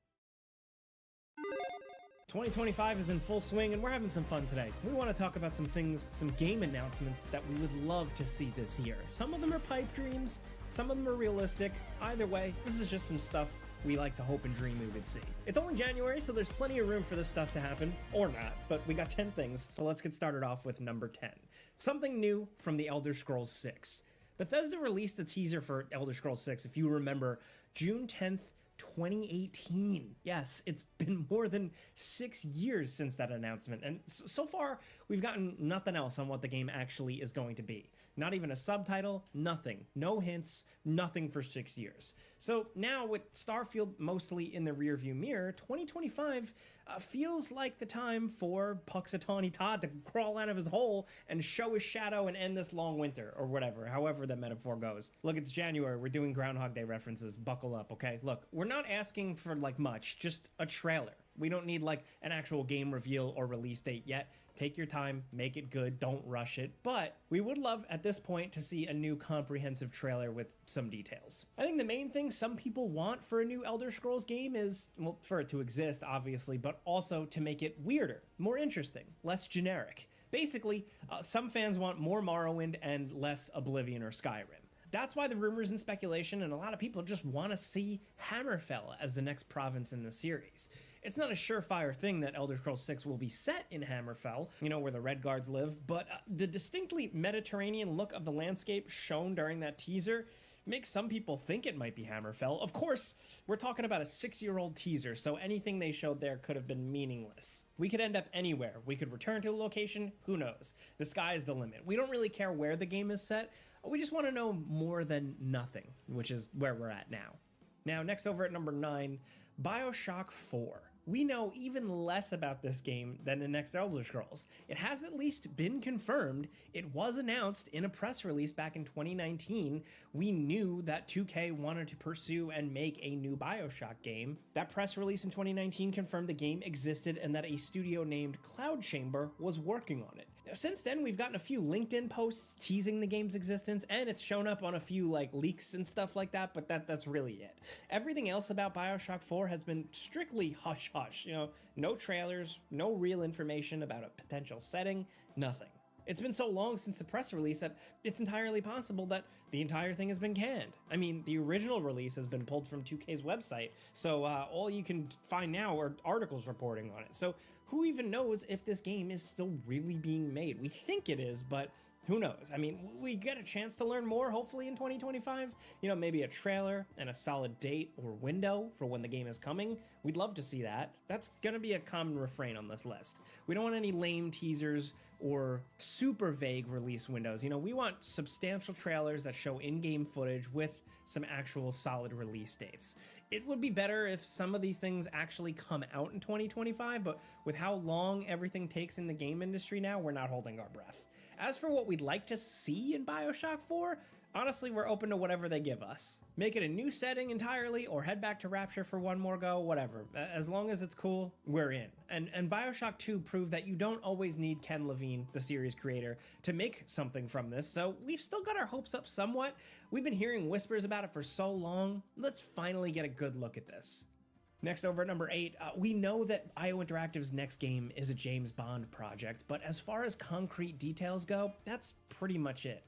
2025 is in full swing, and we're having some fun today. We want to talk about some things, some game announcements that we would love to see this year. Some of them are pipe dreams, some of them are realistic. Either way, this is just some stuff we like to hope and dream we would see. It's only January, so there's plenty of room for this stuff to happen, or not, but we got 10 things, so let's get started off with number 10. Something new from the Elder Scrolls 6. Bethesda released a teaser for Elder Scrolls 6, if you remember, June 10th, 2018. Yes, it's been more than 6 years since that announcement, and so far we've gotten nothing else on what the game actually is going to be. Not even a subtitle, nothing. No hints, nothing for 6 years. So now with Starfield mostly in the rearview mirror, 2025 feels like the time for Puxatawny Todd to crawl out of his hole and show his shadow and end this long winter, or whatever, however the metaphor goes. Look, it's January, we're doing Groundhog Day references, buckle up, okay? Look, we're not asking for like much, just a trailer. We don't need like an actual game reveal or release date yet. Take your time, make it good, don't rush it, but we would love at this point to see a new comprehensive trailer with some details. I think the main thing some people want for a new Elder Scrolls game is, well, for it to exist, obviously, but also to make it weirder, more interesting, less generic. Basically, some fans want more Morrowind and less Oblivion or Skyrim. That's why the rumors and speculation and a lot of people just want to see Hammerfell as the next province in the series. It's not a surefire thing that Elder Scrolls 6 will be set in Hammerfell, you know, where the Red Guards live, but the distinctly Mediterranean look of the landscape shown during that teaser makes some people think it might be Hammerfell. Of course, we're talking about a 6-year-old teaser, so anything they showed there could have been meaningless. We could end up anywhere. We could return to a location, who knows? The sky is the limit. We don't really care where the game is set, we just want to know more than nothing, which is where we're at now. Now, next over at number 9, BioShock 4. We know even less about this game than the next Elder Scrolls. It has at least been confirmed. It was announced in a press release back in 2019. We knew that 2K wanted to pursue and make a new BioShock game. That press release in 2019 confirmed the game existed and that a studio named Cloud Chamber was working on it. Since then, we've gotten a few LinkedIn posts teasing the game's existence, and it's shown up on a few like leaks and stuff like that, but that's really it. Everything else about BioShock 4 has been strictly hush-hush, you know, no trailers, no real information about a potential setting, nothing. It's been so long since the press release that it's entirely possible that the entire thing has been canned. I mean, the original release has been pulled from 2K's website, so all you can find now are articles reporting on it. So who even knows if this game is still really being made? We think it is, but who knows? I mean, we get a chance to learn more, hopefully, in 2025. You know, maybe a trailer and a solid date or window for when the game is coming. We'd love to see that. That's gonna be a common refrain on this list. We don't want any lame teasers or super vague release windows. You know, we want substantial trailers that show in-game footage with some actual solid release dates. It would be better if some of these things actually come out in 2025, but with how long everything takes in the game industry now, we're not holding our breath. As for what we'd like to see in BioShock 4, honestly, we're open to whatever they give us. Make it a new setting entirely, or head back to Rapture for one more go, whatever. As long as it's cool, we're in. And BioShock 2 proved that you don't always need Ken Levine, the series creator, to make something from this, so we've still got our hopes up somewhat. We've been hearing whispers about it for so long. Let's finally get a good look at this. Next over at number 8, we know that IO Interactive's next game is a James Bond project, but as far as concrete details go, that's pretty much it.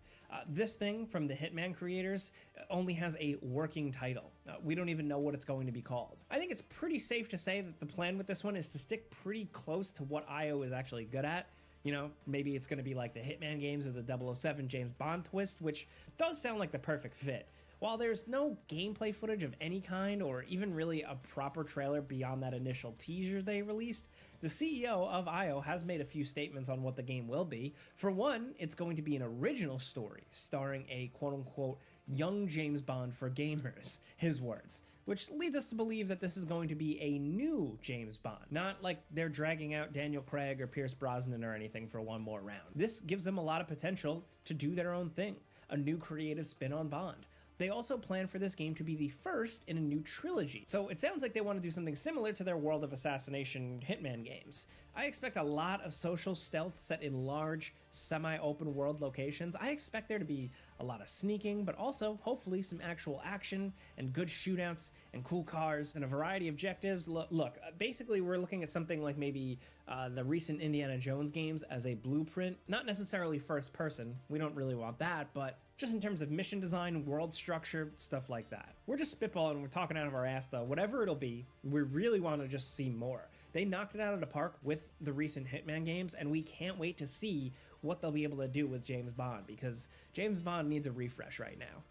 This thing from the Hitman creators only has a working title. We don't even know what it's going to be called. I think it's pretty safe to say that the plan with this one is to stick pretty close to what IO is actually good at. You know, maybe it's going to be like the Hitman games or the 007 James Bond twist, which does sound like the perfect fit. While there's no gameplay footage of any kind or even really a proper trailer beyond that initial teaser they released, the CEO of IO has made a few statements on what the game will be. For one, it's going to be an original story starring a quote-unquote young James Bond for gamers, his words, which leads us to believe that this is going to be a new James Bond, not like they're dragging out Daniel Craig or Pierce Brosnan or anything for one more round. This gives them a lot of potential to do their own thing, a new creative spin on Bond. They also plan for this game to be the first in a new trilogy, so it sounds like they want to do something similar to their World of Assassination Hitman games. I expect a lot of social stealth set in large, semi-open world locations. I expect there to be a lot of sneaking, but also, hopefully, some actual action and good shootouts and cool cars and a variety of objectives. Look, basically we're looking at something like maybe the recent Indiana Jones games as a blueprint, not necessarily first person, we don't really want that, but just in terms of mission design, world structure, stuff like that. We're just spitballing, we're talking out of our ass though. Whatever it'll be, we really want to just see more. They knocked it out of the park with the recent Hitman games, and we can't wait to see what they'll be able to do with James Bond, because James Bond needs a refresh right now.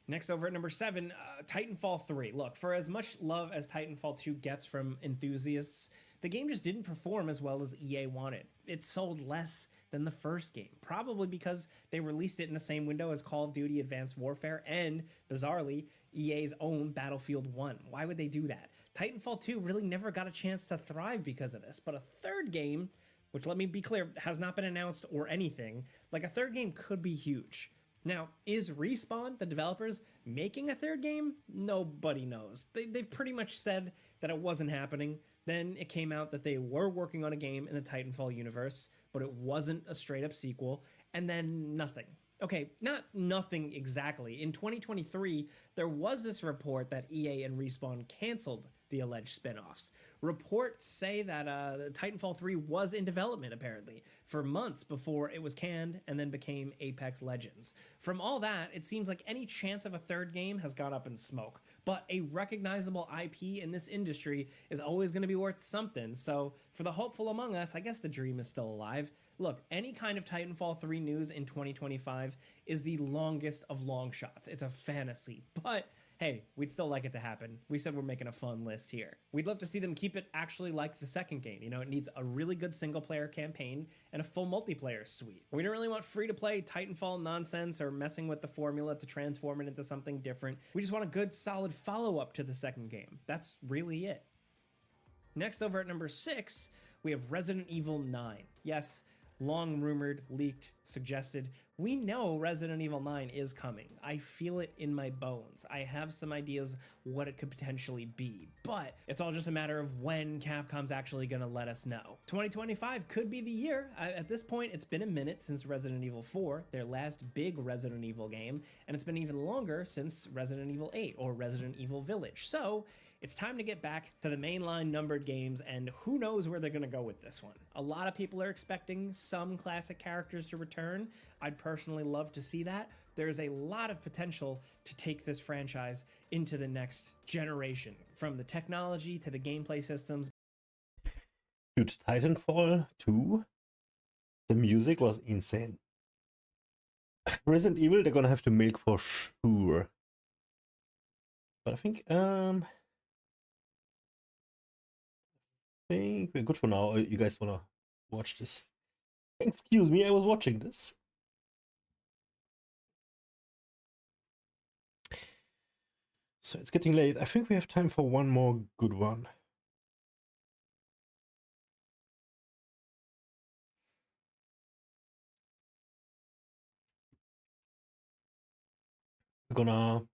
Next over at number 7, Titanfall 3. Look, for as much love as Titanfall 2 gets from enthusiasts, the game just didn't perform as well as EA wanted. It sold less than the first game, probably because they released it in the same window as Call of Duty Advanced Warfare and, bizarrely, EA's own Battlefield 1. Why would they do that? Titanfall 2 really never got a chance to thrive because of this, but a third game, which, let me be clear, has not been announced or anything, like a third game could be huge. Now, is Respawn, the developers, making a third game? Nobody knows. They've pretty much said that it wasn't happening. Then it came out that they were working on a game in the Titanfall universe, but it wasn't a straight-up sequel, and then nothing. Okay, not nothing exactly. In 2023, there was this report that EA and Respawn canceled the alleged spin-offs. Reports say that Titanfall 3 was in development, apparently, for months before it was canned and then became Apex Legends. From all that, it seems like any chance of a third game has gone up in smoke. But a recognizable IP in this industry is always going to be worth something, so for the hopeful among us, I guess the dream is still alive. Look, any kind of Titanfall 3 news in 2025 is the longest of long shots. It's a fantasy, but hey, we'd still like it to happen. We said we're making a fun list here. We'd love to see them keep it actually like the second game. You know, it needs a really good single-player campaign and a full multiplayer suite. We don't really want free-to-play Titanfall nonsense or messing with the formula to transform it into something different. We just want a good, solid follow-up to the second game. That's really it. Next, over at number 6, we have Resident Evil 9. Yes, long rumored, leaked, suggested. We know Resident Evil 9 is coming. I feel it in my bones. I have some ideas what it could potentially be, but it's all just a matter of when Capcom's actually gonna let us know. 2025 could be the year. At this point, it's been a minute since Resident Evil 4, their last big Resident Evil game, and it's been even longer since Resident Evil 8 or Resident Evil Village. So it's time to get back to the mainline numbered games, and who knows where they're gonna go with this one. A lot of people are expecting some classic characters to return. I'd personally love to see that. There's a lot of potential to take this franchise into the next generation, from the technology to the gameplay systems. Dude, Titanfall 2, the music was insane. Resident Evil, they're gonna have to milk for sure. But I think we're good for now. You guys wanna watch this? Excuse me, I was watching this. So it's getting late. I think we have time for one more good one. We're gonna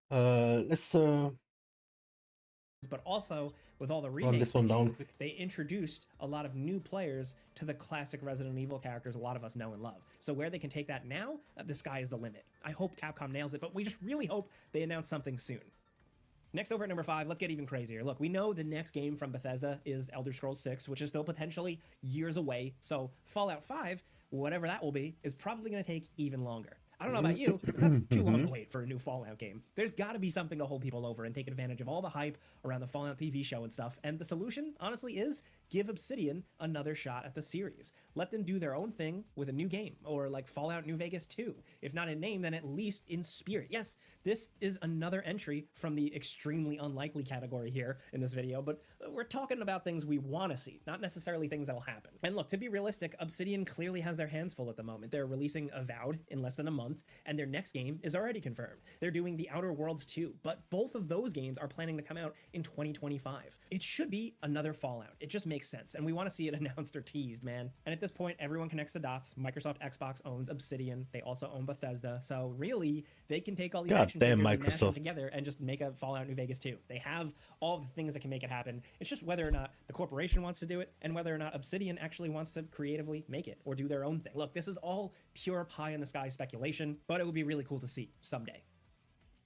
let's but also with all the run remakes this one down. they introduced a lot of new players to the classic Resident Evil characters a lot of us know and love. So where they can take that now, the sky is the limit. I hope Capcom nails it, but we just really hope they announce something soon. Next, over at number 5, let's get even crazier. Look, we know the next game from Bethesda is Elder Scrolls 6, which is still potentially years away, so Fallout 5, whatever that will be, is probably going to take even longer. I don't know about you, but that's too long to wait for a new Fallout game. There's got to be something to hold people over and take advantage of all the hype around the Fallout TV show and stuff. And the solution, honestly, is give Obsidian another shot at the series. Let them do their own thing with a new game, or like Fallout New Vegas 2. If not in name, then at least in spirit. Yes, this is another entry from the extremely unlikely category here in this video, but we're talking about things we want to see, not necessarily things that'll happen. And look, to be realistic, Obsidian clearly has their hands full at the moment. They're releasing Avowed in less than a month, and their next game is already confirmed. They're doing The Outer Worlds 2, but both of those games are planning to come out in 2025. It should be another Fallout. It just makes sense, and we want to see it announced or teased, man. And at this point, everyone connects the dots. Microsoft Xbox owns Obsidian. They also own Bethesda, so really, they can take all these action figures and mash them together and just make a Fallout New Vegas 2. They have all the things that can make it happen. It's just whether or not the corporation wants to do it, and whether or not Obsidian actually wants to creatively make it or do their own thing. Look, this is all pure pie-in-the-sky speculation, but it would be really cool to see someday.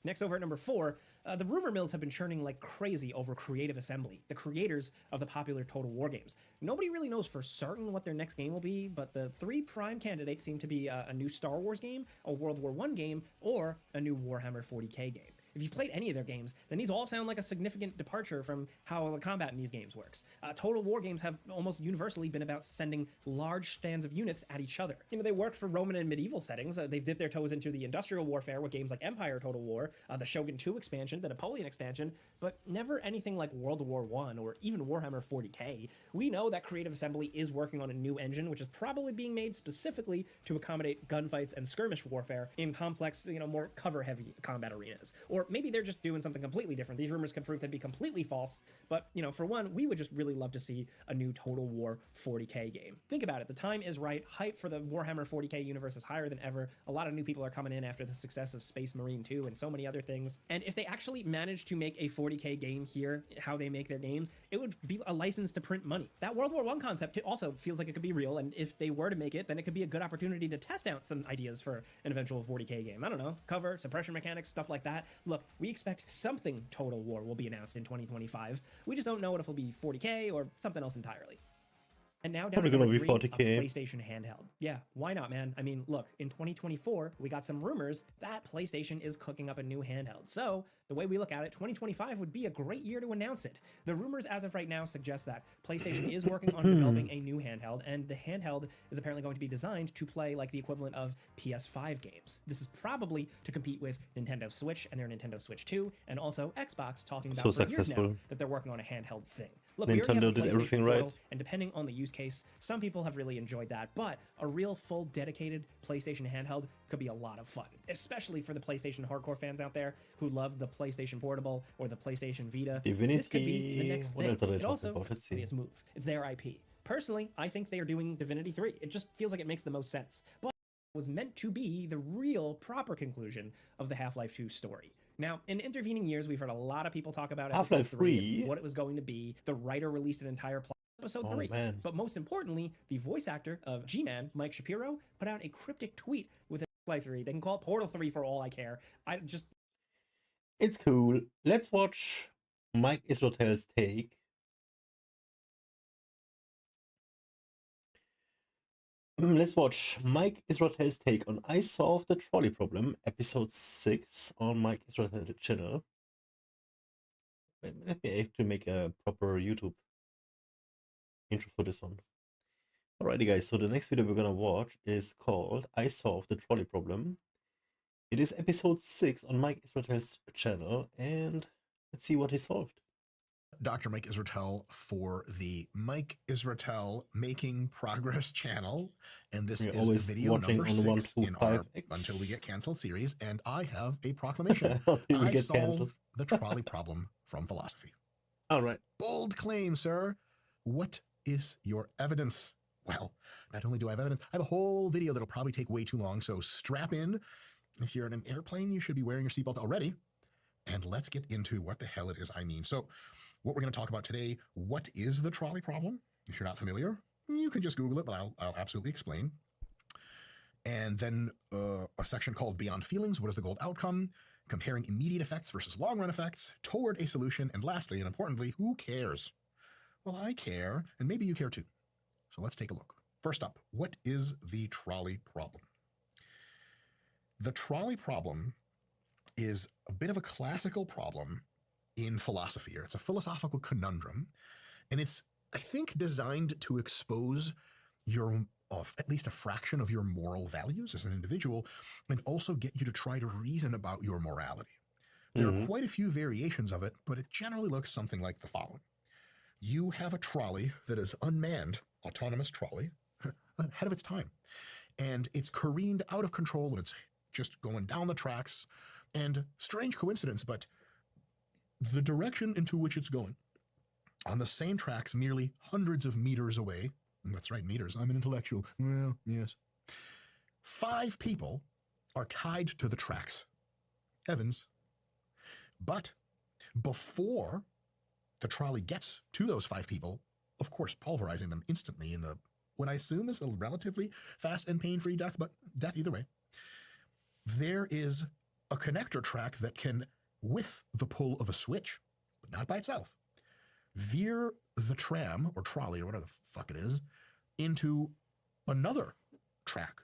Next, over at number 4, the rumor mills have been churning like crazy over Creative Assembly, the creators of the popular Total War games. Nobody really knows for certain what their next game will be, but the 3 prime candidates seem to be a new Star Wars game, a World War I game, or a new Warhammer 40k game. If you've played any of their games, then these all sound like a significant departure from how the combat in these games works. Total War games have almost universally been about sending large stands of units at each other. You know, they worked for Roman and medieval settings. They've dipped their toes into the industrial warfare with games like Empire Total War, the Shogun 2 expansion, the Napoleon expansion, but never anything like World War I or even Warhammer 40k. We know that Creative Assembly is working on a new engine, which is probably being made specifically to accommodate gunfights and skirmish warfare in complex, more cover-heavy combat arenas. Or maybe they're just doing something completely different. These rumors could prove to be completely false, but, for one, we would just really love to see a new Total War 40k game. Think about it. The time is right. Hype for the Warhammer 40k universe is higher than ever. A lot of new people are coming in after the success of Space Marine 2 and so many other things. And if they actually manage to make a 40k game here, how they make their games, it would be a license to print money. That World War I concept also feels like it could be real, and if they were to make it, then it could be a good opportunity to test out some ideas for an eventual 40k game. I don't know, cover, suppression mechanics, stuff like that. Look, we expect something Total War will be announced in 2025. We just don't know if it'll be 40k or something else entirely. And now down to number 3, a PlayStation handheld. Yeah, why not, man? I mean, look, in 2024, we got some rumors that PlayStation is cooking up a new handheld. So, the way we look at it, 2025 would be a great year to announce it. The rumors as of right now suggest that PlayStation is working on developing a new handheld, and the handheld is apparently going to be designed to play like the equivalent of PS5 games. This is probably to compete with Nintendo Switch and their Nintendo Switch 2, and also Xbox talking about for years now that they're working on a handheld thing. Look, Nintendo did everything right. And depending on the use case, some people have really enjoyed that, but a real full dedicated PlayStation handheld could be a lot of fun, especially for the PlayStation hardcore fans out there who love the PlayStation Portable or the PlayStation Vita. Divinity. This could be the next thing. It also is a move. It's their IP. Personally, I think they are doing Divinity 3. It just feels like it makes the most sense, but it was meant to be the real proper conclusion of the Half-Life 2 story. Now, in intervening years, we've heard a lot of people talk about Episode 3, what it was going to be. The writer released an entire plot Episode 3. Man. But most importantly, the voice actor of G-Man, Mike Shapiro, put out a cryptic tweet with Half-Life 3. They can call it Portal 3 for all I care. It's cool. Let's watch Mike Israel's take. Let's watch Mike Israel's take on I Solved the Trolley Problem, episode 6 on Mike Israel's channel. Let me actually make a proper YouTube intro for this one. Alrighty guys, so the next video we're gonna watch is called I Solved the Trolley Problem. It is episode 6 on Mike Israel's channel, and let's see what he solved. Dr. Mike Israel for the Mike Israel Making Progress channel, and this is video number 6 in our Until We Get Cancelled series, and I have a proclamation. I solved the trolley problem from philosophy. All right. Bold claim, sir. What is your evidence? Well, not only do I have evidence, I have a whole video that'll probably take way too long, so strap in. If you're in an airplane, you should be wearing your seatbelt already. And let's get into what the hell it is I mean. So, what we're going to talk about today, what is the trolley problem? If you're not familiar, you can just Google it, but I'll absolutely explain. And then a section called Beyond Feelings, what is the goal outcome? Comparing immediate effects versus long-run effects toward a solution. And lastly, and importantly, who cares? Well, I care, and maybe you care too. So let's take a look. First up, what is the trolley problem? The trolley problem is a bit of a classical problem in philosophy, or it's a philosophical conundrum, and it's, I think, designed to expose at least a fraction of your moral values as an individual, and also get you to try to reason about your morality. There are quite a few variations of it, but it generally looks something like the following. You have a trolley that is unmanned, autonomous trolley, ahead of its time, and it's careened out of control, and it's just going down the tracks, and strange coincidence, but the direction into which it's going, on the same tracks merely hundreds of meters away, that's right, meters, I'm an intellectual, well, yes, 5 people are tied to the tracks. Heavens. But before the trolley gets to those 5 people, of course, pulverizing them instantly in what I assume is a relatively fast and pain-free death, but death either way, there is a connector track that can, with the pull of a switch, but not by itself, veer the tram or trolley or whatever the fuck it is into another track.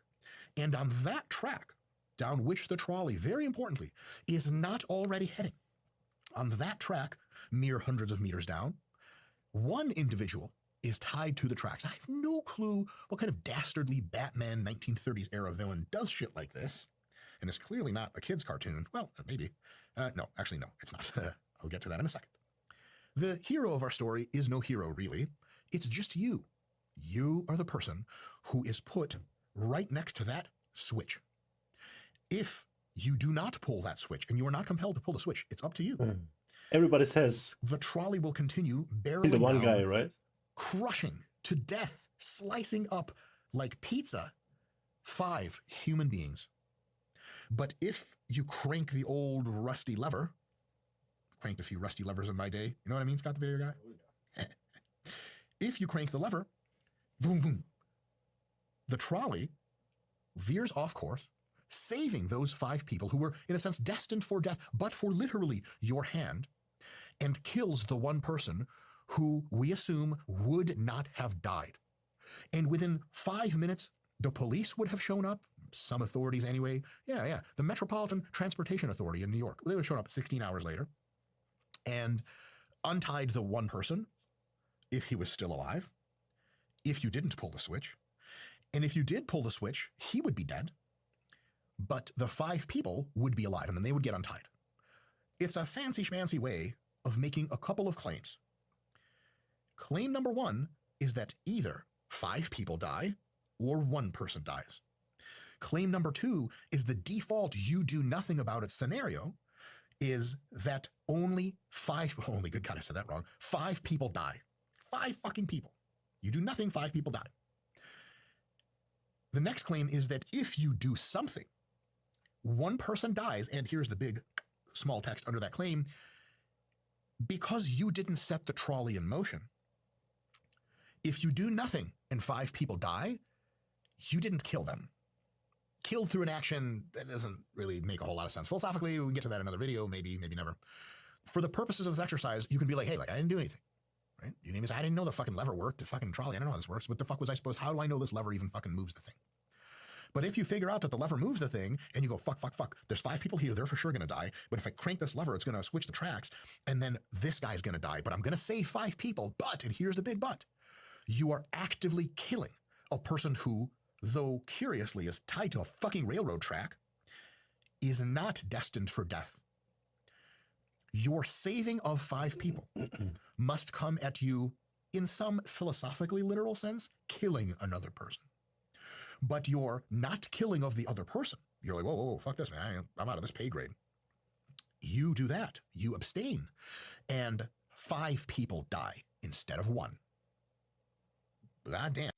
And on that track, down which the trolley, very importantly, is not already heading, on that track, mere hundreds of meters down, one individual is tied to the tracks. I have no clue what kind of dastardly Batman 1930s era villain does shit like this. And it's clearly not a kid's cartoon. Well, maybe. No, actually, no, it's not. I'll get to that in a second. The hero of our story is no hero, really. It's just you. You are the person who is put right next to that switch. If you do not pull that switch, and you are not compelled to pull the switch, it's up to you. Everybody says the trolley will continue barreling the one down, guy, right? Crushing to death, slicing up like pizza 5 human beings. But if you crank the old rusty lever, cranked a few rusty levers in my day, you know what I mean, Scott the video guy? If you crank the lever, boom, boom, the trolley veers off course, saving those 5 people who were, in a sense, destined for death, but for literally your hand, and kills the one person who we assume would not have died. And within 5 minutes, the police would have shown up, some authorities anyway. Yeah, the Metropolitan Transportation Authority in New York. They would have shown up 16 hours later and untied the one person, if he was still alive, if you didn't pull the switch. And if you did pull the switch, he would be dead. But the 5 people would be alive, and then they would get untied. It's a fancy-schmancy way of making a couple of claims. Claim number 1 is that either 5 people die or 1 person dies. Claim number 2 is the default you do nothing about it scenario is that only 5, good God, I said that wrong, 5 people die. 5 fucking people. You do nothing, 5 people die. The next claim is that if you do something, 1 person dies, and here's the big small text under that claim, because you didn't set the trolley in motion. If you do nothing and 5 people die, you didn't kill them. Killed through an action, that doesn't really make a whole lot of sense. Philosophically, we can get to that in another video, maybe never. For the purposes of this exercise, you can be like, hey, I didn't do anything. Right? You can say, I didn't know the fucking lever worked, the fucking trolley, I don't know how this works. What the fuck was I supposed, how do I know this lever even fucking moves the thing? But if you figure out that the lever moves the thing, and you go, fuck, there's 5 people here, they're for sure gonna die, but if I crank this lever, it's gonna switch the tracks, and then this guy's gonna die, but I'm gonna save 5 people, but, and here's the big but, you are actively killing a person who, though curiously is tied to a fucking railroad track, is not destined for death. Your saving of 5 people must come at you, in some philosophically literal sense, killing another person. But your not killing of the other person, you're like, whoa, fuck this, man, I'm out of this pay grade. You do that. You abstain. And 5 people die instead of 1. Goddamn.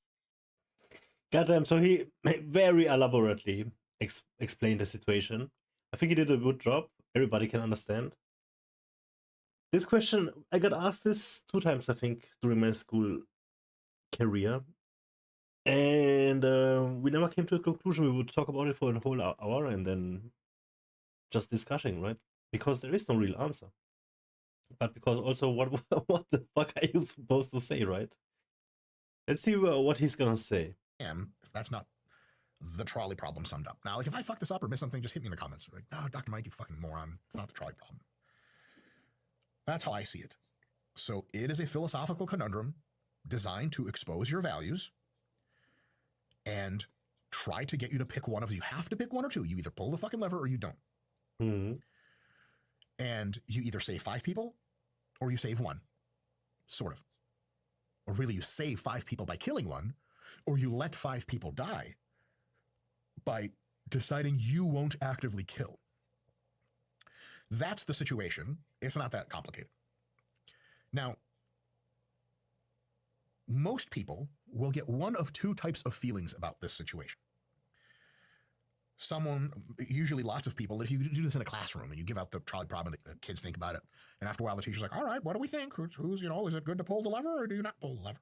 Goddamn, so he very elaborately explained the situation. I think he did a good job. Everybody can understand. This question, I got asked this 2 times, I think, during my school career. And we never came to a conclusion. We would talk about it for a whole hour and then just discussing, right? Because there is no real answer. But because also, what the fuck are you supposed to say, right? Let's see what he's gonna say. If that's not the trolley problem summed up. Now, like if I fuck this up or miss something, just hit me in the comments. Like, oh, Dr. Mike, you fucking moron. It's not the trolley problem. That's how I see it. So it is a philosophical conundrum designed to expose your values and try to get you to pick one of you. You have to pick one or two. You either pull the fucking lever or you don't. Mm-hmm. And you either save 5 people or you save 1. Sort of. Or really, you save 5 people by killing 1, or you let 5 people die by deciding you won't actively kill. That's the situation. It's not that complicated. Now, most people will get one of 2 types of feelings about this situation. Usually lots of people, if you do this in a classroom and you give out the trolley problem and the kids think about it, and after a while the teacher's like, all right, what do we think? Who's is it good to pull the lever or do you not pull the lever?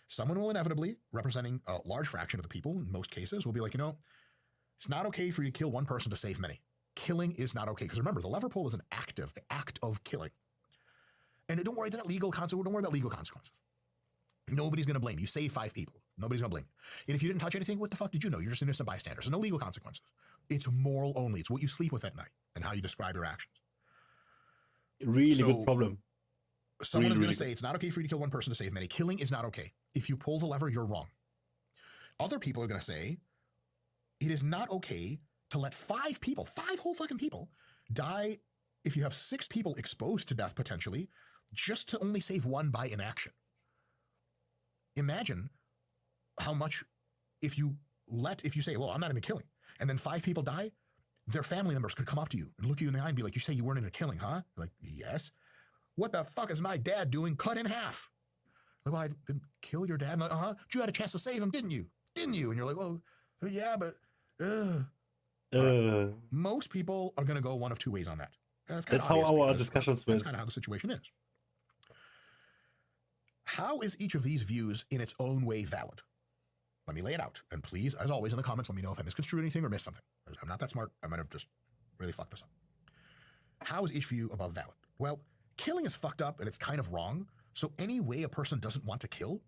Someone will inevitably, representing a large fraction of the people in most cases, will be like, it's not okay for you to kill one person to save many. Killing is not okay. Because remember, the lever pull is an act of killing. And don't worry about legal consequences. Nobody's going to blame you. You save 5 people. Nobody's going to blame you. And if you didn't touch anything, what the fuck did you know? You're just an innocent bystander. So no legal consequences. It's moral only. It's what you sleep with at night and how you describe your actions. Really good problem. Someone is going to say it's not okay for you to kill one person to save many. Killing is not okay. If you pull the lever, you're wrong. Other people are going to say it is not okay to let 5 people, 5 whole fucking people, die if you have 6 people exposed to death potentially, just to only save 1 by inaction. Imagine how much if you say, well, I'm not into killing, and then 5 people die, their family members could come up to you and look you in the eye and be like, you say you weren't into killing, huh? You're like, yes. What the fuck is my dad doing? Cut in half. Like, well, I didn't kill your dad. Like, but you had a chance to save him, didn't you? And you're like, well, yeah, but most people are going to go one of 2 ways on that. That's how our discussions went. That's kind of how the situation is. How is each of these views in its own way valid? Let me lay it out. And please, as always, in the comments, let me know if I misconstrued anything or missed something. I'm not that smart. I might have just really fucked this up. How is each view above valid? Well, killing is fucked up and it's kind of wrong. So any way a person doesn't want to kill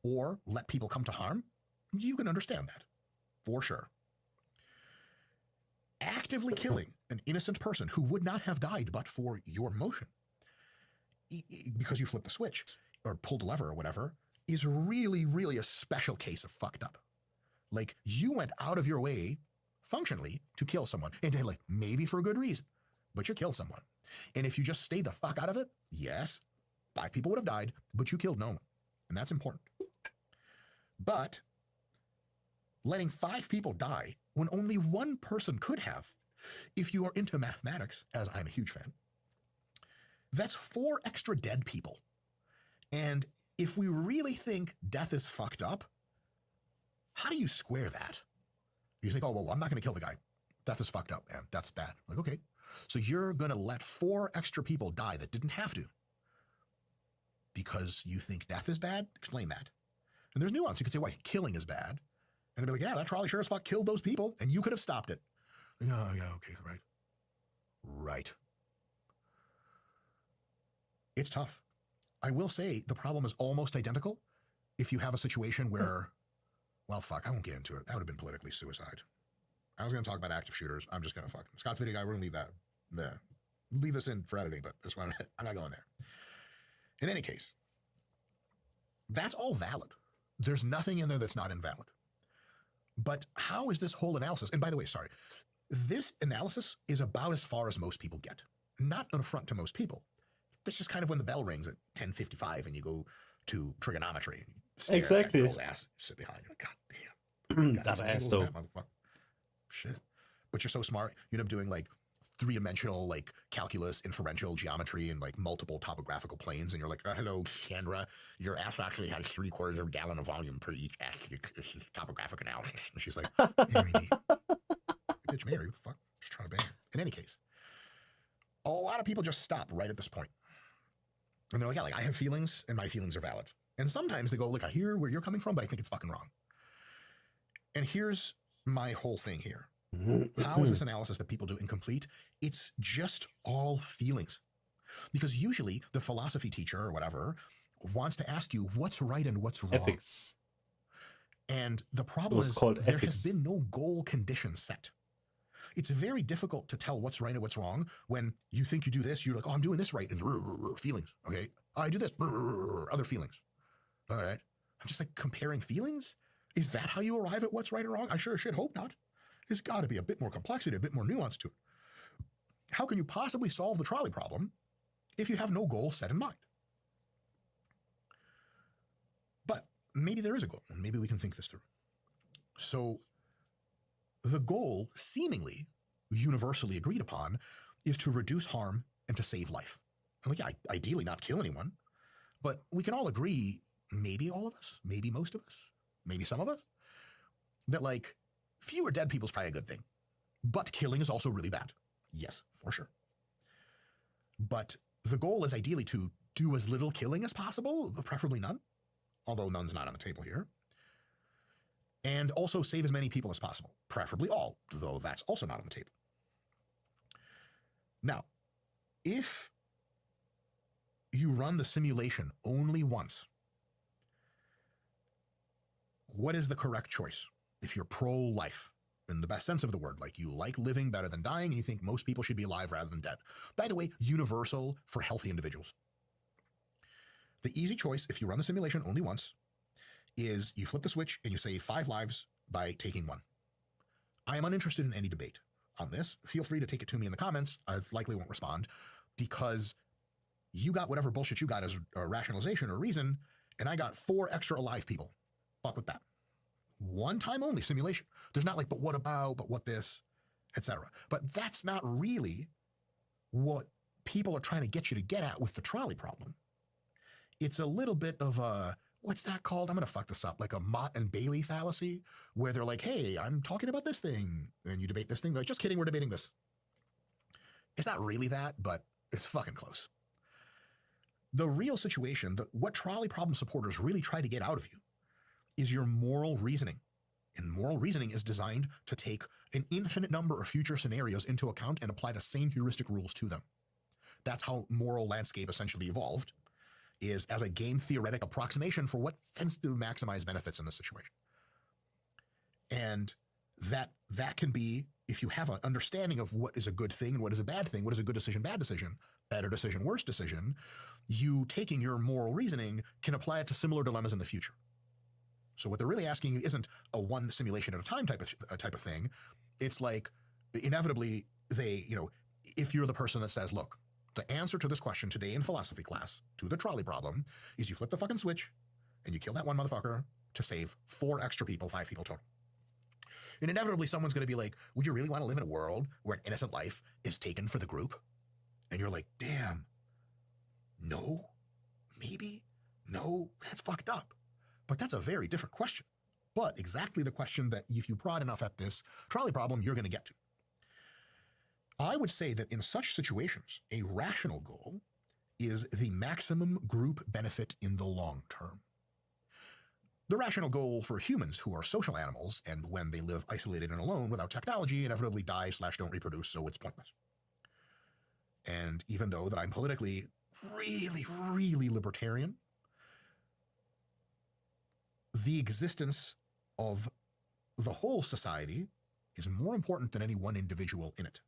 or let people come to harm, you can understand that, for sure. Actively killing an innocent person who would not have died but for your motion, because you flipped the switch or pulled a lever or whatever, is really, really a special case of fucked up. Like, you went out of your way, functionally, to kill someone, and like, maybe for a good reason, but you killed someone. And if you just stayed the fuck out of it, yes, 5 people would have died, but you killed no one. And that's important. But letting 5 people die when only 1 person could have, if you are into mathematics, as I'm a huge fan, that's 4 extra dead people. And if we really think death is fucked up, how do you square that? You think, oh, well, I'm not going to kill the guy. Death is fucked up, man. That's bad. Like, okay. So you're going to let 4 extra people die that didn't have to because you think death is bad? Explain that. And there's nuance. You could say, why killing is bad. And I'd be like, yeah, that trolley sure as fuck killed those people, and you could have stopped it. Like, oh, yeah, okay, right. Right. It's tough. I will say the problem is almost identical if you have a situation where, well, fuck, I won't get into it. That would have been politically suicide. I was going to talk about active shooters. I'm just going to fuck. Scott's video guy, we're going to leave that there. Leave this in for editing, but I'm not going there. In any case, that's all valid. There's nothing in there that's not invalid. But how is this whole analysis? And by the way, sorry, this analysis is about as far as most people get. Not an affront to most people. This is kind of when the bell rings at 10:55 and you go to trigonometry. And exactly. At girl's ass, sit behind you. God damn. That ass though. Shit. But you're so smart. You end up doing like 3-dimensional like calculus, inferential geometry, and like multiple topographical planes. And you're like, hello, Sandra. Your ass actually has 3/4 of a gallon of volume per each ass. This is topographic analysis. And she's like, Mary, bitch, Mary, what the fuck? Just trying to bang. In any case, a lot of people just stop right at this point. And they're like, yeah, like I have feelings and my feelings are valid. And sometimes they go, look, I hear where you're coming from, but I think it's fucking wrong. And here's my whole thing here. How is this analysis that people do incomplete? It's just all feelings. Because usually the philosophy teacher or whatever wants to ask you what's right and what's wrong. Ethics. And the problem is there has been no goal condition set. It's very difficult to tell what's right and what's wrong when you think you do this, you're like, oh, I'm doing this right, and feelings, okay? I do this, other feelings, all right? I'm just like comparing feelings? Is that how you arrive at what's right or wrong? I sure should hope not. There's got to be a bit more complexity, a bit more nuance to it. How can you possibly solve the trolley problem if you have no goal set in mind? But maybe there is a goal, and maybe we can think this through. So the goal, seemingly universally agreed upon, is to reduce harm and to save life. And like, yeah, ideally not kill anyone, but we can all agree, maybe all of us, maybe most of us, maybe some of us, that like fewer dead people is probably a good thing, but killing is also really bad. Yes, for sure. But the goal is ideally to do as little killing as possible, preferably none, although none's not on the table here. And also save as many people as possible, preferably all, though that's also not on the table. Now, if you run the simulation only once, what is the correct choice? If you're pro-life, in the best sense of the word, like you like living better than dying and you think most people should be alive rather than dead. By the way, universal for healthy individuals. The easy choice, if you run the simulation only once, is you flip the switch and you save 5 lives by taking 1. I am uninterested in any debate on this. Feel free to take it to me in the comments. I likely won't respond because you got whatever bullshit you got as a rationalization or reason, and I got 4 extra alive people. Fuck with that. One time only simulation. There's not like, but what about, but what this, etc. But that's not really what people are trying to get you to get at with the trolley problem. It's a little bit of a, what's that called? I'm going to fuck this up. Like a Mott and Bailey fallacy, where they're like, hey, I'm talking about this thing, and you debate this thing. They're like, just kidding, we're debating this. It's not really that, but it's fucking close. The real situation, what trolley problem supporters really try to get out of you is your moral reasoning. And moral reasoning is designed to take an infinite number of future scenarios into account and apply the same heuristic rules to them. That's how moral landscape essentially evolved, is as a game theoretic approximation for what tends to maximize benefits in this situation. And that can be, if you have an understanding of what is a good thing and what is a bad thing, what is a good decision, bad decision, better decision, worse decision, you taking your moral reasoning can apply it to similar dilemmas in the future. So what they're really asking you isn't a one simulation at a time type of thing. It's like inevitably they, if you're the person that says, look, the answer to this question today in philosophy class to the trolley problem is you flip the fucking switch and you kill that one motherfucker to save 4 extra people, 5 people total. And inevitably someone's going to be like, would you really want to live in a world where an innocent life is taken for the group? And you're like, damn, no, maybe, no, that's fucked up. But that's a very different question. But exactly the question that if you prod enough at this trolley problem, you're going to get to. I would say that in such situations, a rational goal is the maximum group benefit in the long term. The rational goal for humans who are social animals and when they live isolated and alone without technology inevitably die/don't reproduce, so it's pointless. And even though that I'm politically really, really libertarian, the existence of the whole society is more important than any one individual in it.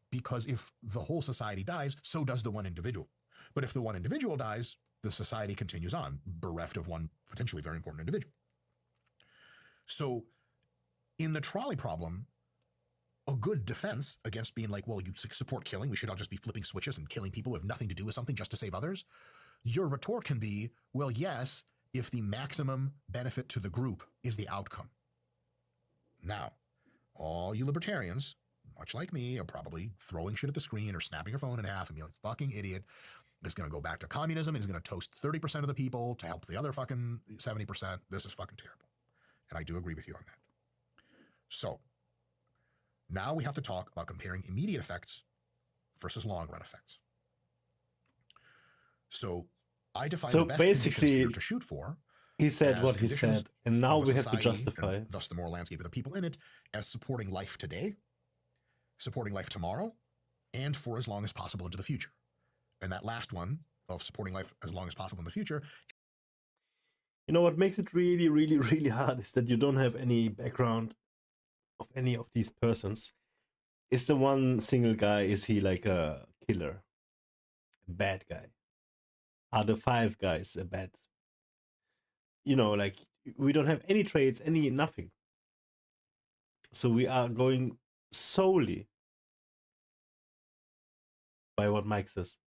Because if the whole society dies, so does the one individual. But if the one individual dies, the society continues on, bereft of one potentially very important individual. So in the trolley problem, a good defense against being like, well, you support killing, we should all just be flipping switches and killing people who have nothing to do with something just to save others. Your retort can be, well, yes, if the maximum benefit to the group is the outcome. Now, all you libertarians, much like me, are probably throwing shit at the screen or snapping your phone in half and being like, fucking idiot. It's going to go back to communism and it's going to toast 30% of the people to help the other fucking 70%. This is fucking terrible. And I do agree with you on that. So now we have to talk about comparing immediate effects versus long run effects. So I define the best conditions here to shoot for. He said what he said, and now we have to justify, thus the moral landscape of the people in it, as supporting life today, supporting life tomorrow, and for as long as possible into the future. And that last one of supporting life as long as possible in the future You know what makes it really, really, really hard is that you don't have any background of any of these persons. Is the one single guy, is he like a killer? A bad guy? Are the 5 guys a bad? You know, like, we don't have any traits, any nothing. So we are going solely by what Mike says.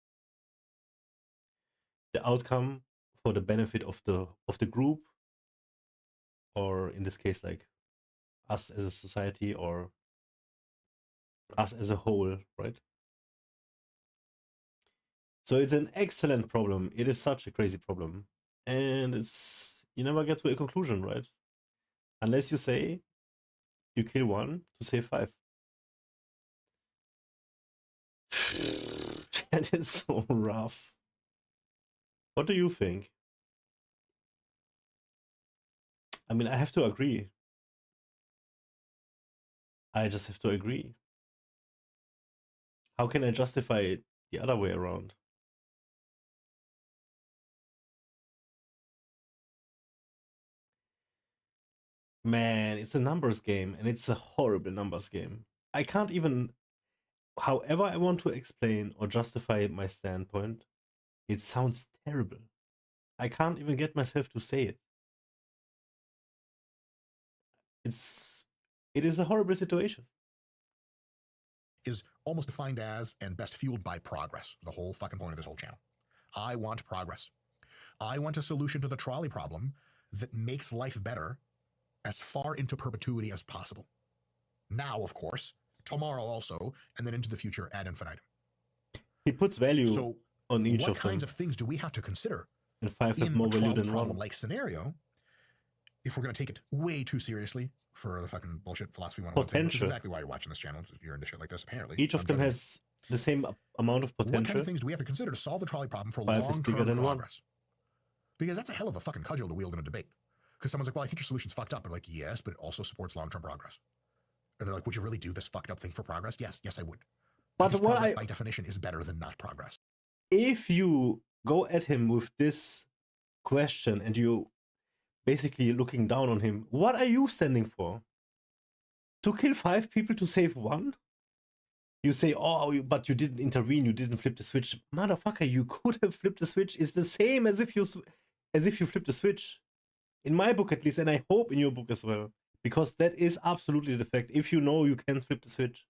The outcome for the benefit of the group, or in this case, like us as a society or us as a whole, right? So it's an excellent problem. It is such a crazy problem. And you never get to a conclusion, right? Unless you say you kill 1 to save 5. That is so rough. What do you think? I mean, I have to agree. I just have to agree. How can I justify it the other way around? Man, it's a numbers game, and it's a horrible numbers game. I can't even, however I want to explain or justify my standpoint, it sounds terrible. I can't even get myself to say it. It is a horrible situation. Is almost defined as and best fueled by progress. The whole fucking point of this whole channel. I want progress. I want a solution to the trolley problem that makes life better as far into perpetuity as possible. Now, of course, tomorrow also, and then into the future ad infinitum. He puts value on each of them. What kinds of things do we have to consider and 5 have more value than 1? Problem-like scenario, if we're going to take it way too seriously for the fucking bullshit philosophy 101 thing, which is exactly why you're watching this channel. You're into shit like this, apparently. Each of them has the same amount of potential. What kind of things do we have to consider to solve the trolley problem for long-term progress? Because that's a hell of a fucking cudgel to wield in a debate. Because someone's like, well, I think your solution's fucked up. And like, yes, but it also supports long-term progress. And they're like, would you really do this fucked up thing for progress? Yes, I would. But what progress, by definition, is better than not progress. If you go at him with this question and you basically looking down on him, what are you standing for? To kill 5 people to save 1? You say, oh, but you didn't intervene, you didn't flip the switch. Motherfucker, you could have flipped the switch. It's the same as if you flipped the switch. In my book, at least, and I hope in your book as well. Because that is absolutely the fact. If you know, you can flip the switch.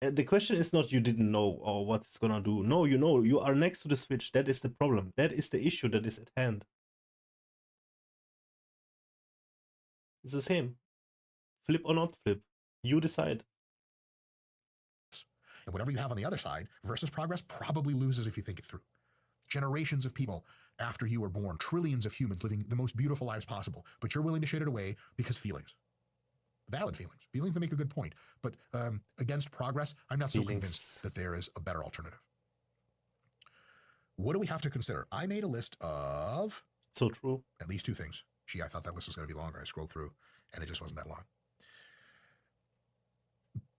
The question is not you didn't know or what it's gonna do. No, you know, you are next to the switch. That is the problem. That is the issue that is at hand. It's the same. Flip or not flip. You decide. And whatever you have on the other side versus progress probably loses if you think it through. Generations of people after you were born, trillions of humans living the most beautiful lives possible, but you're willing to shit it away because feelings. Valid feelings. Feelings that make a good point. But against progress, I'm not so convinced that there is a better alternative. What do we have to consider? I made a list of... So true. At least 2 things. Gee, I thought that list was going to be longer. I scrolled through, and it just wasn't that long.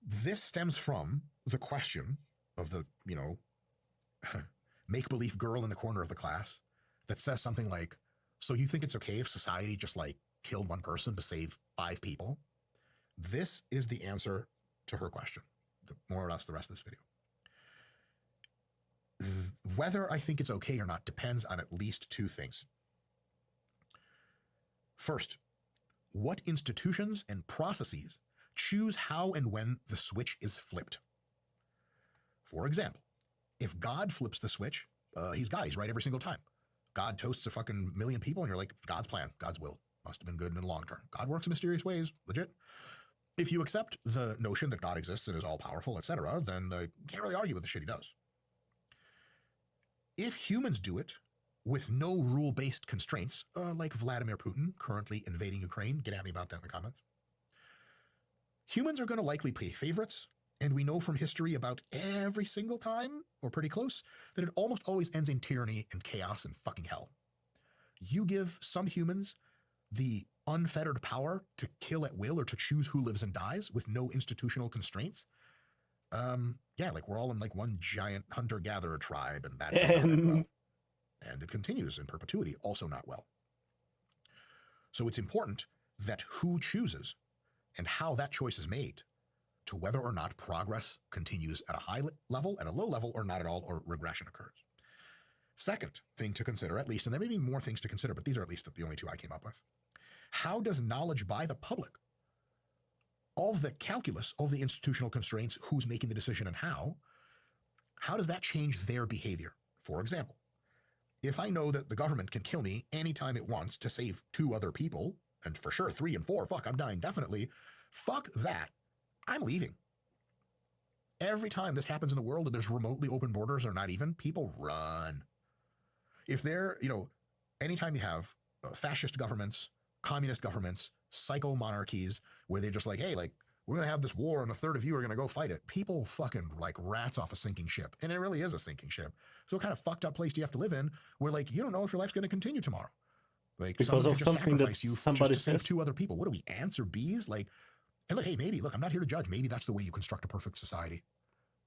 This stems from the question of the, make-believe girl in the corner of the class that says something like, so you think it's okay if society just, killed 1 person to save 5 people? This is the answer to her question, more or less the rest of this video. Whether I think it's okay or not depends on at least 2 things. First, what institutions and processes choose how and when the switch is flipped? For example, if God flips the switch, he's God. He's right every single time. God toasts a fucking million people, and you're like, God's plan, God's will. Must have been good in the long term. God works in mysterious ways, legit. If you accept the notion that God exists and is all-powerful, etc., then you can't really argue with the shit he does. If humans do it with no rule-based constraints, like Vladimir Putin currently invading Ukraine, get at me about that in the comments, humans are going to likely play favorites, and we know from history about every single time, or pretty close, that it almost always ends in tyranny and chaos and fucking hell. You give some humans the unfettered power to kill at will or to choose who lives and dies with no institutional constraints. Yeah, we're all in one giant hunter-gatherer tribe, and that does not end well. and it continues in perpetuity, also not well. So it's important that who chooses and how that choice is made to whether or not progress continues at a high level, at a low level, or not at all, or regression occurs. Second thing to consider, at least, and there may be more things to consider, but these are at least the only two I came up with. How does knowledge by the public, all the calculus, all the institutional constraints, who's making the decision and how does that change their behavior? For example, if I know that the government can kill me anytime it wants to save 2 other people, and for sure 3 and 4, fuck, I'm dying definitely, fuck that, I'm leaving. Every time this happens in the world and there's remotely open borders or not even, people run. If they're, anytime you have fascist governments, communist governments, psycho monarchies, where they're just like, hey, like, we're going to have this war and a third of you are going to go fight it. People fucking like rats off a sinking ship. And it really is a sinking ship. So what kind of fucked up place do you have to live in where like, you don't know if your life's going to continue tomorrow? Like because of just something that you somebody just to says. save 2 other people. What are we, ants or bees? Like, and look, hey, maybe, look, I'm not here to judge. Maybe that's the way you construct a perfect society.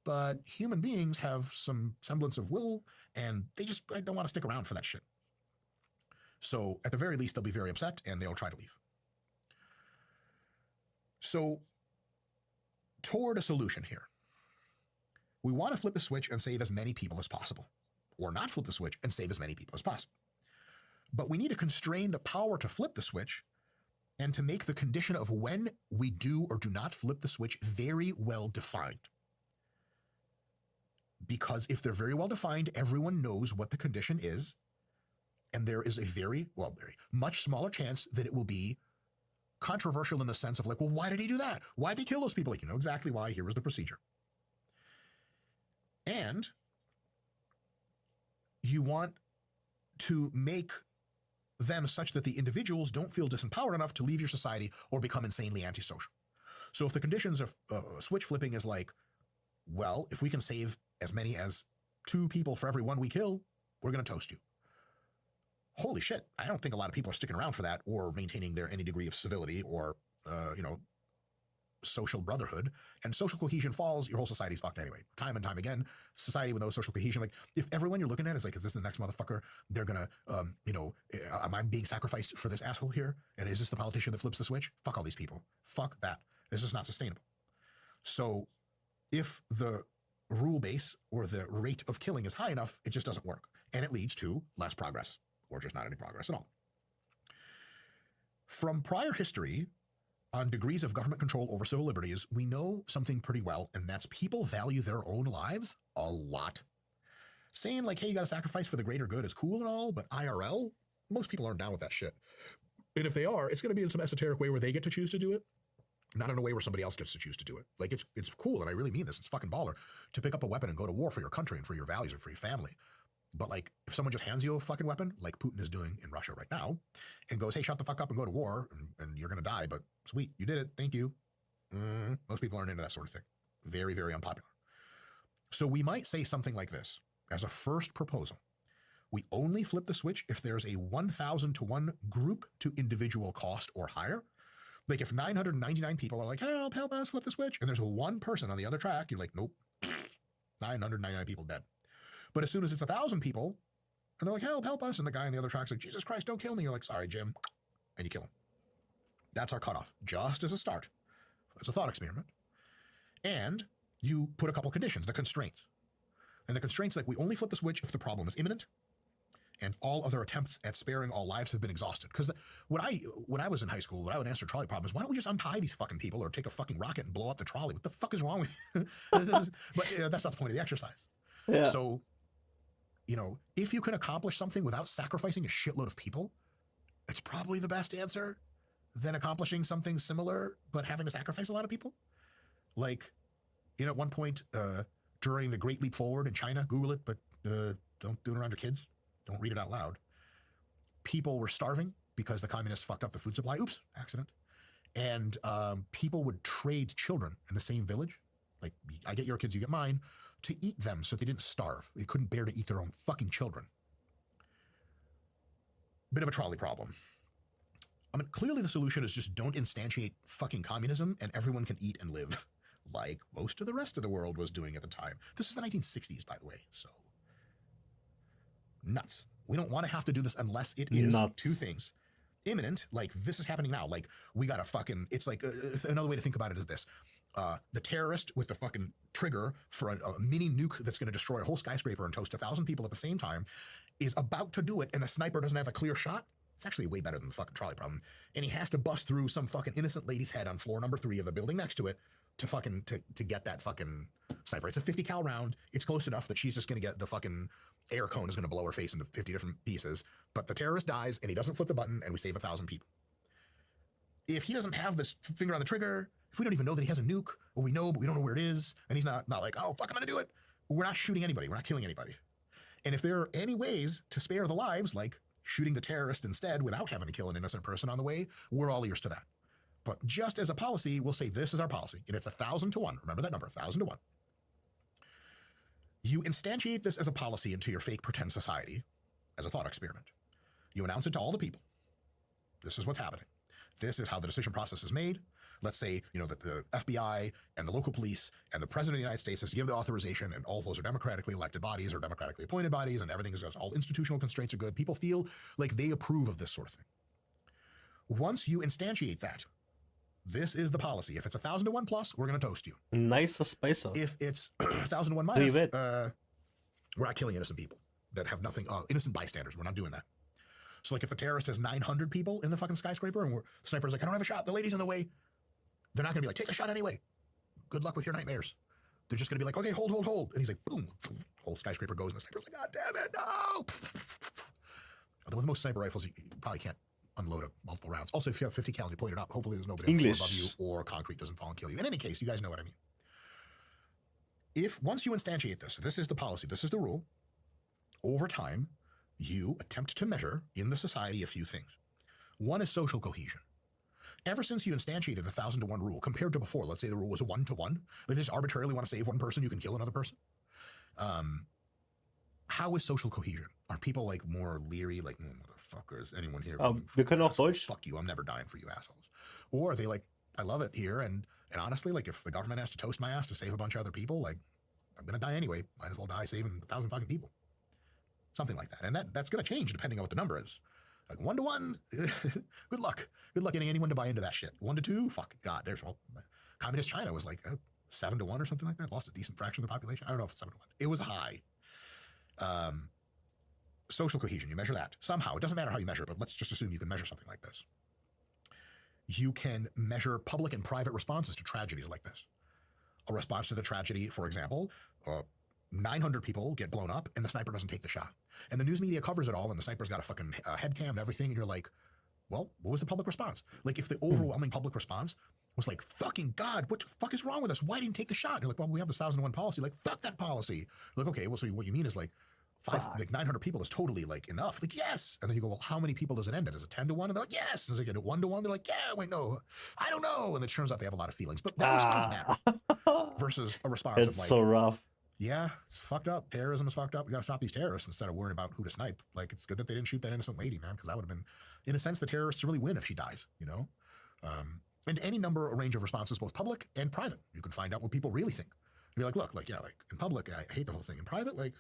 But human beings have some semblance of will, and they just don't want to stick around for that shit. So at the very least, they'll be very upset, and they'll try to leave. So toward a solution here, we want to flip the switch and save as many people as possible, or not flip the switch and save as many people as possible. But we need to constrain the power to flip the switch and to make the condition of when we do or do not flip the switch very well defined. Because if they're very well defined, everyone knows what the condition is, and there is a very much smaller chance that it will be controversial in the sense of like, well, why did he do that? Why'd they kill those people? Like, you know exactly why. Here was the procedure. And you want to make them such that the individuals don't feel disempowered enough to leave your society or become insanely antisocial. So if the conditions of switch flipping is like, well, if we can save as many as 2 people for every 1 we kill, we're going to toast you. Holy shit. I don't think a lot of people are sticking around for that or maintaining their any degree of civility or, social brotherhood. And social cohesion falls, your whole society's fucked anyway. Time and time again, society with no social cohesion, like if everyone you're looking at is like, is this the next motherfucker? They're gonna, am I being sacrificed for this asshole here? And is this the politician that flips the switch? Fuck all these people. Fuck that. This is not sustainable. So if the rule base or the rate of killing is high enough, it just doesn't work. And it leads to less progress or just not any progress at all. From prior history, on degrees of government control over civil liberties, we know something pretty well, and that's people value their own lives a lot. Saying like, hey, you got to sacrifice for the greater good is cool and all, but IRL, most people aren't down with that shit. And if they are, it's going to be in some esoteric way where they get to choose to do it, not in a way where somebody else gets to choose to do it. Like, it's cool, and I really mean this, it's fucking baller, to pick up a weapon and go to war for your country and for your values and for your family. But like, if someone just hands you a fucking weapon, like Putin is doing in Russia right now, and goes, hey, shut the fuck up and go to war, and you're going to die, but sweet, you did it, thank you. Most people aren't into that sort of thing. Very, very unpopular. So we might say something like this, as a first proposal. We only flip the switch if there's a 1,000 to 1 group to individual cost or higher. Like if 999 people are like, hey, help us flip the switch, and there's one person on the other track, you're like, nope, 999 people dead. But as soon as it's 1,000 people, and they're like, help us, and the guy on the other track's like, Jesus Christ, don't kill me. You're like, sorry, Jim, and you kill him. That's our cutoff, just as a start. That's a thought experiment. And you put a couple conditions, the constraints. And the constraints, like, we only flip the switch if the problem is imminent, and all other attempts at sparing all lives have been exhausted. Because when I was in high school, what I would answer trolley problems, why don't we just untie these fucking people or take a fucking rocket and blow up the trolley? What the fuck is wrong with you? But that's not the point of the exercise. Yeah. So, if you can accomplish something without sacrificing a shitload of people, it's probably the best answer than accomplishing something similar but having to sacrifice a lot of people. Like, at one point during the Great Leap Forward in China, Google it, but don't do it around your kids. Don't read it out loud. People were starving because the communists fucked up the food supply. Oops, accident. And people would trade children in the same village. Like, I get your kids, you get mine, to eat them so they didn't starve. They couldn't bear to eat their own fucking children. Bit of a trolley problem. I mean, clearly the solution is just don't instantiate fucking communism and everyone can eat and live like most of the rest of the world was doing at the time. This is the 1960s, by the way, so nuts. We don't want to have to do this unless it is two things. Imminent, like this is happening now. Like we got to fucking, it's like, another way to think about it is this. The terrorist with the fucking trigger for a mini nuke that's going to destroy a whole skyscraper and toast 1,000 people at the same time is about to do it, and a sniper doesn't have a clear shot. It's actually way better than the fucking trolley problem. And he has to bust through some fucking innocent lady's head on floor number 3 of the building next to it to fucking, to get that fucking sniper. It's a 50 cal round. It's close enough that she's just going to get the fucking air cone is going to blow her face into 50 different pieces. But the terrorist dies, and he doesn't flip the button, and we save 1,000 people. If he doesn't have this finger on the trigger, if we don't even know that he has a nuke, or we know, but we don't know where it is, and he's not like, oh, fuck, I'm going to do it. We're not shooting anybody. We're not killing anybody. And if there are any ways to spare the lives, like shooting the terrorist instead without having to kill an innocent person on the way, we're all ears to that. But just as a policy, we'll say this is our policy, and it's 1,000 to 1. Remember that number, 1,000 to 1. You instantiate this as a policy into your fake pretend society as a thought experiment. You announce it to all the people. This is what's happening. This is how the decision process is made. Let's say, you know, that the FBI and the local police and the president of the United States has to give the authorization, and all of those are democratically elected bodies or democratically appointed bodies, and everything is, all institutional constraints are good. People feel like they approve of this sort of thing. Once you instantiate that, this is the policy. If it's 1,000 to 1 plus, we're going to toast you. Nice spicer. If it's 1,000 to 1 minus, we're not killing innocent people that have nothing, innocent bystanders. We're not doing that. So like if the terrorist has 900 people in the fucking skyscraper and the sniper's like, I don't have a shot, the lady's in the way, they're not going to be like, take the shot anyway. Good luck with your nightmares. They're just going to be like, okay, hold. And he's like, boom, whole skyscraper goes, and the sniper's like, God damn it, no. Although with most sniper rifles, you probably can't unload multiple rounds. Also, if you have 50 cal and you point it up, hopefully there's nobody on the floor above you, or concrete doesn't fall and kill you. In any case, you guys know what I mean. If once you instantiate this is the policy, this is the rule, over time, you attempt to measure in the society a few things. One is social cohesion. Ever since you instantiated the 1,000 to 1 rule, compared to before, let's say the rule was a 1 to 1, if you just arbitrarily want to save one person, you can kill another person. How is social cohesion? Are people like more leery, like, motherfuckers, anyone here? Wir können auch Deutsch. Fuck you, I'm never dying for you assholes. Or are they like, I love it here, and honestly, like, if the government has to toast my ass to save a bunch of other people, like, I'm going to die anyway. Might as well die saving 1,000 fucking people. Something like that. And that's going to change depending on what the number is. Like 1 to 1, good luck. Good luck getting anyone to buy into that shit. 1 to 2, fuck, God, communist China was like 7 to 1 or something like that. Lost a decent fraction of the population. I don't know if it's 7 to 1. It was high. Social cohesion, you measure that. Somehow, it doesn't matter how you measure, but let's just assume you can measure something like this. You can measure public and private responses to tragedies like this. A response to the tragedy, for example, 900 people get blown up and the sniper doesn't take the shot. And the news media covers it all and the sniper's got a fucking head cam and everything, and you're like, well, what was the public response? Like, if the overwhelming public response was like, fucking God, what the fuck is wrong with us? Why didn't you take the shot? And you're like, well, we have this 1,000 to 1 policy. Like, fuck that policy. You're like, okay, well, so what you mean is like 900 people is totally like enough. Like, yes. And then you go, well, how many people does it end at? Is it 10 to 1? And they're like, yes. And they get 1 to 1. They're like, yeah, wait, no, I don't know. And it turns out they have a lot of feelings, but that response matters versus a response of like, so rough. Yeah, it's fucked up. Terrorism is fucked up. We got to stop these terrorists instead of worrying about who to snipe. Like, it's good that they didn't shoot that innocent lady, man, because that would have been, in a sense, the terrorists really win if she dies, you know? And any number or range of responses, both public and private. You can find out what people really think. You're like, look, like, yeah, like, in public, I hate the whole thing. In private, like,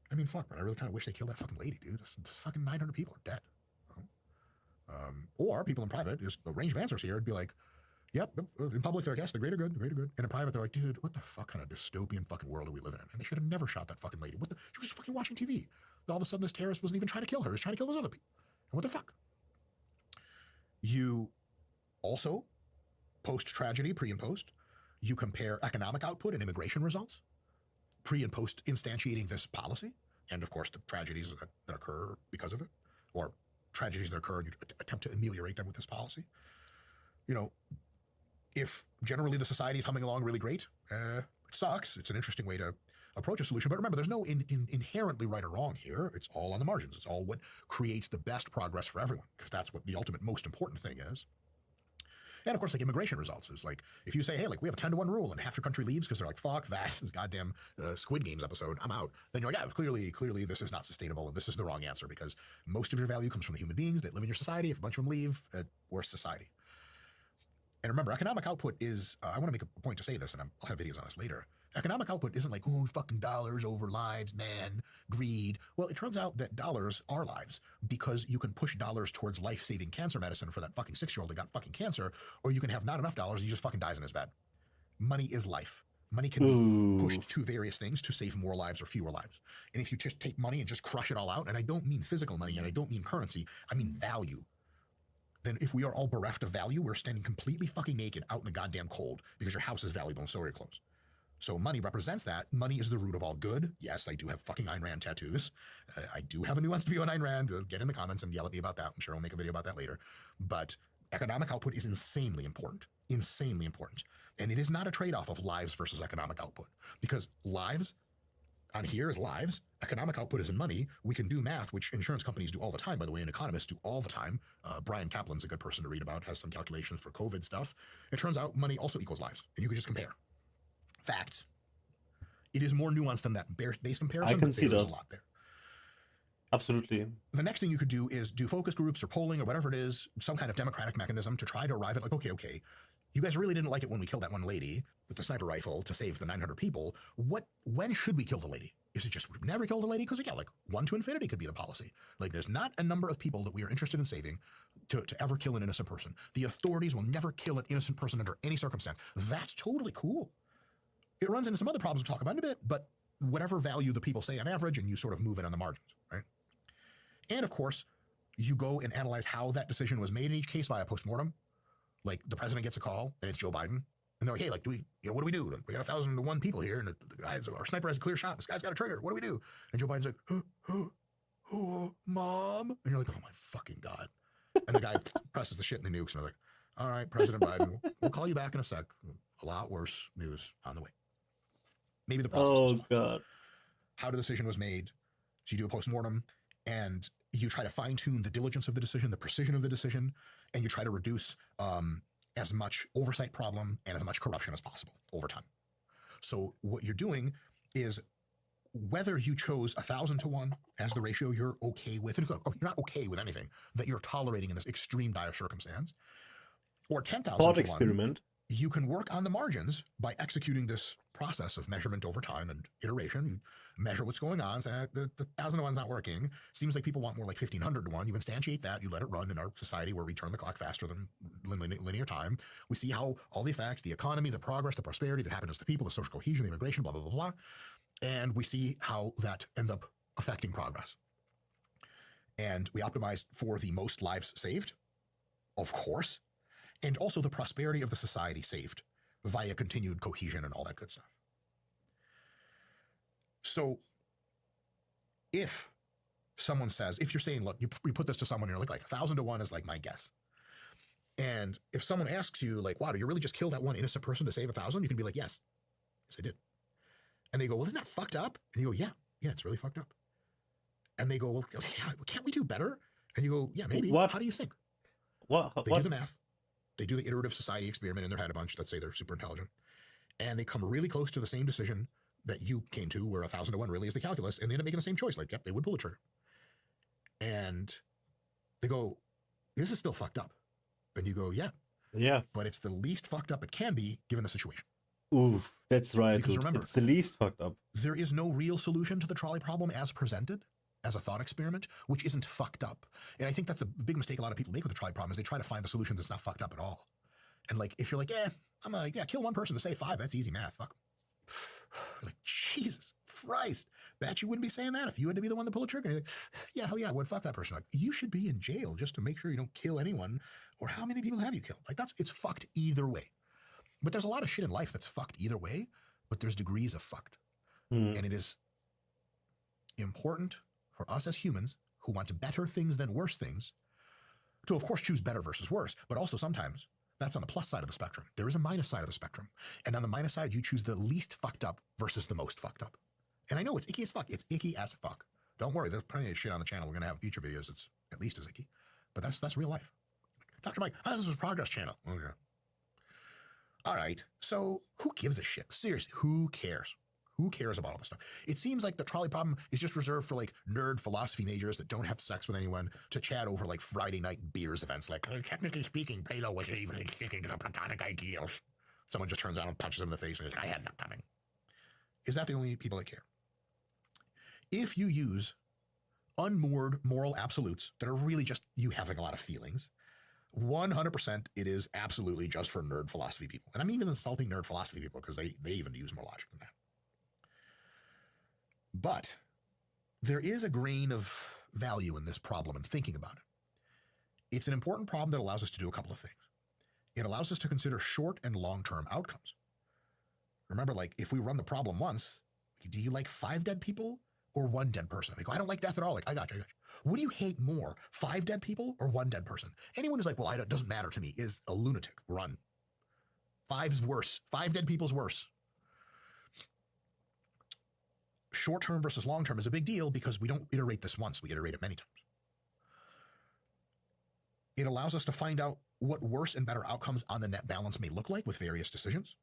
I mean, fuck, man, I really kind of wish they killed that fucking lady, dude. Just fucking 900 people are dead. Or people in private, just a range of answers here, would be like, yep, in public they're like, yes, the greater good, the greater good. And in private they're like, dude, what the fuck kind of dystopian fucking world are we living in? And they should have never shot that fucking lady. She was just fucking watching TV. All of a sudden this terrorist wasn't even trying to kill her. He was trying to kill those other people. And what the fuck? You also, post-tragedy, pre and post, you compare economic output and immigration results, pre and post instantiating this policy, and of course the tragedies that occur because of it, or tragedies that occur and you attempt to ameliorate them with this policy. You know, if generally the society is humming along really great, it sucks. It's an interesting way to approach a solution. But remember, there's no inherently right or wrong here. It's all on the margins. It's all what creates the best progress for everyone, because that's what the ultimate most important thing is. And of course, like immigration results is like, if you say, hey, like we have a 10 to 1 rule and half your country leaves because they're like, fuck that, this goddamn Squid Games episode, I'm out. Then you're like, yeah, clearly this is not sustainable and this is the wrong answer, because most of your value comes from the human beings that live in your society. If a bunch of them leave, worse society. And remember, economic output is, I want to make a point to say this, and I'll have videos on this later. Economic output isn't like, oh, fucking dollars over lives, man, greed. Well, it turns out that dollars are lives because you can push dollars towards life-saving cancer medicine for that fucking 6-year-old that got fucking cancer, or you can have not enough dollars and he just fucking dies in his bed. Money is life. Money can be pushed to various things to save more lives or fewer lives. And if you just take money and just crush it all out, and I don't mean physical money and I don't mean currency, I mean value, then if we are all bereft of value, we're standing completely fucking naked out in the goddamn cold because your house is valuable and so are your clothes. So money represents that. Money is the root of all good. Yes, I do have fucking Ayn Rand tattoos. I do have a nuanced view on Ayn Rand. Get in the comments and yell at me about that. I'm sure I'll make a video about that later. But economic output is insanely important. Insanely important. And it is not a trade-off of lives versus economic output. Because lives, on here is lives. Economic output is in money. We can do math, which insurance companies do all the time, by the way, and economists do all the time. Brian Kaplan's a good person to read about, has some calculations for COVID stuff. It turns out money also equals lives. And you can just compare. Facts. It is more nuanced than that base comparison. I can see that. There's a lot there. Absolutely. The next thing you could do is do focus groups or polling or whatever it is, some kind of democratic mechanism to try to arrive at like, okay, you guys really didn't like it when we killed that one lady with the sniper rifle to save the 900 people. When should we kill the lady? Is it just we've never killed a lady? Because again, like 1 to infinity could be the policy. Like there's not a number of people that we are interested in saving to ever kill an innocent person. The authorities will never kill an innocent person under any circumstance. That's totally cool. It runs into some other problems we'll talk about in a bit, but whatever value the people say on average, and you sort of move it on the margins, right? And of course, you go and analyze how that decision was made in each case via postmortem. Like the president gets a call and it's Joe Biden, and they're like, hey, like, what do we do? Like, we got 1,000 to 1 people here, and our sniper has a clear shot. This guy's got a trigger. What do we do? And Joe Biden's like, Mom, and you're like, oh my fucking God. And the guy presses the shit in the nukes, and they're like, all right, President Biden, we'll call you back in a sec. A lot worse news on the way. Maybe the process was off. God. How the decision was made. So you do a postmortem and you try to fine tune the diligence of the decision, the precision of the decision, and you try to reduce as much oversight problem and as much corruption as possible over time. So what you're doing is whether you chose 1,000 to 1 as the ratio you're okay with, and you're not okay with anything that you're tolerating in this extreme dire circumstance, or 10,000 to 1. Experiment. You can work on the margins by executing this process of measurement over time and iteration. You measure what's going on, say the 1,000 to 1's not working. Seems like people want more like 1,500 to 1. You instantiate that, you let it run in our society where we turn the clock faster than linear time. We see how all the effects, the economy, the progress, the prosperity, the happiness of the people, the social cohesion, the immigration, blah, blah, blah, blah. And we see how that ends up affecting progress. And we optimize for the most lives saved, of course, and also the prosperity of the society saved via continued cohesion and all that good stuff. So if someone says, if you're saying, look, you put this to someone, you're like 1,000 to 1 is like my guess. And if someone asks you like, wow, do you really just kill that one innocent person to save 1,000? You can be like, yes, I did. And they go, well, isn't that fucked up? And you go, yeah, it's really fucked up. And they go, well, yeah, can't we do better? And you go, yeah, maybe. What? How do you think? They do the math. They do the iterative society experiment in their head a bunch. Let's say they're super intelligent. And they come really close to the same decision that you came to, where 1,000 to 1 really is the calculus. And they end up making the same choice. Like, yep, they would pull the trigger. And they go, this is still fucked up. And you go, yeah. But it's the least fucked up it can be given the situation. Ooh, that's right. Because remember, it's the least fucked up. There is no real solution to the trolley problem as presented, as a thought experiment, which isn't fucked up. And I think that's a big mistake a lot of people make with the trolley problem is they try to find the solution that's not fucked up at all. And like, if you're like, I'm gonna kill one person to save 5, that's easy math. Fuck. You're like, Jesus Christ. Bet you wouldn't be saying that if you had to be the one to pull the trigger. And you're like, yeah, hell yeah, I would fuck that person. Like, you should be in jail just to make sure you don't kill anyone. Or how many people have you killed? Like it's fucked either way. But there's a lot of shit in life that's fucked either way, but there's degrees of fucked. And it is important for us as humans who want better things than worse things to, of course, choose better versus worse. But also sometimes that's on the plus side of the spectrum. There is a minus side of the spectrum. And on the minus side, you choose the least fucked up versus the most fucked up. And I know it's icky as fuck. It's icky as fuck. Don't worry. There's plenty of shit on the channel. We're going to have future videos that's at least as icky. But that's real life. Dr. Mike, this is a progress channel. Okay. All right. So who gives a shit? Seriously, who cares? Who cares about all this stuff? It seems like the trolley problem is just reserved for like nerd philosophy majors that don't have sex with anyone to chat over like Friday night beers events. Like, technically speaking, Plato wasn't even sticking to the Platonic ideals. Someone just turns around and punches him in the face and goes, I had that coming. is that the only people that care? If you use unmoored moral absolutes that are really just you having a lot of feelings, 100% it is absolutely just for nerd philosophy people. And I'm even insulting nerd philosophy people because they even use more logic than that. But there is a grain of value in this problem and thinking about it. It's an important problem that allows us to do a couple of things. It allows us to consider short and long-term outcomes. Remember, like, if we run the problem once, do you like 5 dead people or 1 dead person? Like, I don't like death at all. Like, I got you. What do you hate more, 5 dead people or 1 dead person? Anyone who's like, well, it doesn't matter to me, is a lunatic. Run. 5 is worse. 5 dead people is worse. Short-term versus long-term is a big deal because we don't iterate this once. We iterate it many times. It allows us to find out what worse and better outcomes on the net balance may look like with various decisions.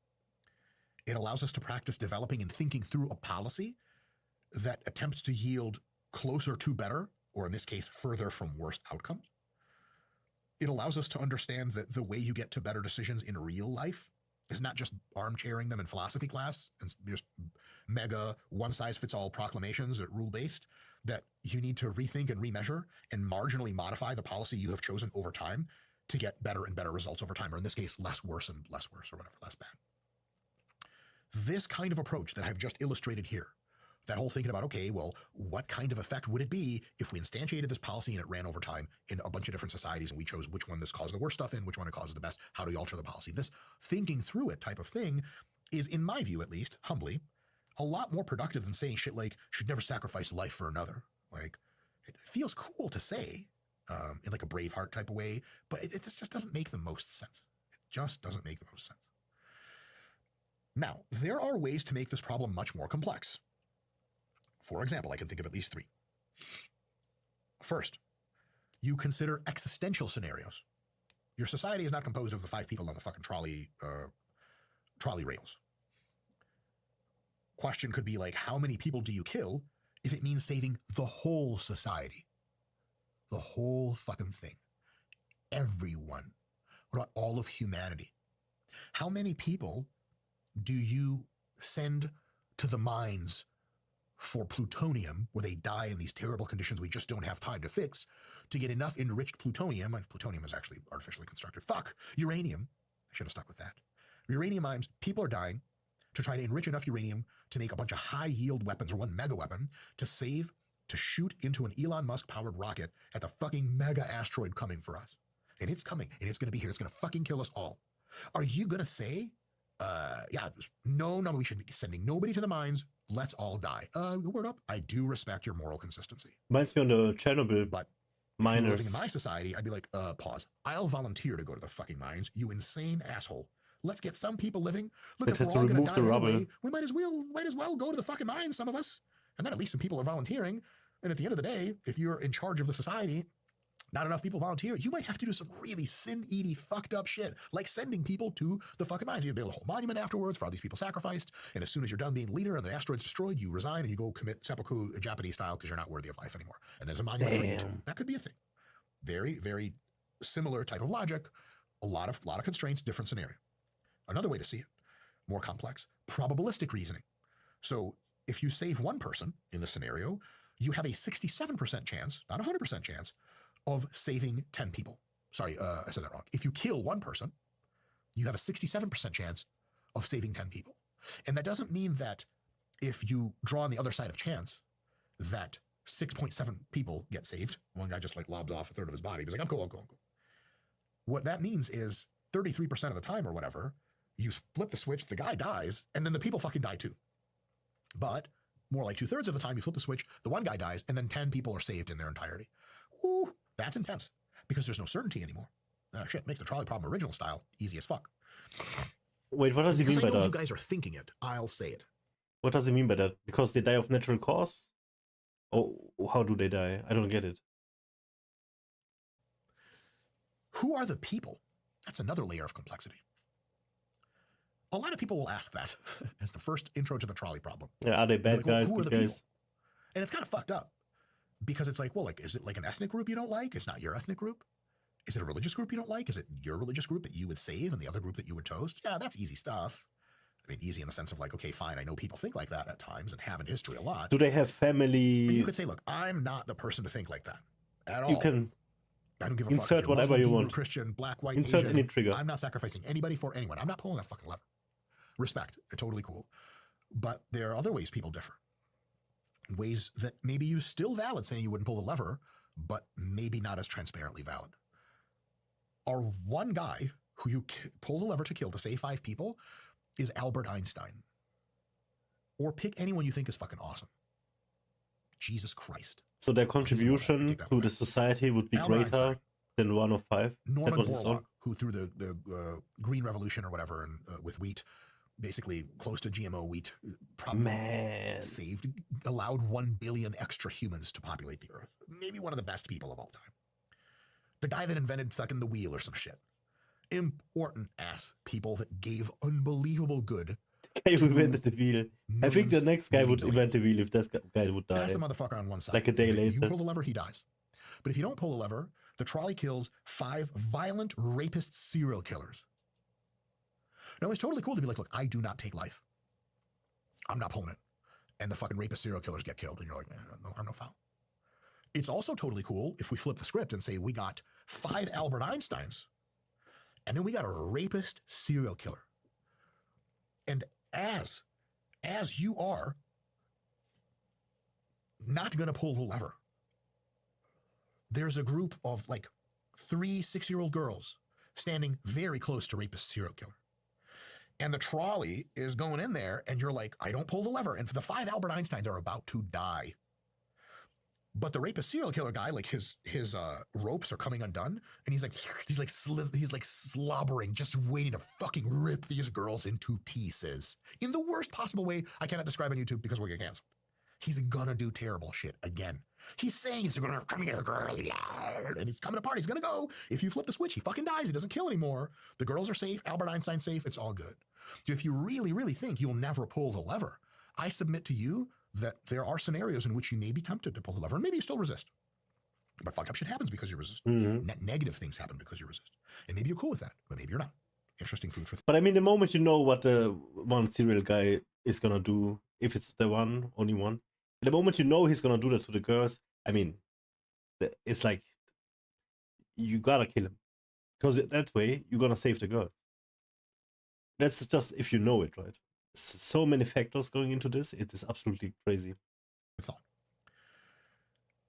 It allows us to practice developing and thinking through a policy that attempts to yield closer to better, or in this case, further from worse outcomes. It allows us to understand that the way you get to better decisions in real life is not just armchairing them in philosophy class and just mega one-size-fits-all proclamations that rule-based, that you need to rethink and remeasure and marginally modify the policy you have chosen over time to get better and better results over time, or in this case, less worse and less worse, or whatever, less bad. This kind of approach that I've just illustrated here, that whole thinking about, okay, well, what kind of effect would it be if we instantiated this policy and it ran over time in a bunch of different societies and we chose which one this caused the worst stuff in, which one it causes the best, how do we alter the policy? This thinking through it type of thing is, in my view at least, humbly, a lot more productive than saying shit like, should never sacrifice life for another. Like, it feels cool to say in like a Braveheart type of way, but it just doesn't make the most sense. It just doesn't make the most sense. Now, there are ways to make this problem much more complex. For example, I can think of at least 3. First, you consider existential scenarios. Your society is not composed of the 5 people on the fucking trolley rails. Question could be like, how many people do you kill if it means saving the whole society? The whole fucking thing. Everyone. What about all of humanity? How many people do you send to the mines for plutonium, where they die in these terrible conditions we just don't have time to fix, to get enough enriched plutonium, and plutonium is actually artificially constructed, uranium, I should have stuck with that. Uranium mines, people are dying to try to enrich enough uranium to make a bunch of high-yield weapons, or 1 mega weapon, to shoot into an Elon Musk-powered rocket at the fucking mega asteroid coming for us. And it's coming, and it's going to be here. It's going to fucking kill us all. Are you going to say, no, we shouldn't be sending nobody to the mines. Let's all die. Word up. I do respect your moral consistency. Reminds me on the Chernobyl but miners. If you were living in my society, I'd be like, pause. I'll volunteer to go to the fucking mines, you insane asshole. Let's get some people living. Look, if we're all going to die anyway, we might as well go to the fucking mines, some of us. And then at least some people are volunteering. And at the end of the day, if you're in charge of the society, not enough people volunteer, you might have to do some really sin-eaty, fucked up shit, like sending people to the fucking mines. You build a whole monument afterwards for all these people sacrificed, and as soon as you're done being leader and the asteroid's destroyed, you resign and you go commit seppuku Japanese style because you're not worthy of life anymore. And there's a monument for you too. That could be a thing. Very, very similar type of logic, a lot of constraints, different scenario. Another way to see it, more complex, probabilistic reasoning. So if you save 1 person in the scenario, you have a 67% chance, not 100% chance, of saving 10 people. Sorry, I said that wrong. If you kill 1 person, you have a 67% chance of saving 10 people. And that doesn't mean that if you draw on the other side of chance, that 6.7 people get saved. One guy just like lobs off a third of his body. He's like, I'm cool. What that means is 33% of the time or whatever, you flip the switch, the guy dies, and then the people fucking die too. But more like 2/3 of the time you flip the switch, the one guy dies, and then 10 people are saved in their entirety. Ooh, that's intense because there's no certainty anymore. Shit, makes the trolley problem original style easy as fuck. Wait, what does he mean by that? You guys are thinking it. I'll say it. What does he mean by that? Because they die of natural cause? Oh, how do they die? I don't get it. Who are the people? That's another layer of complexity. A lot of people will ask that as the first intro to the trolley problem. Yeah, are they bad guys, who are good the guys? people? And it's kind of fucked up because it's like, well, like, is it like an ethnic group you don't like? It's not your ethnic group. Is it a religious group you don't like? Is it your religious group that you would save and the other group that you would toast? Yeah, that's easy stuff. I mean, easy in the sense of like, okay, fine, I know people think like that at times and have in history a lot. Do they have family? But you could say, look, I'm not the person to think like that at all. You can I don't give a insert fuck. whatever Muslim, you Hebrew, want. Christian, black, white, insert Asian. any trigger. I'm not sacrificing anybody for anyone. I'm not pulling that fucking lever. Respect. Totally cool. But there are other ways people differ. Ways that maybe you still valid saying you wouldn't pull the lever, but maybe not as transparently valid. Our one guy who you pull the lever to kill to save 5 people is Albert Einstein. Or pick anyone you think is fucking awesome. Jesus Christ. So their contribution to the society would be Albert greater Einstein. than 1 of 5? Norman Borlaug, who through the Green Revolution or whatever, and with wheat, basically close to GMO wheat, probably allowed 1 billion extra humans to populate the earth. Maybe one of the best people of all time. The guy that invented fucking the wheel or some shit. Important ass people that gave unbelievable good. Guy who invented the wheel. I think the next guy would invent the wheel if that guy would die. That's the motherfucker on one side. Like a day later. You pull the lever, he dies. But if you don't pull the lever, the trolley kills 5 violent rapist serial killers. Now, it's totally cool to be like, look, I do not take life. I'm not pulling it. And the fucking rapist serial killers get killed. And you're like, no harm, no foul. It's also totally cool if we flip the script and say we got 5 Albert Einsteins, and then we got a rapist serial killer. And as you are not going to pull the lever, there's a group of like 3 6-year-old girls standing very close to rapist serial killer. And the trolley is going in there, and you're like, I don't pull the lever. And for the 5 Albert Einsteins are about to die. But the rapist serial killer guy, like his ropes are coming undone, and he's like slobbering, just waiting to fucking rip these girls into pieces in the worst possible way I cannot describe on YouTube because we'll get canceled. He's gonna do terrible shit again. He's saying he's gonna come here, girl, and he's coming apart. He's gonna go. If you flip the switch, he fucking dies. He doesn't kill anymore. The girls are safe. Albert Einstein's safe. It's all good. So if you really, really think you'll never pull the lever, I submit to you that there are scenarios in which you may be tempted to pull the lever, and maybe you still resist. But fucked up shit happens because you resist. Negative things happen because you resist. And maybe you're cool with that, but maybe you're not. Interesting food for thought. But I mean, the moment you know what the one serial guy is gonna do, if it's the one, only one, the moment you know he's gonna do that to the girls, I mean, it's like, you gotta kill him. Because that way, you're gonna save the girls. That's just if you know it, right? So many factors going into this, it is absolutely crazy. Thought.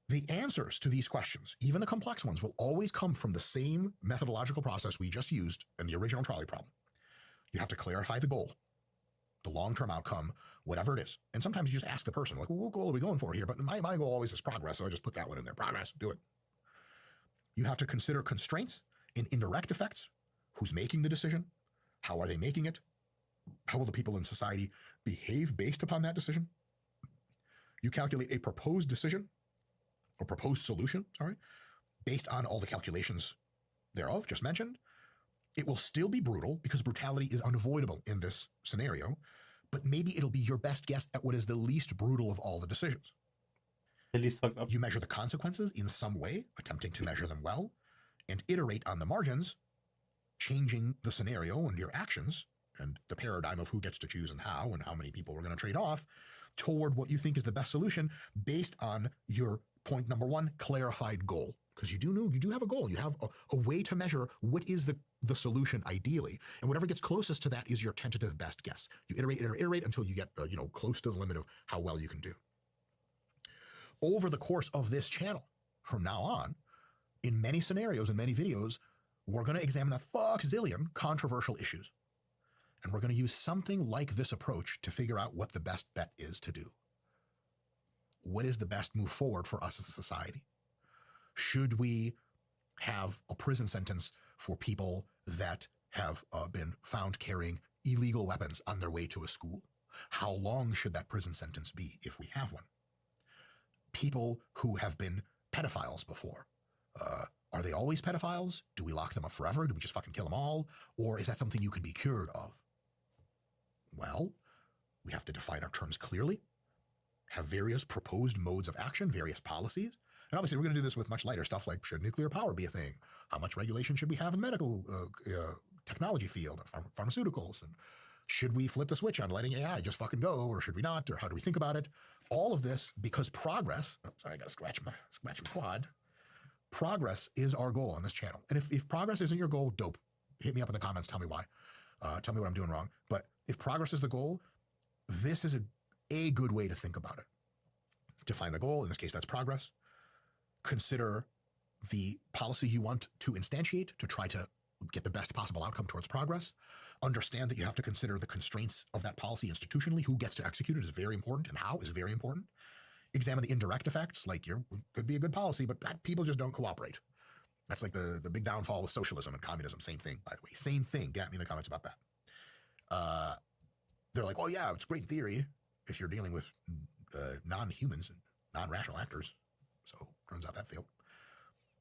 The answers to these questions, even the complex ones, will always come from the same methodological process we just used in the original trolley problem. You have to clarify the goal, the long-term outcome, whatever it is. And sometimes you just ask the person, like, well, what goal are we going for here? But my goal always is progress, so I just put that one in there. Progress, do it. You have to consider constraints and indirect effects. Who's making the decision? How are they making it? How will the people in society behave based upon that decision? You calculate a proposed decision, or proposed solution, based on all the calculations thereof, just mentioned. It will still be brutal because brutality is unavoidable in this scenario, but maybe it'll be your best guess at what is the least brutal of all the decisions. At least fucked up. You measure the consequences in some way, attempting to measure them well, and iterate on the margins, changing the scenario and your actions and the paradigm of who gets to choose and how many people we're going to trade off toward what you think is the best solution based on your point number 1, clarified goal. Because you do have a goal. You have a way to measure what is the solution ideally. And whatever gets closest to that is your tentative best guess. You iterate until you get close to the limit of how well you can do. Over the course of this channel, from now on, in many scenarios and many videos, we're going to examine a zillion controversial issues. And we're going to use something like this approach to figure out what the best bet is to do. What is the best move forward for us as a society? Should we have a prison sentence for people that have been found carrying illegal weapons on their way to a school? How long should that prison sentence be if we have one? People who have been pedophiles before, are they always pedophiles? Do we lock them up forever? Do we just fucking kill them all? Or is that something you can be cured of? Well, we have to define our terms clearly, have various proposed modes of action, various policies. And obviously, we're going to do this with much lighter stuff like, should nuclear power be a thing? How much regulation should we have in medical technology field, pharmaceuticals, and Should we flip the switch on letting AI just fucking go, or should we not, or how do we think about it? All of this because progress, sorry, I gotta scratch my quad. Progress is our goal on this channel. And if progress isn't your goal, dope. Hit me up in the comments, tell me why. Tell me what I'm doing wrong. But if progress is the goal, this is a good way to think about it. Define the goal, in this case that's progress. Consider the policy you want to instantiate to try to get the best possible outcome towards progress. Understand that you have to consider the constraints of that policy institutionally. Who gets to execute it is very important, and how is very important. Examine the indirect effects, like could be a good policy, but people just don't cooperate. That's like the big downfall with socialism and communism. Same thing, by the way. Same thing. Get at me in the comments about that. They're like, oh yeah, it's great theory if you're dealing with non-humans and non-rational actors. So turns out that failed.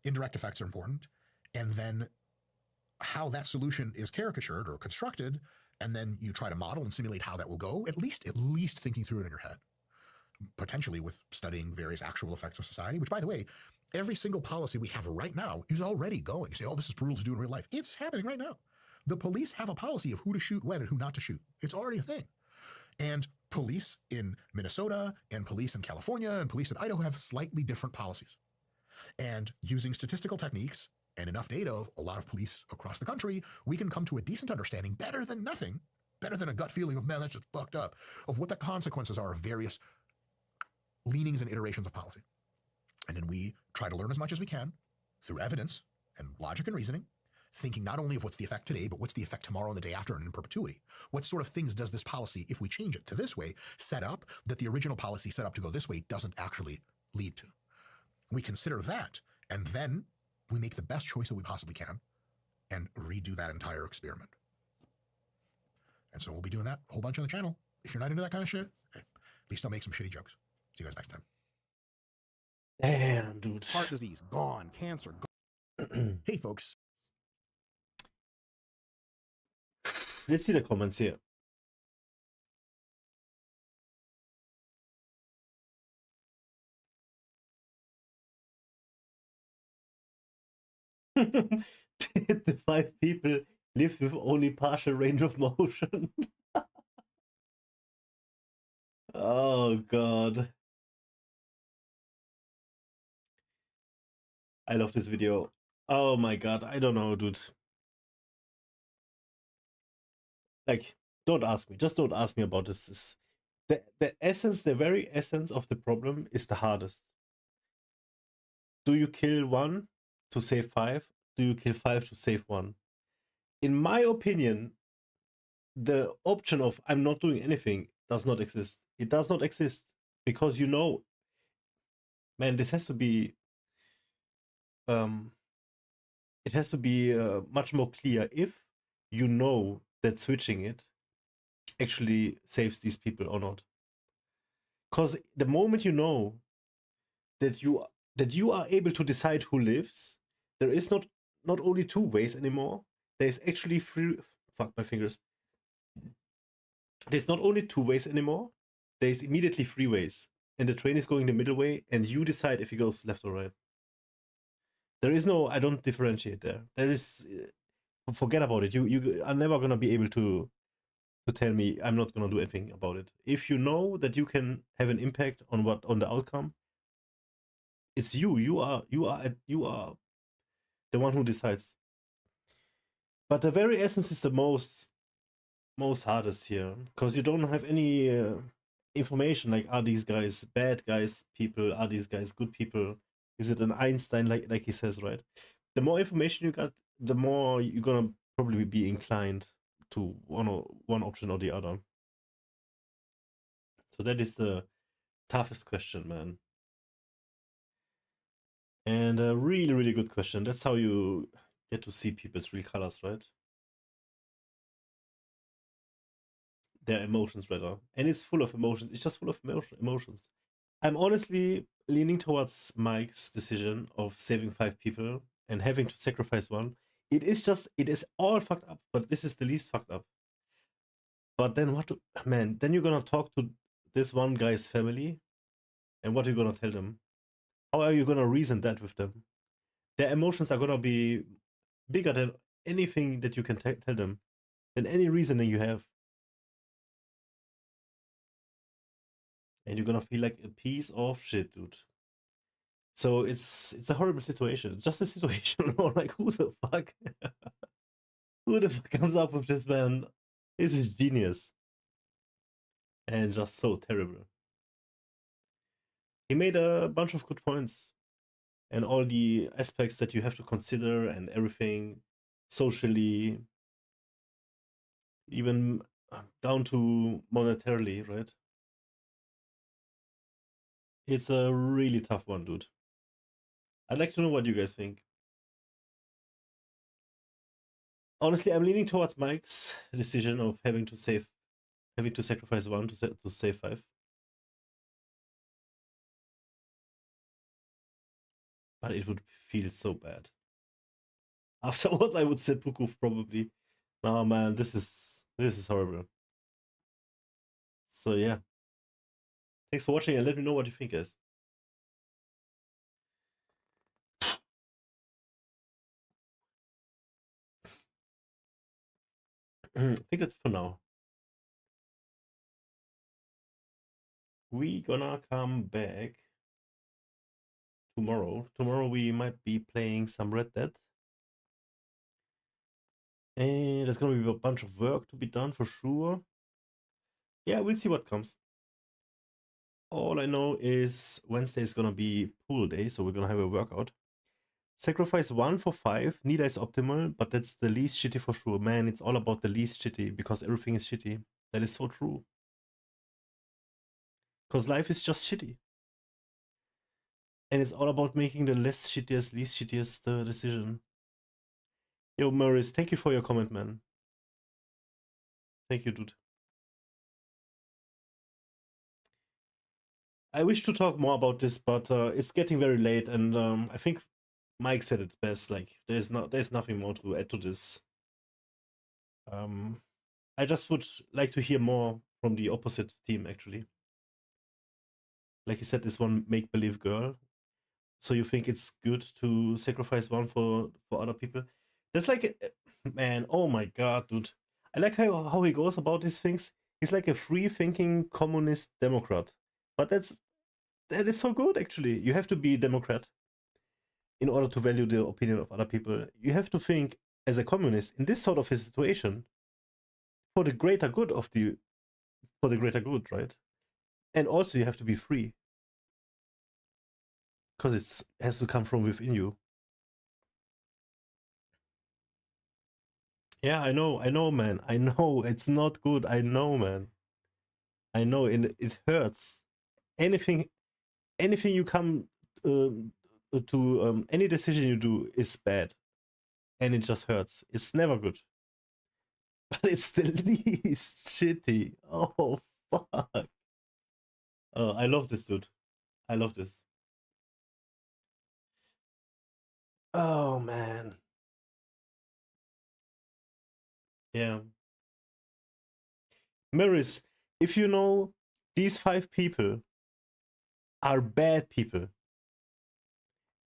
Indirect effects are important. And then how that solution is caricatured or constructed, and then you try to model and simulate how that will go, at least thinking through it in your head. Potentially with studying various actual effects of society, which, by the way, every single policy we have right now is already going. You say, oh, this is brutal to do in real life. It's happening right now. The police have a policy of who to shoot when and who not to shoot. It's already a thing. And police in Minnesota and police in California and police in Idaho have slightly different policies. And using statistical techniques and enough data of a lot of police across the country, we can come to a decent understanding, better than nothing, better than a gut feeling of, man, that's just fucked up, of what the consequences are of various leanings and iterations of policy. And then we try to learn as much as we can through evidence and logic and reasoning, thinking not only of what's the effect today, but what's the effect tomorrow and the day after and in perpetuity. What sort of things does this policy, if we change it to this way, set up that the original policy set up to go this way doesn't actually lead to? We consider that, and then we make the best choice that we possibly can and redo that entire experiment. And so we'll be doing that a whole bunch on the channel. If you're not into that kind of shit, at least I'll make some shitty jokes. See you guys next time. Damn, dude. Heart disease, gone. Cancer, gone. Hey, folks. Let's see the comments here. The 5 people live with only partial range of motion. Oh god. I love this video. Oh my god, I don't know, dude. Like, don't ask me. Just don't ask me about this. The essence, the very essence of the problem is the hardest. Do you kill 1 to save 5? Do you kill 5 to save 1? In my opinion, the option of I'm not doing anything does not exist. It does not exist because, you know, man, this has to be it has to be much more clear if you know that switching it actually saves these people or not. Because the moment you know that you are able to decide who lives, there is not only 2 ways anymore. There's actually 3. Fuck my fingers. There's not only 2 ways anymore. There's immediately 3 ways, and the train is going the middle way, and you decide if it goes left or right. There is no, I don't differentiate there. There is, forget about it. You are never gonna be able to tell me I'm not gonna do anything about it. If you know that you can have an impact on the outcome, it's you. You are the one who decides. But the very essence is the most hardest here, because you don't have any information. Like, are these guys bad guys people? Are these guys good people? Is it an Einstein, like he says, right? The more information you got, the more you're gonna probably be inclined to one option or the other. So that is the toughest question, man. And a really, really good question. That's how you get to see people's real colors, right? Their emotions, rather. And it's full of emotions. It's just full of emotions. I'm honestly leaning towards Mike's decision of saving 5 people and having to sacrifice 1. It is all fucked up, but this is the least fucked up. But then then you're gonna talk to this one guy's family, and what are you gonna tell them? How are you gonna reason that with them? Their emotions are gonna be bigger than anything that you can tell them, than any reasoning you have. And you're gonna feel like a piece of shit, dude. So it's a horrible situation. It's just a situation. Like, who the fuck? Who the fuck comes up with this, man? This is genius. And just so terrible. He made a bunch of good points. And all the aspects that you have to consider and everything socially, even down to monetarily, right? It's a really tough one, dude. I'd like to know what you guys think. Honestly, I'm leaning towards Mike's decision of having to sacrifice 1 to save 5. But it would feel so bad. Afterwards, I would seppuku probably. No, man, this is horrible. So yeah. Thanks for watching and let me know what you think, guys. I think that's for now. We gonna come back tomorrow. Tomorrow we might be playing some Red Dead. And there's gonna be a bunch of work to be done for sure. Yeah, we'll see what comes. All I know is Wednesday is gonna be pool day, so we're gonna have a workout. Sacrifice 1 for 5. Neither is optimal, but that's the least shitty for sure. Man, it's all about the least shitty because everything is shitty. That is so true. Because life is just shitty. And it's all about making the least shittiest decision. Yo, Maurice, thank you for your comment, man. Thank you, dude. I wish to talk more about this, but it's getting very late, and I think Mike said it best. Like, there's nothing more to add to this. I just would like to hear more from the opposite team, actually. Like he said, this one make-believe girl. So you think it's good to sacrifice 1 for other people? That's like, man, oh my god, dude. I like how he goes about these things. He's like a free-thinking communist Democrat. But that is so good, actually. You have to be a Democrat in order to value the opinion of other people. You have to think as a communist in this sort of a situation for the greater good right? And also you have to be free. Because it has to come from within you. Yeah, I know, man. I know it's not good. I know, man. I know, and it hurts. Anything you come to, any decision you do is bad, and it just hurts. It's never good, but it's the least shitty. Oh fuck! Oh, I love this, dude. I love this. Oh man. Yeah. Maris, if you know these 5 people are bad people,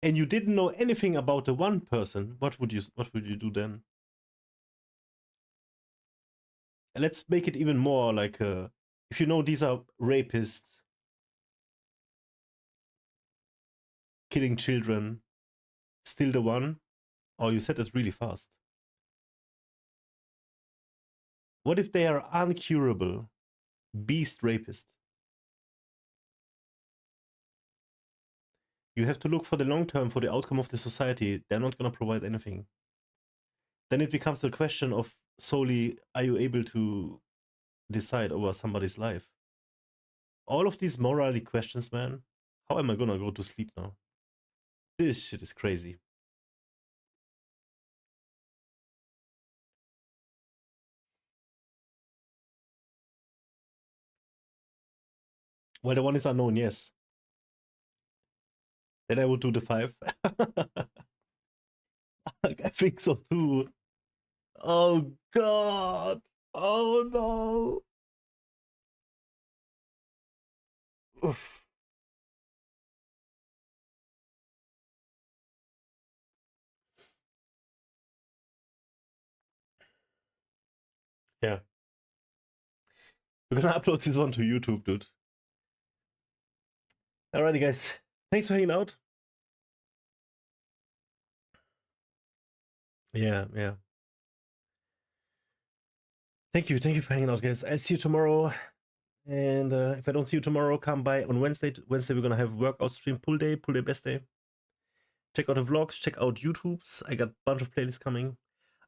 and you didn't know anything about the one person, what would you do then? Let's make it even more like if you know these are rapists, killing children, still the one? Oh, you said it really fast. What if they are uncurable, beast rapist? You have to look for the long term, for the outcome of the society. They're not going to provide anything. Then it becomes a question of solely, are you able to decide over somebody's life? All of these morally questions, man. How am I going to go to sleep now? This shit is crazy. Well, the one is unknown, yes. Then I would do the 5. I think so too. Oh god. Oh no. Oof. Yeah. We're gonna upload this one to YouTube, dude. Alrighty, guys. Thanks for hanging out. Yeah. Thank you for hanging out, guys. I'll see you tomorrow. And if I don't see you tomorrow, come by on Wednesday. Wednesday, we're going to have workout stream, pull day best day. Check out the vlogs, check out YouTube's. I got a bunch of playlists coming.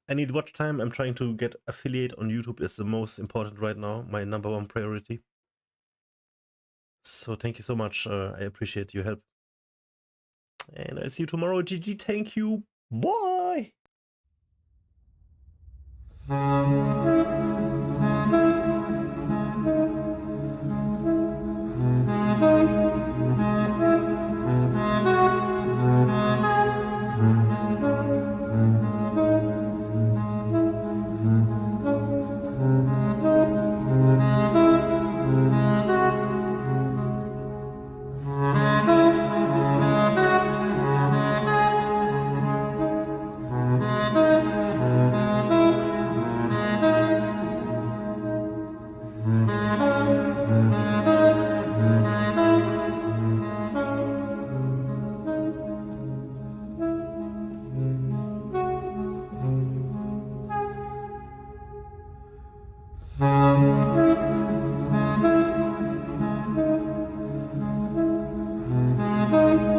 I need watch time. I'm trying to get affiliate on YouTube. It's the most important right now, my #1 priority. So thank you so much. I appreciate your help. And I'll see you tomorrow. GG, thank you. Bye. Thank you.